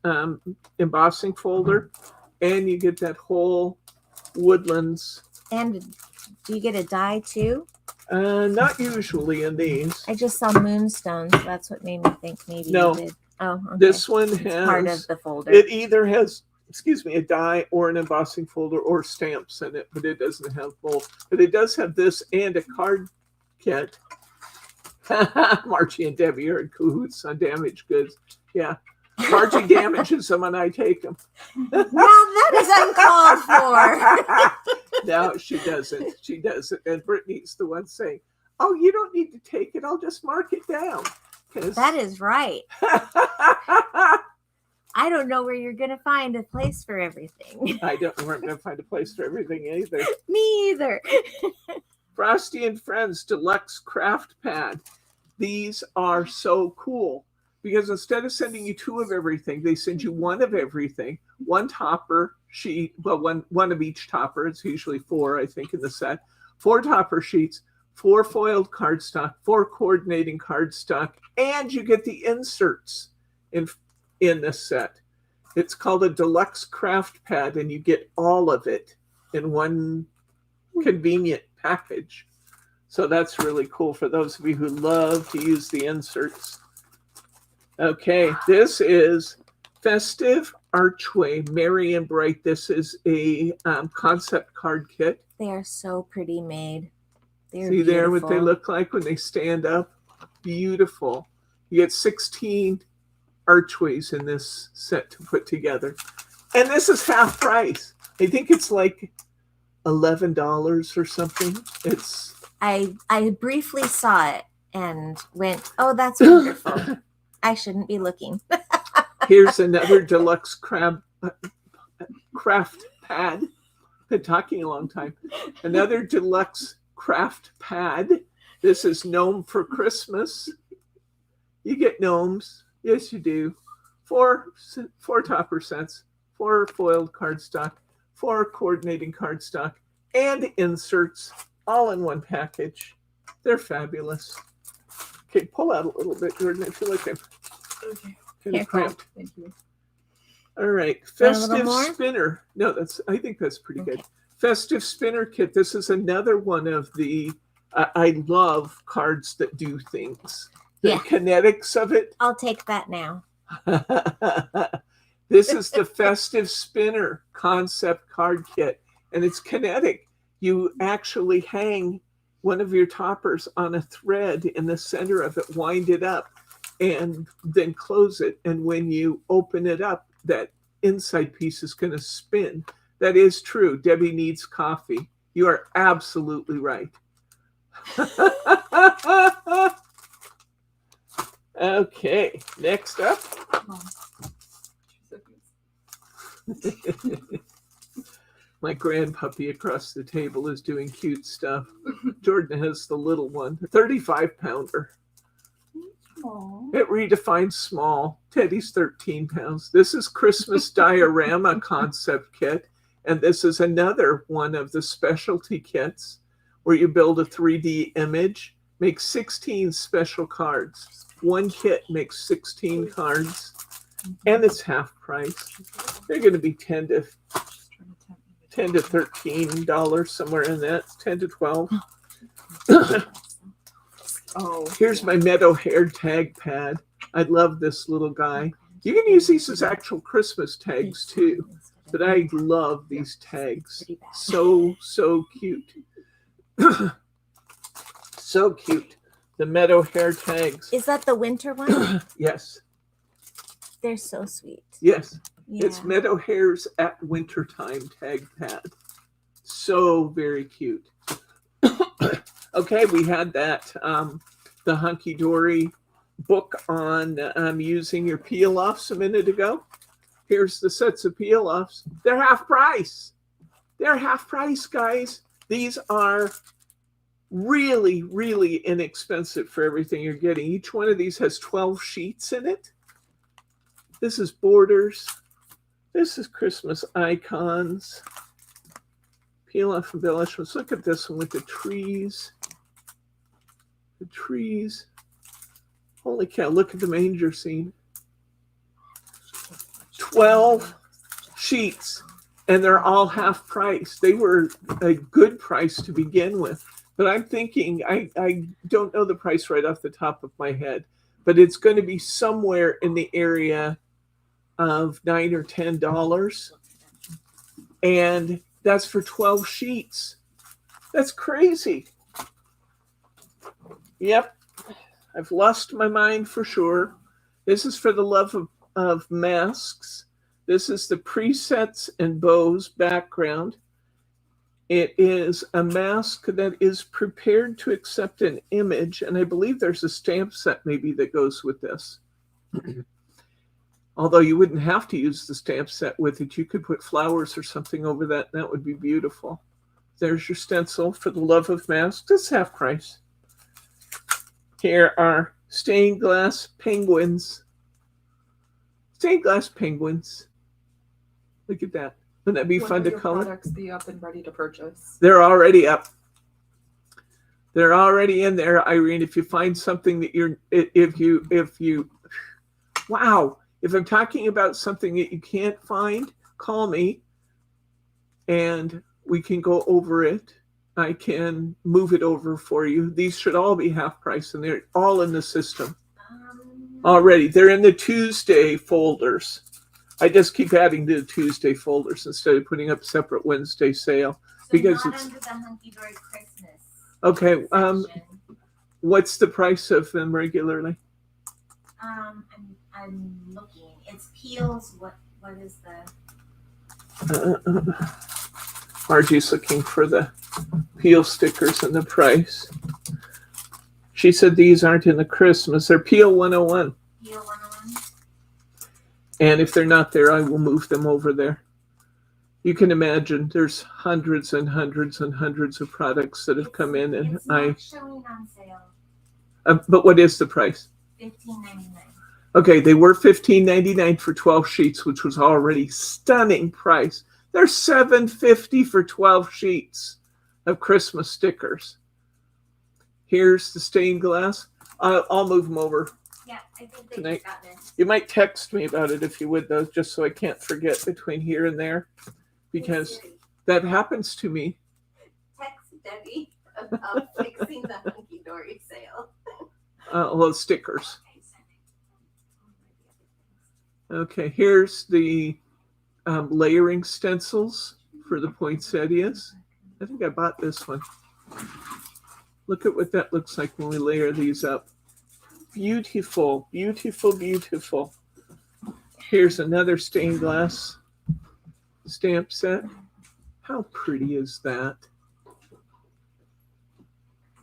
Speaker 1: embossing folder. And you get that whole Woodlands.
Speaker 4: And do you get a die too?
Speaker 1: Not usually in these.
Speaker 4: I just saw moonstones. That's what made me think maybe
Speaker 1: No.
Speaker 4: you did. Oh, okay.
Speaker 1: This one
Speaker 4: It's part of
Speaker 1: has,
Speaker 4: the folder.
Speaker 1: it either has, a die or an embossing folder or stamps in it, but it doesn't have both. But it does have this and a card kit. Margie and Debbie are in cahoots on damaged goods. Yeah. Margie damages them and I take them.
Speaker 4: Now that is uncalled for.
Speaker 1: No, she doesn't. She doesn't. And Brittany's the one saying, oh, you don't need to take it. I'll just mark it down.
Speaker 4: That is right. I don't know where you're going to find a place for everything.
Speaker 1: I don't know where I'm going to find a place for everything either.
Speaker 4: Me either.
Speaker 1: Frosty and Friends Deluxe Craft Pad. These are so cool because instead of sending you two of everything, they send you one of everything. One topper sheet, well, one of each topper. It's usually four, I think, in the set. 4 topper sheets, 4 foiled cardstock, 4 coordinating cardstock, and you get the inserts in this set. It's called a Deluxe Craft Pad, and you get all of it in one convenient package. So that's really cool for those of you who love to use the inserts. Okay, this is Festive Archway, Merry and Bright. This is a concept card kit.
Speaker 4: They are so pretty made. They're
Speaker 1: See there what they
Speaker 4: beautiful.
Speaker 1: look like when they stand up? Beautiful. You get 16 archways in this set to put together. And this is half price. I think it's like $11 or something. It's
Speaker 4: I briefly saw it and went, oh, that's wonderful. I shouldn't be looking.
Speaker 1: Here's another deluxe craft pad. Been talking a long time. Another deluxe craft pad. This is Gnome for Christmas. You get gnomes. Yes, you do. 4 topper sets, 4 foiled cardstock, 4 coordinating cardstock, and inserts all in one package. They're fabulous. Okay, pull out a little bit, Jordan, if you like it.
Speaker 2: Okay.
Speaker 1: Kind of
Speaker 4: Here,
Speaker 1: cramped.
Speaker 2: Thank you.
Speaker 1: All right,
Speaker 4: Want a little
Speaker 1: Festive
Speaker 4: more?
Speaker 1: Spinner. No, I think that's pretty
Speaker 4: Okay.
Speaker 1: good. Festive Spinner Kit. This is another one of the, I love cards that do things. The
Speaker 4: Yeah.
Speaker 1: kinetics of it.
Speaker 4: I'll take that now.
Speaker 1: This is the Festive Spinner concept card kit, and it's kinetic. You actually hang one of your toppers on a thread in the center of it, wind it up, and then close it. And when you open it up, that inside piece is going to spin. That is true. Debbie needs coffee. You are absolutely right. Okay, next up.
Speaker 2: Come on. 2 seconds.
Speaker 1: My grandpuppy across the table is doing cute stuff. Jordan has the little one, a 35-pounder.
Speaker 2: Aw.
Speaker 1: It redefines small. Teddy's 13 pounds. This is Christmas Diorama concept kit. And this is another one of the specialty kits where you build a 3D image, make 16 special cards. One kit makes 16 cards, and it's half price. They're going to be $10 to $13, somewhere in that, 10 to 12.
Speaker 2: Oh,
Speaker 1: Here's my meadow hair tag pad. I love this little guy. You can use these as actual Christmas tags too, but I love these tags. So cute. So cute. The meadow hair tags.
Speaker 4: Is that the winter one?
Speaker 1: Yes,
Speaker 4: They're so sweet.
Speaker 1: yes.
Speaker 4: Yeah.
Speaker 1: It's meadow hairs at wintertime tag pad. So very cute. Okay, we had that. The Hunky Dory book on using your peel offs a minute ago. Here's the sets of peel offs. They're half price. They're half price, guys. These are really, really inexpensive for everything you're getting. Each one of these has 12 sheets in it. This is borders. This is Christmas icons. Peel off embellishments. Look at this one with the trees. The trees. Holy cow, look at the manger scene. 12 sheets, and they're all half price. They were a good price to begin with. But I'm thinking, I don't know the price right off the top of my head, but it's going to be somewhere in the area of $9 or $10. And that's for 12 sheets. That's crazy. Yep. I've lost my mind for sure. This is for the love of masks. This is the presets and bows background. It is a mask that is prepared to accept an image, and I believe there's a stamp set maybe that goes with this. Although you wouldn't have to use the stamp set with it. You could put flowers or something over that, and that would be beautiful. There's your stencil for the love of masks. It's half price. Here are stained glass penguins. Stained glass penguins. Look at that. Wouldn't that be
Speaker 2: when
Speaker 1: fun
Speaker 2: will
Speaker 1: to
Speaker 2: your
Speaker 1: color?
Speaker 2: products be up and ready to purchase?
Speaker 1: They're already up. They're already in there, Irene. If you find something that wow. If I'm talking about something that you can't find, call me and we can go over it. I can move it over for you. These should all be half price and they're all in the system already. They're in the Tuesday folders. I just keep adding to the Tuesday folders instead of putting up separate Wednesday sale.
Speaker 4: So
Speaker 1: because
Speaker 4: not
Speaker 1: it's
Speaker 4: under the Hunky Dory Christmas.
Speaker 1: okay.
Speaker 4: Section.
Speaker 1: What's the price of them regularly?
Speaker 4: I'm looking. It's peels. What is the?
Speaker 1: Margie's looking for the peel stickers and the price. She said these aren't in the Christmas. They're Peel 101.
Speaker 4: Peel 101.
Speaker 1: And if they're not there, I will move them over there. You can imagine there's hundreds and hundreds and hundreds of products that have come in, and
Speaker 4: it's not showing on sale.
Speaker 1: But what is the price?
Speaker 4: $15.99.
Speaker 1: Okay, they were $15.99 for 12 sheets, which was already stunning price. They're $7.50 for 12 sheets of Christmas stickers. Here's the stained glass. I'll move them over.
Speaker 4: Yeah, I think they
Speaker 1: Tonight.
Speaker 4: just got this.
Speaker 1: You might text me about it if you would, though, just so I can't forget between here and there, because
Speaker 4: Hey, Siri,
Speaker 1: that happens to me.
Speaker 4: text Debbie about fixing the Hunky Dory sale.
Speaker 1: Well, stickers. Okay, here's the layering stencils for the poinsettias. I think I bought this one. Look at what that looks like when we layer these up. Beautiful, beautiful, beautiful. Here's another stained glass stamp set. How pretty is that?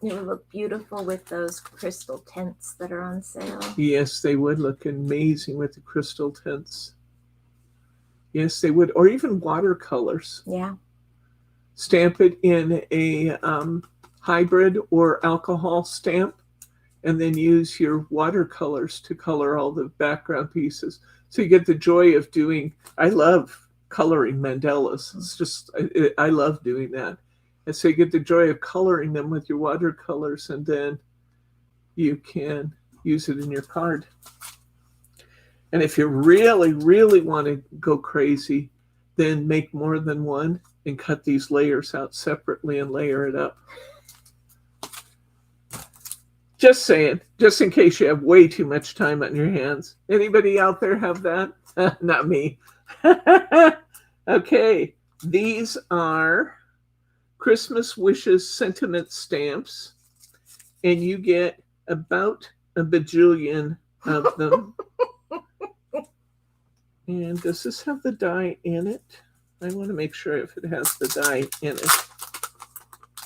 Speaker 4: It would look beautiful with those crystal tints that are on sale.
Speaker 1: Yes, they would look amazing with the crystal tints. Yes, they would. Or even watercolors.
Speaker 4: Yeah.
Speaker 1: Stamp it in a hybrid or alcohol stamp, and then use your watercolors to color all the background pieces. So you get the joy of doing, I love coloring mandalas. It's just, I love doing that. And so you get the joy of coloring them with your watercolors, and then you can use it in your card. And if you really, really want to go crazy, then make more than one and cut these layers out separately and layer it up. Just saying, just in case you have way too much time on your hands. Anybody out there have that? Not me. Okay, these are Christmas Wishes sentiment stamps, and you get about a bajillion of them. And does this have the die in it? I want to make sure if it has the die in it.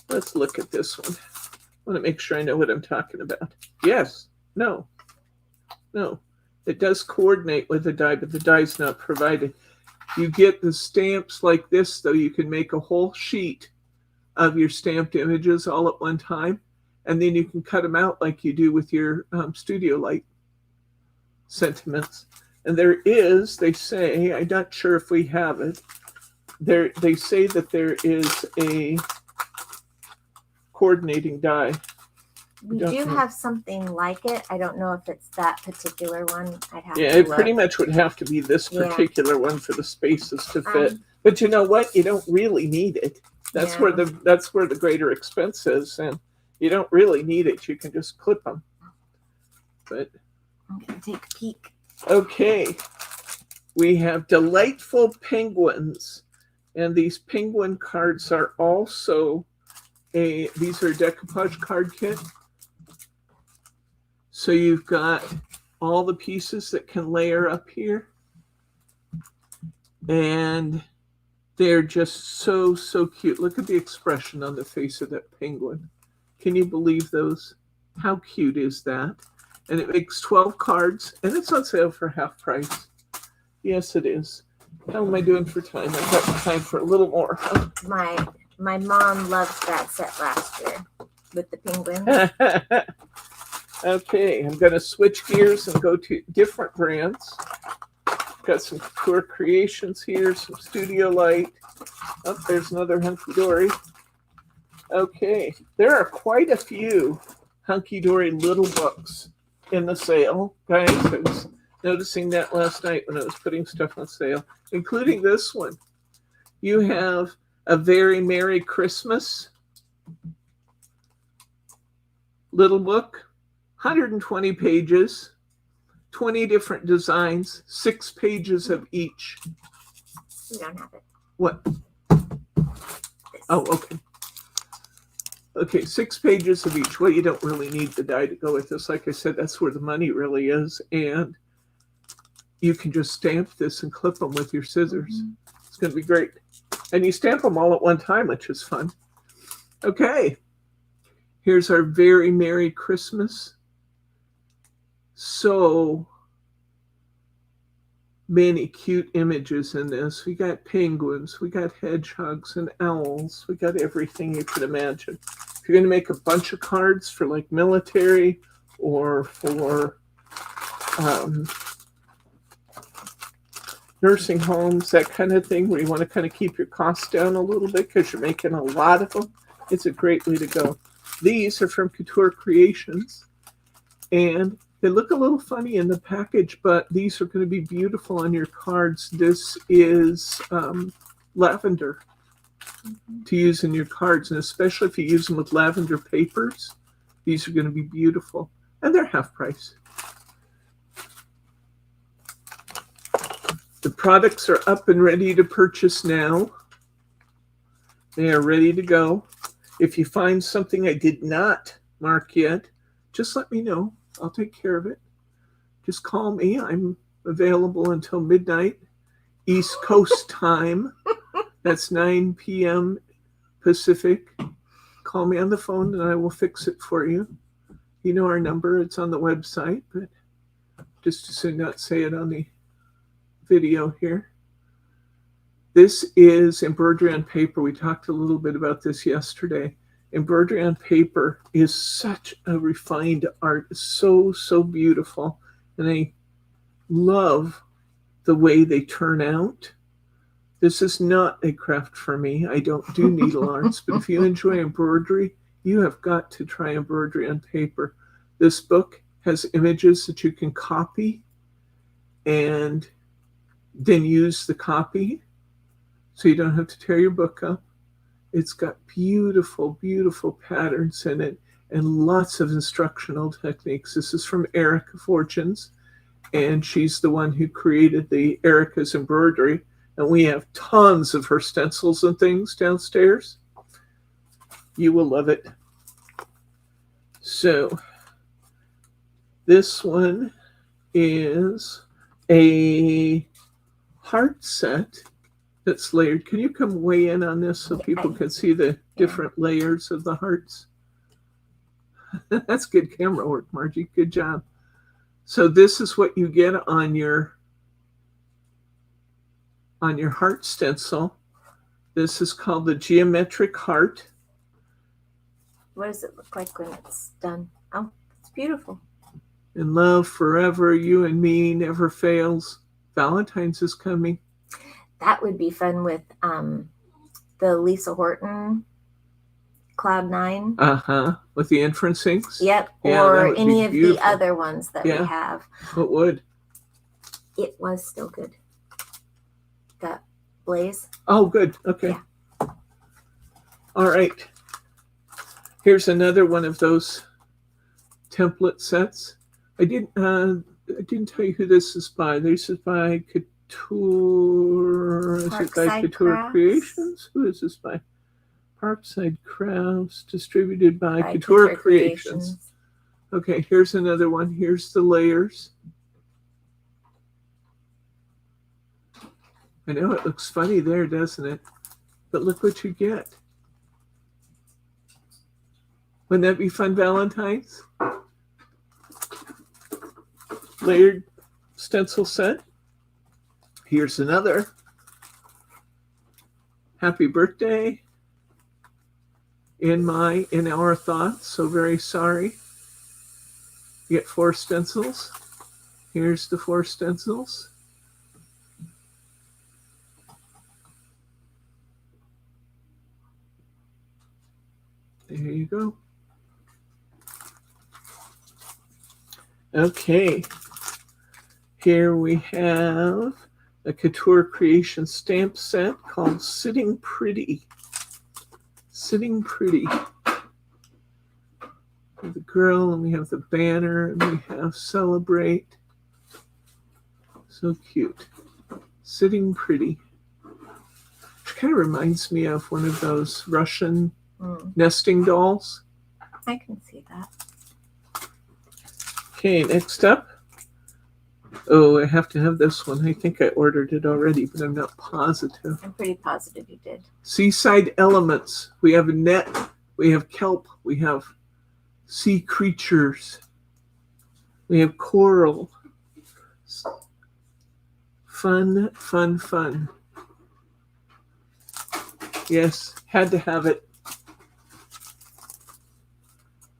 Speaker 1: Let's look at this one. I want to make sure I know what I'm talking about. Yes. No. No. It does coordinate with the die, but the die's not provided. You get the stamps like this, though. You can make a whole sheet of your stamped images all at one time, and then you can cut them out like you do with your Studio Light sentiments. And there is, they say, I'm not sure if we have it, they say that there is a coordinating die.
Speaker 4: We do have something like it. I don't know if it's that particular one. I'd have
Speaker 1: Yeah,
Speaker 4: to
Speaker 1: it
Speaker 4: look.
Speaker 1: pretty much would have to be this
Speaker 4: Yeah.
Speaker 1: particular one for the spaces to fit. But you know what? You don't really need it. That's
Speaker 4: Yeah.
Speaker 1: where the greater expense is, and you don't really need it. You can just clip them. But
Speaker 4: I'm gonna take a peek.
Speaker 1: okay, we have delightful penguins, and these penguin cards are also these are a decoupage card kit. So you've got all the pieces that can layer up here, and they're just so, so cute. Look at the expression on the face of that penguin. Can you believe those? How cute is that? And it makes 12 cards, and it's on sale for half price. Yes, it is. How am I doing for time? I've got time for a little more.
Speaker 4: My mom loved that set last year with the penguins.
Speaker 1: Okay, I'm going to switch gears and go to different brands. Got some Couture Creations here, some Studio Light. Oh, there's another Hunky Dory. Okay, there are quite a few Hunky Dory little books in the sale. Guys, I was noticing that last night when I was putting stuff on sale, including this one. You have A Very Merry Christmas little book, 120 pages, 20 different designs, 6 pages of each.
Speaker 4: We don't have it.
Speaker 1: What?
Speaker 4: This.
Speaker 1: Oh, okay. Okay, 6 pages of each. Well, you don't really need the die to go with this. Like I said, that's where the money really is. And you can just stamp this and clip them with your scissors. Mm-hmm. It's going to be great. And you stamp them all at one time, which is fun. Okay. Here's our Very Merry Christmas. So many cute images in this. We got penguins, we got hedgehogs and owls. We got everything you could imagine. If you're going to make a bunch of cards for like military or for nursing homes, that kind of thing, where you want to kind of keep your costs down a little bit because you're making a lot of them, it's a great way to go. These are from Couture Creations, and they look a little funny in the package, but these are going to be beautiful on your cards. This is lavender to use in your cards, and especially if you use them with lavender papers, these are going to be beautiful, and they're half price. The products are up and ready to purchase now. They are ready to go. If you find something I did not mark yet, just let me know. I'll take care of it. Just call me. I'm available until midnight East Coast time. That's 9 p.m. Pacific. Call me on the phone and I will fix it for you. You know our number. It's on the website, but just as soon not say it on the video here. This is embroidery on paper. We talked a little bit about this yesterday. Embroidery on paper is such a refined art. It's so, so beautiful. And I love the way they turn out. This is not a craft for me. I don't do needle arts, but if you enjoy embroidery, you have got to try embroidery on paper. This book has images that you can copy and then use the copy so you don't have to tear your book up. It's got beautiful, beautiful patterns in it and lots of instructional techniques. This is from Erica Fortunes, and she's the one who created the Erica's embroidery. And we have tons of her stencils and things downstairs. You will love it. So this one is a heart set that's layered. Can you come weigh in on this so people can see the different layers of the hearts? That's good camera work, Margie. Good job. So this is what you get on your heart stencil. This is called the geometric heart.
Speaker 4: What does it look like when it's done? Oh, it's beautiful.
Speaker 1: In love forever, you and me, never fails. Valentine's is coming.
Speaker 4: That would be fun with the Lisa Horton Cloud 9.
Speaker 1: With the entrance inks.
Speaker 4: Yep.
Speaker 1: Yeah, that
Speaker 4: Or
Speaker 1: would
Speaker 4: any
Speaker 1: be
Speaker 4: of
Speaker 1: beautiful.
Speaker 4: the other ones that
Speaker 1: Yeah.
Speaker 4: we have.
Speaker 1: It would.
Speaker 4: It was still good. That Blaze.
Speaker 1: Oh, good. Okay.
Speaker 4: Yeah.
Speaker 1: All right. Here's another one of those template sets. I didn't tell you who this is by. This is by Couture. Is it by
Speaker 4: Parkside
Speaker 1: Couture
Speaker 4: Crafts.
Speaker 1: Creations? Who is this by? Parkside Crafts, distributed by Couture Creations. Okay, here's another one. Here's the layers. I know it looks funny there, doesn't it? But look what you get. Wouldn't that be fun, Valentine's? Layered stencil set. Here's another. Happy birthday. In our thoughts, so very sorry. You get 4 stencils. Here's the 4 stencils. There you go. Okay. Here we have a Couture Creation stamp set called Sitting Pretty. Sitting Pretty. We have the girl, and we have the banner, and we have Celebrate. So cute. Sitting Pretty. Which kind of reminds me of one of those Russian nesting dolls.
Speaker 4: I can see that.
Speaker 1: Okay, next up. Oh, I have to have this one. I think I ordered it already, but I'm not positive.
Speaker 4: I'm pretty positive you did.
Speaker 1: Seaside elements. We have a net. We have kelp. We have sea creatures. We have coral. Fun, fun, fun. Yes, had to have it.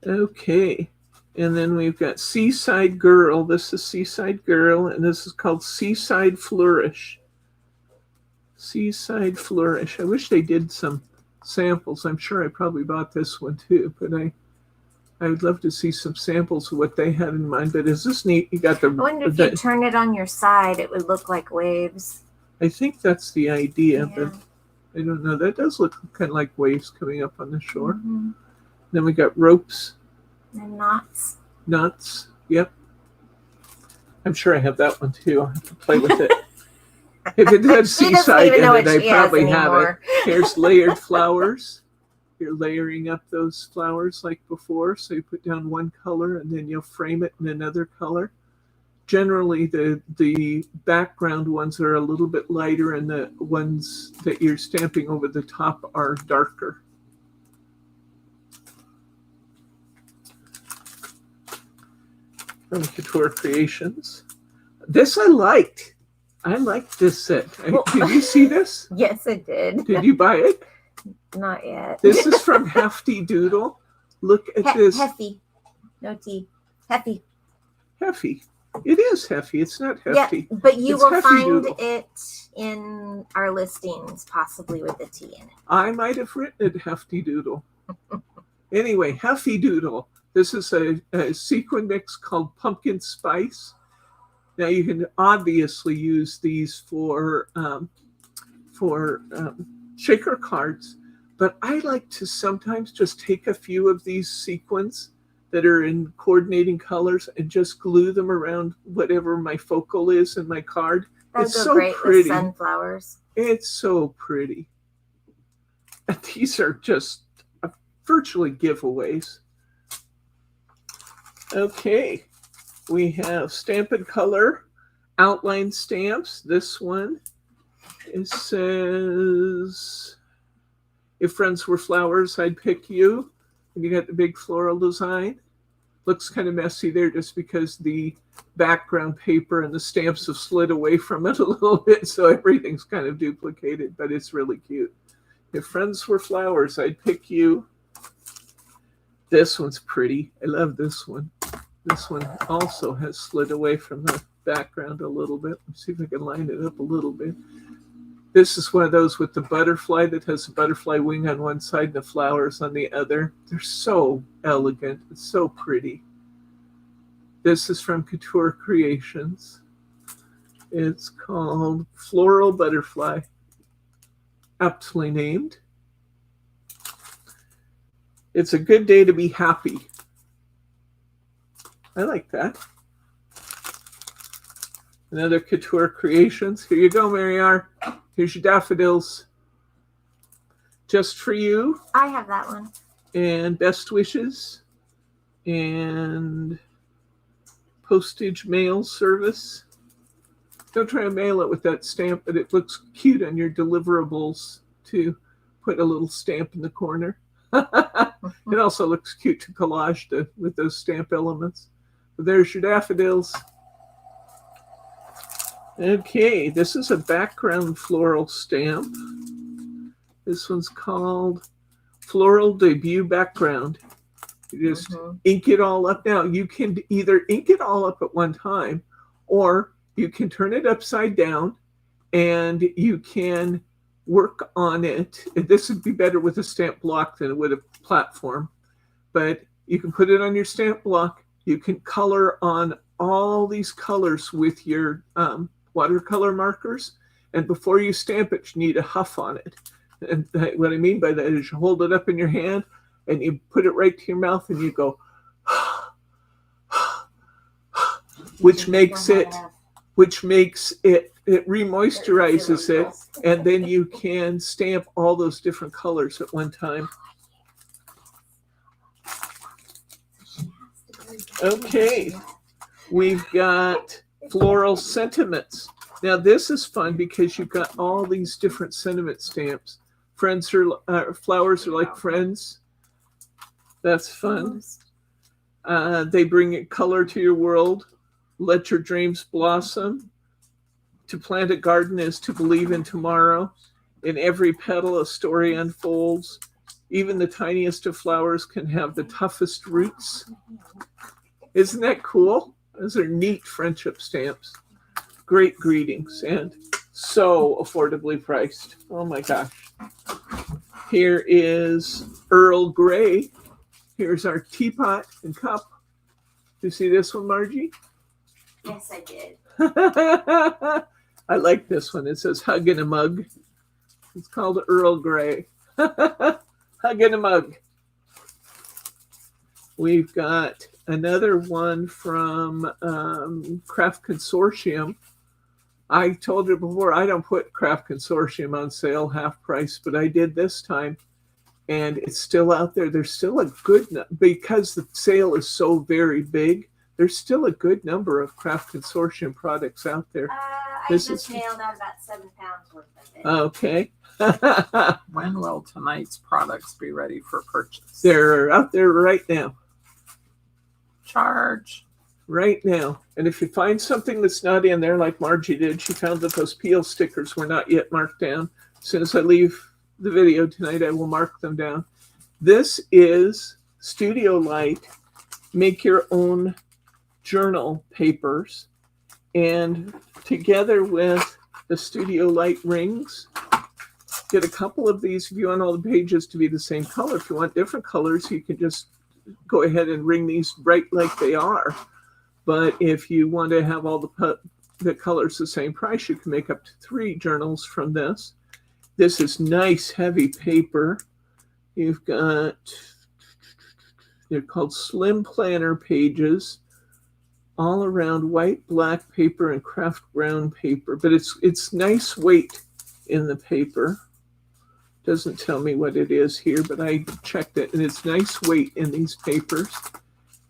Speaker 1: Okay. And then we've got Seaside Girl. This is Seaside Girl, and this is called Seaside Flourish. Seaside Flourish. I wish they did some samples. I'm sure I probably bought this one too, but I would love to see some samples of what they had in mind. But is this neat? You got the.
Speaker 4: I wonder if you turn it on your side, it would look like waves.
Speaker 1: I think that's the idea,
Speaker 4: Yeah.
Speaker 1: but I don't know. That does look kind of like waves coming up on the shore.
Speaker 4: Mhm.
Speaker 1: Then we got ropes.
Speaker 4: And knots.
Speaker 1: Nuts. Yep. I'm sure I have that one too. I'll have to play with it. If it had
Speaker 4: She doesn't
Speaker 1: seaside
Speaker 4: even
Speaker 1: in
Speaker 4: know
Speaker 1: it,
Speaker 4: what
Speaker 1: I
Speaker 4: she has
Speaker 1: probably have it.
Speaker 4: anymore.
Speaker 1: Here's layered flowers. You're layering up those flowers like before. So you put down one color and then you'll frame it in another color. Generally, the background ones are a little bit lighter and the ones that you're stamping over the top are darker. From Couture Creations. This I liked. I liked this set. Did you see this?
Speaker 4: Yes, it did.
Speaker 1: Did you buy it?
Speaker 4: Not yet.
Speaker 1: This is from Hefty Doodle. Look at this.
Speaker 4: Hefty. No T. Hefty.
Speaker 1: Hefty. It is Hefty. It's not Hefty.
Speaker 4: Yeah, but you
Speaker 1: It's
Speaker 4: will
Speaker 1: Hefty
Speaker 4: find
Speaker 1: Doodle.
Speaker 4: it in our listings, possibly with the T in it.
Speaker 1: I might have written it Hefty Doodle. Anyway, Hefty Doodle. This is a sequin mix called Pumpkin Spice. Now you can obviously use these for shaker cards, but I like to sometimes just take a few of these sequins that are in coordinating colors and just glue them around whatever my focal is in my card.
Speaker 4: That'd
Speaker 1: It's
Speaker 4: go
Speaker 1: so
Speaker 4: great
Speaker 1: pretty.
Speaker 4: with sunflowers.
Speaker 1: It's so pretty. And these are just virtually giveaways. Okay, we have Stampin' Color outline stamps. This one, it says, if friends were flowers, I'd pick you. And you got the big floral design. Looks kind of messy there just because the background paper and the stamps have slid away from it a little bit, so everything's kind of duplicated, but it's really cute. If friends were flowers, I'd pick you. This one's pretty. I love this one. This one also has slid away from the background a little bit. Let's see if I can line it up a little bit. This is one of those with the butterfly that has a butterfly wing on one side and the flowers on the other. They're so elegant. It's so pretty. This is from Couture Creations. It's called Floral Butterfly. Aptly named. It's a good day to be happy. I like that. Another Couture Creations. Here you go, Mary R. Here's your daffodils. Just for you.
Speaker 4: I have that one.
Speaker 1: And best wishes. And postage mail service. Don't try to mail it with that stamp, but it looks cute on your deliverables to put a little stamp in the corner. It also looks cute to collage with those stamp elements. But there's your daffodils. Okay, this is a background floral stamp. This one's called Floral Debut Background. You just ink it all up. Now, you can either ink it all up at one time, or you can turn it upside down and you can work on it. This would be better with a stamp block than with a platform, but you can put it on your stamp block. You can color on all these colors with your watercolor markers, and before you stamp it, you need a huff on it. And what I mean by that is you hold it up in your hand and you put it right to your mouth and you go, which makes it remoisturizes it, and then you can stamp all those different colors at one time. Okay, we've got Floral Sentiments. Now this is fun because you've got all these different sentiment stamps. Friends are flowers are like friends. That's fun. They bring color to your world. Let your dreams blossom. To plant a garden is to believe in tomorrow. In every petal a story unfolds. Even the tiniest of flowers can have the toughest roots. Isn't that cool? Those are neat friendship stamps. Great greetings and so affordably priced. Oh my gosh. Here is Earl Grey. Here's our teapot and cup. Do you see this one, Margie?
Speaker 4: Yes, I did.
Speaker 1: I like this one. It says hug in a mug. It's called Earl Grey. Hug in a mug. We've got another one from Craft Consortium. I told you before, I don't put Craft Consortium on sale half price, but I did this time. And it's still out there. There's still a good, because the sale is so very big, there's still a good number of Craft Consortium products out there.
Speaker 4: I
Speaker 1: This
Speaker 4: just
Speaker 1: is-
Speaker 4: mailed out about 7 pounds worth of it.
Speaker 1: Okay.
Speaker 3: When will tonight's products be ready for purchase?
Speaker 1: They're out there right now.
Speaker 3: Charge.
Speaker 1: Right now. And if you find something that's not in there, like Margie did, she found that those peel stickers were not yet marked down. As soon as I leave the video tonight, I will mark them down. This is Studio Light Make Your Own Journal papers. And together with the Studio Light rings, get a couple of these if you want all the pages to be the same color. If you want different colors, you can just go ahead and ring these bright like they are. But if you want to have all the colors the same price, you can make up to 3 journals from this. This is nice, heavy paper. You've got, they're called Slim Planner pages, all around white, black paper, and craft brown paper. But it's nice weight in the paper. Doesn't tell me what it is here, but I checked it, and it's nice weight in these papers.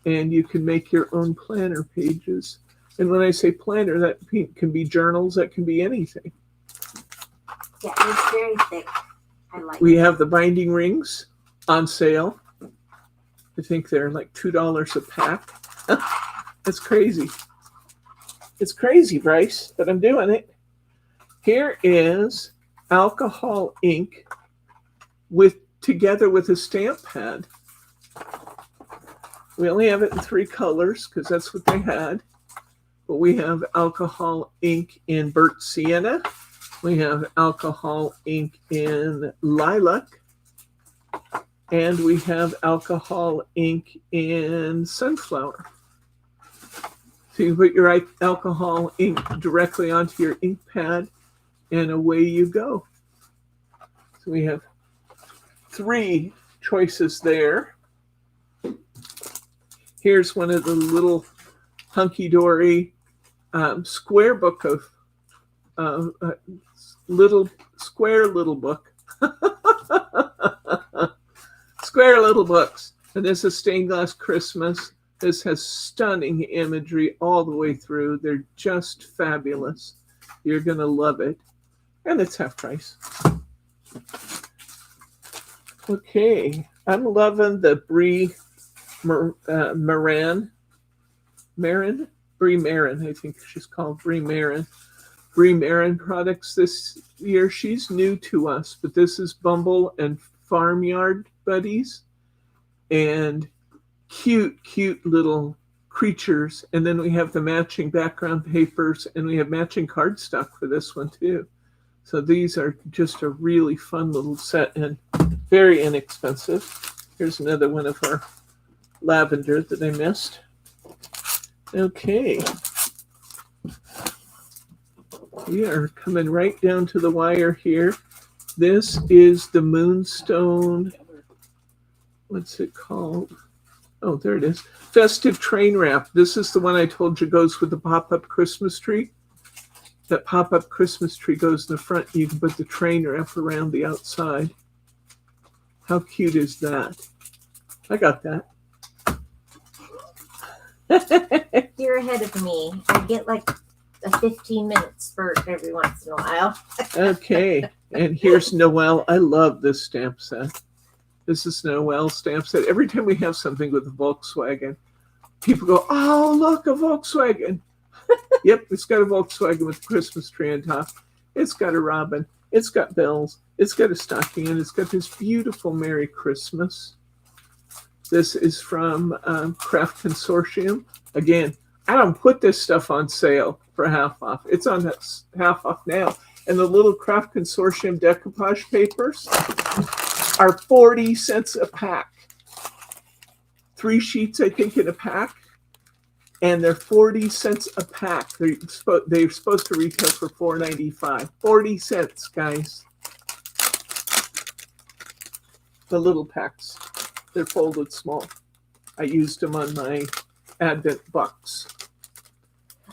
Speaker 1: And you can make your own planner pages. And when I say planner, that can be journals, that can be anything.
Speaker 4: Yeah, it's very thick. I like
Speaker 1: We
Speaker 4: it.
Speaker 1: have the binding rings on sale. I think they're like $2 a pack. That's crazy. It's crazy, Bryce, but I'm doing it. Here is alcohol ink together with a stamp pad. We only have it in 3 colors because that's what they had. But we have alcohol ink in burnt sienna. We have alcohol ink in lilac. And we have alcohol ink in sunflower. So you put your alcohol ink directly onto your ink pad and away you go. So we have 3 choices there. Here's one of the little hunky-dory square book of little book. Square little books. And this is Stained Glass Christmas. This has stunning imagery all the way through. They're just fabulous. You're going to love it. And it's half price. Okay. I'm loving the Brie Marin, I think she's called Brie Marin. Brie Marin products this year. She's new to us, but this is Bumble and Farmyard Buddies. And cute little creatures. And then we have the matching background papers, and we have matching cardstock for this one too. So these are just a really fun little set and very inexpensive. Here's another one of our lavender that I missed. Okay. We are coming right down to the wire here. This is the Moonstone. What's it called? Oh, there it is. Festive Train Wrap. This is the one I told you goes with the pop-up Christmas tree. That pop-up Christmas tree goes in the front. You can put the train wrap around the outside. How cute is that? I got that.
Speaker 4: You're ahead of me. I get like a 15-minute spurt every once in a while.
Speaker 1: Okay, and here's Noel. I love this stamp set. This is Noel stamp set. Every time we have something with a Volkswagen, people go, "Oh, look, a Volkswagen." Yep, it's got a Volkswagen with a Christmas tree on top. It's got a robin. It's got bells. It's got a stocking, and it's got this beautiful Merry Christmas. This is from Craft Consortium. Again, I don't put this stuff on sale for half off. It's on half off now. And the little Craft Consortium decoupage papers are 40 cents a pack. 3 sheets, I think, in a pack. And they're 40 cents a pack. They're supposed to retail for $4.95. 40 cents, guys. The little packs. They're folded small. I used them on my Advent box.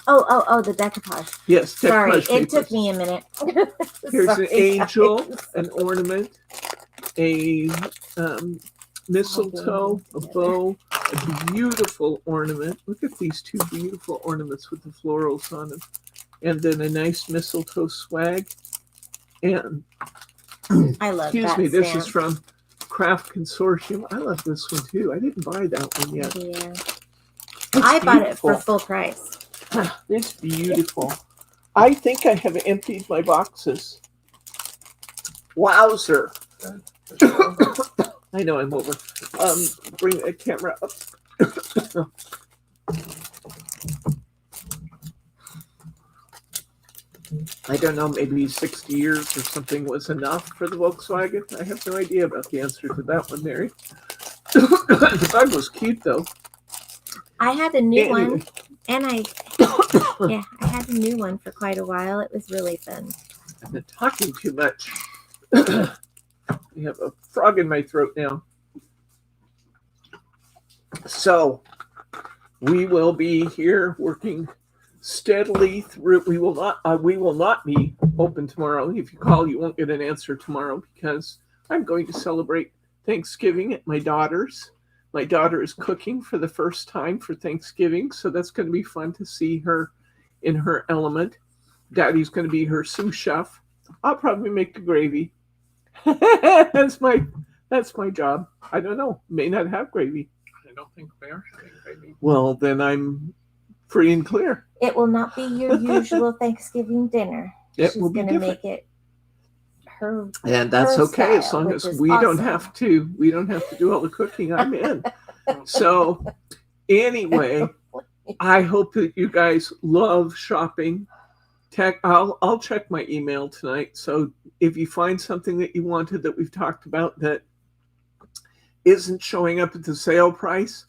Speaker 4: Oh, the decoupage.
Speaker 1: Yes,
Speaker 4: Sorry,
Speaker 1: decoupage
Speaker 4: it took
Speaker 1: papers.
Speaker 4: me a minute.
Speaker 1: Here's an
Speaker 4: Sorry,
Speaker 1: angel,
Speaker 4: guys.
Speaker 1: an ornament, a mistletoe, a bow, a beautiful ornament. Look at these two beautiful ornaments with the florals on them. And then a nice mistletoe swag. And
Speaker 4: I love
Speaker 1: excuse
Speaker 4: that
Speaker 1: me, this
Speaker 4: stamp.
Speaker 1: is from Craft Consortium. I love this one too. I didn't buy that one yet.
Speaker 4: Yeah.
Speaker 1: It's
Speaker 4: I bought it for
Speaker 1: beautiful.
Speaker 4: full price.
Speaker 1: It's beautiful. I think I have emptied my boxes. Wowzer. I know I'm over. Bring the camera up. I don't know, maybe 60 years or something was enough for the Volkswagen. I have no idea about the answer to that one, Mary. The bug was cute though.
Speaker 4: I had a new
Speaker 1: Anyway.
Speaker 4: one, and I had a new one for quite a while. It was really fun.
Speaker 1: I've been talking too much. I have a frog in my throat now. So we will be here working steadily through. We will not be open tomorrow. If you call, you won't get an answer tomorrow because I'm going to celebrate Thanksgiving at my daughter's. My daughter is cooking for the first time for Thanksgiving, so that's going to be fun to see her in her element. Daddy's going to be her sous chef. I'll probably make the gravy. That's my job. I don't know. May not have gravy.
Speaker 3: I don't think we are having gravy.
Speaker 1: Well, then I'm free and clear.
Speaker 4: It will not be your usual Thanksgiving dinner.
Speaker 1: It
Speaker 4: She's
Speaker 1: will be
Speaker 4: gonna
Speaker 1: different.
Speaker 4: make it her.
Speaker 1: And that's
Speaker 4: her
Speaker 1: okay as
Speaker 4: style,
Speaker 1: long
Speaker 4: which
Speaker 1: as
Speaker 4: is
Speaker 1: we don't
Speaker 4: awesome.
Speaker 1: have to do all the cooking. I'm in. So anyway, I hope that you guys love shopping. I'll check my email tonight. So if you find something that you wanted that we've talked about that isn't showing up at the sale price,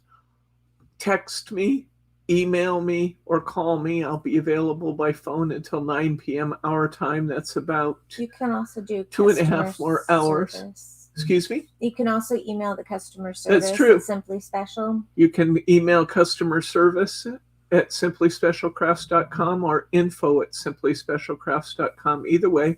Speaker 1: text me, email me, or call me. I'll be available by phone until 9 p.m. our time. That's about,
Speaker 4: You can also do
Speaker 1: 2.5 more hours.
Speaker 4: service.
Speaker 1: excuse me?
Speaker 4: You can also email the customer service.
Speaker 1: That's true.
Speaker 4: At Simply Special.
Speaker 1: You can email customer service at simplyspecialcrafts.com or info@simplyspecialcrafts.com. Either way,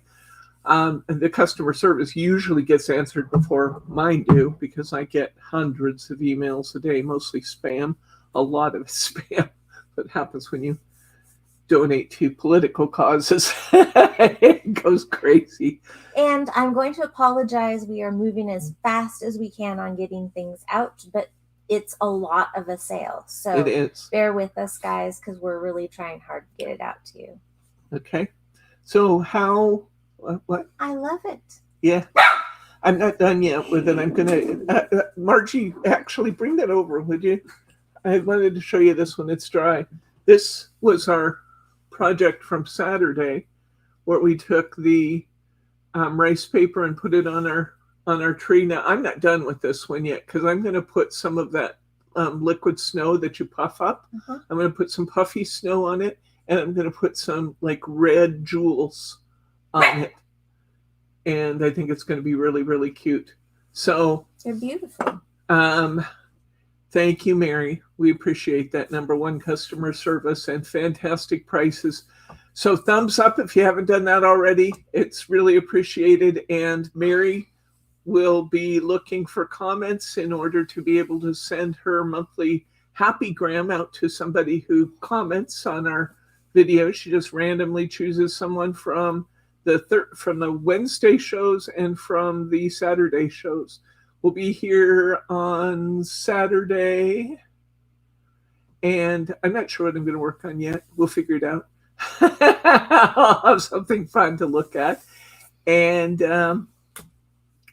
Speaker 1: and the customer service usually gets answered before mine do because I get hundreds of emails a day, mostly spam. A lot of spam that happens when you donate to political causes. It goes crazy.
Speaker 4: And I'm going to apologize. We are moving as fast as we can on getting things out, but it's a lot of a sale. So
Speaker 1: It is.
Speaker 4: bear with us, guys, because we're really trying hard to get it out to you.
Speaker 1: Okay. So what?
Speaker 4: I love it.
Speaker 1: Yeah. I'm not done yet with it. I'm going to, Margie, actually bring that over, would you? I wanted to show you this one. It's dry. This was our project from Saturday where we took the rice paper and put it on our tree. Now, I'm not done with this one yet because I'm going to put some of that liquid snow that you puff up.
Speaker 4: Uh-huh.
Speaker 1: I'm going to put some puffy snow on it, and I'm going to put some like red jewels on it. And I think it's going to be really, really cute. So
Speaker 4: They're beautiful.
Speaker 1: thank you, Mary. We appreciate that. Number one, customer service and fantastic prices. So thumbs up if you haven't done that already. It's really appreciated. And Mary will be looking for comments in order to be able to send her monthly happygram out to somebody who comments on our video. She just randomly chooses someone from the Wednesday shows and from the Saturday shows. We'll be here on Saturday, and I'm not sure what I'm going to work on yet. We'll figure it out. I'll have something fun to look at. And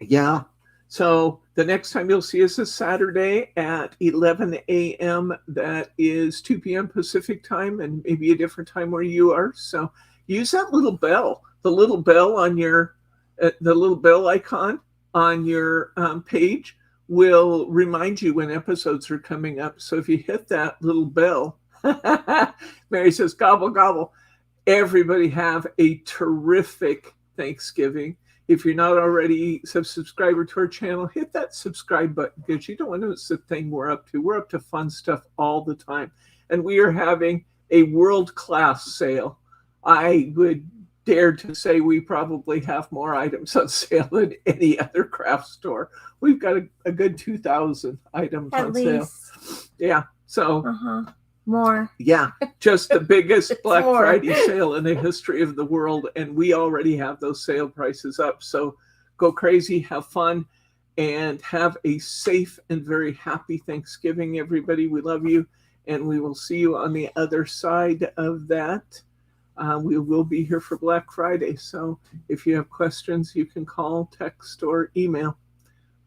Speaker 1: yeah, so the next time you'll see us is Saturday at 11 a.m. That is 2 p.m. Pacific time and maybe a different time where you are. So use that little bell, the little bell on your, the little bell icon on your page will remind you when episodes are coming up. So if you hit that little bell, Mary says, gobble, gobble. Everybody have a terrific Thanksgiving. If you're not already a subscriber to our channel, hit that subscribe button because you don't want to miss the thing we're up to. We're up to fun stuff all the time. And we are having a world-class sale. I would dare to say we probably have more items on sale than any other craft store. We've got a good 2,000 items
Speaker 4: At
Speaker 1: on sale.
Speaker 4: least.
Speaker 1: Yeah. So
Speaker 4: More.
Speaker 1: yeah, just the biggest Black
Speaker 4: more.
Speaker 1: Friday sale in the history of the world. And we already have those sale prices up. So go crazy, have fun, and have a safe and very happy Thanksgiving, everybody. We love you. And we will see you on the other side of that. We will be here for Black Friday. So if you have questions, you can call, text, or email.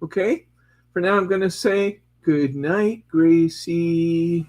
Speaker 1: Okay? For now, I'm going to say good night, Gracie.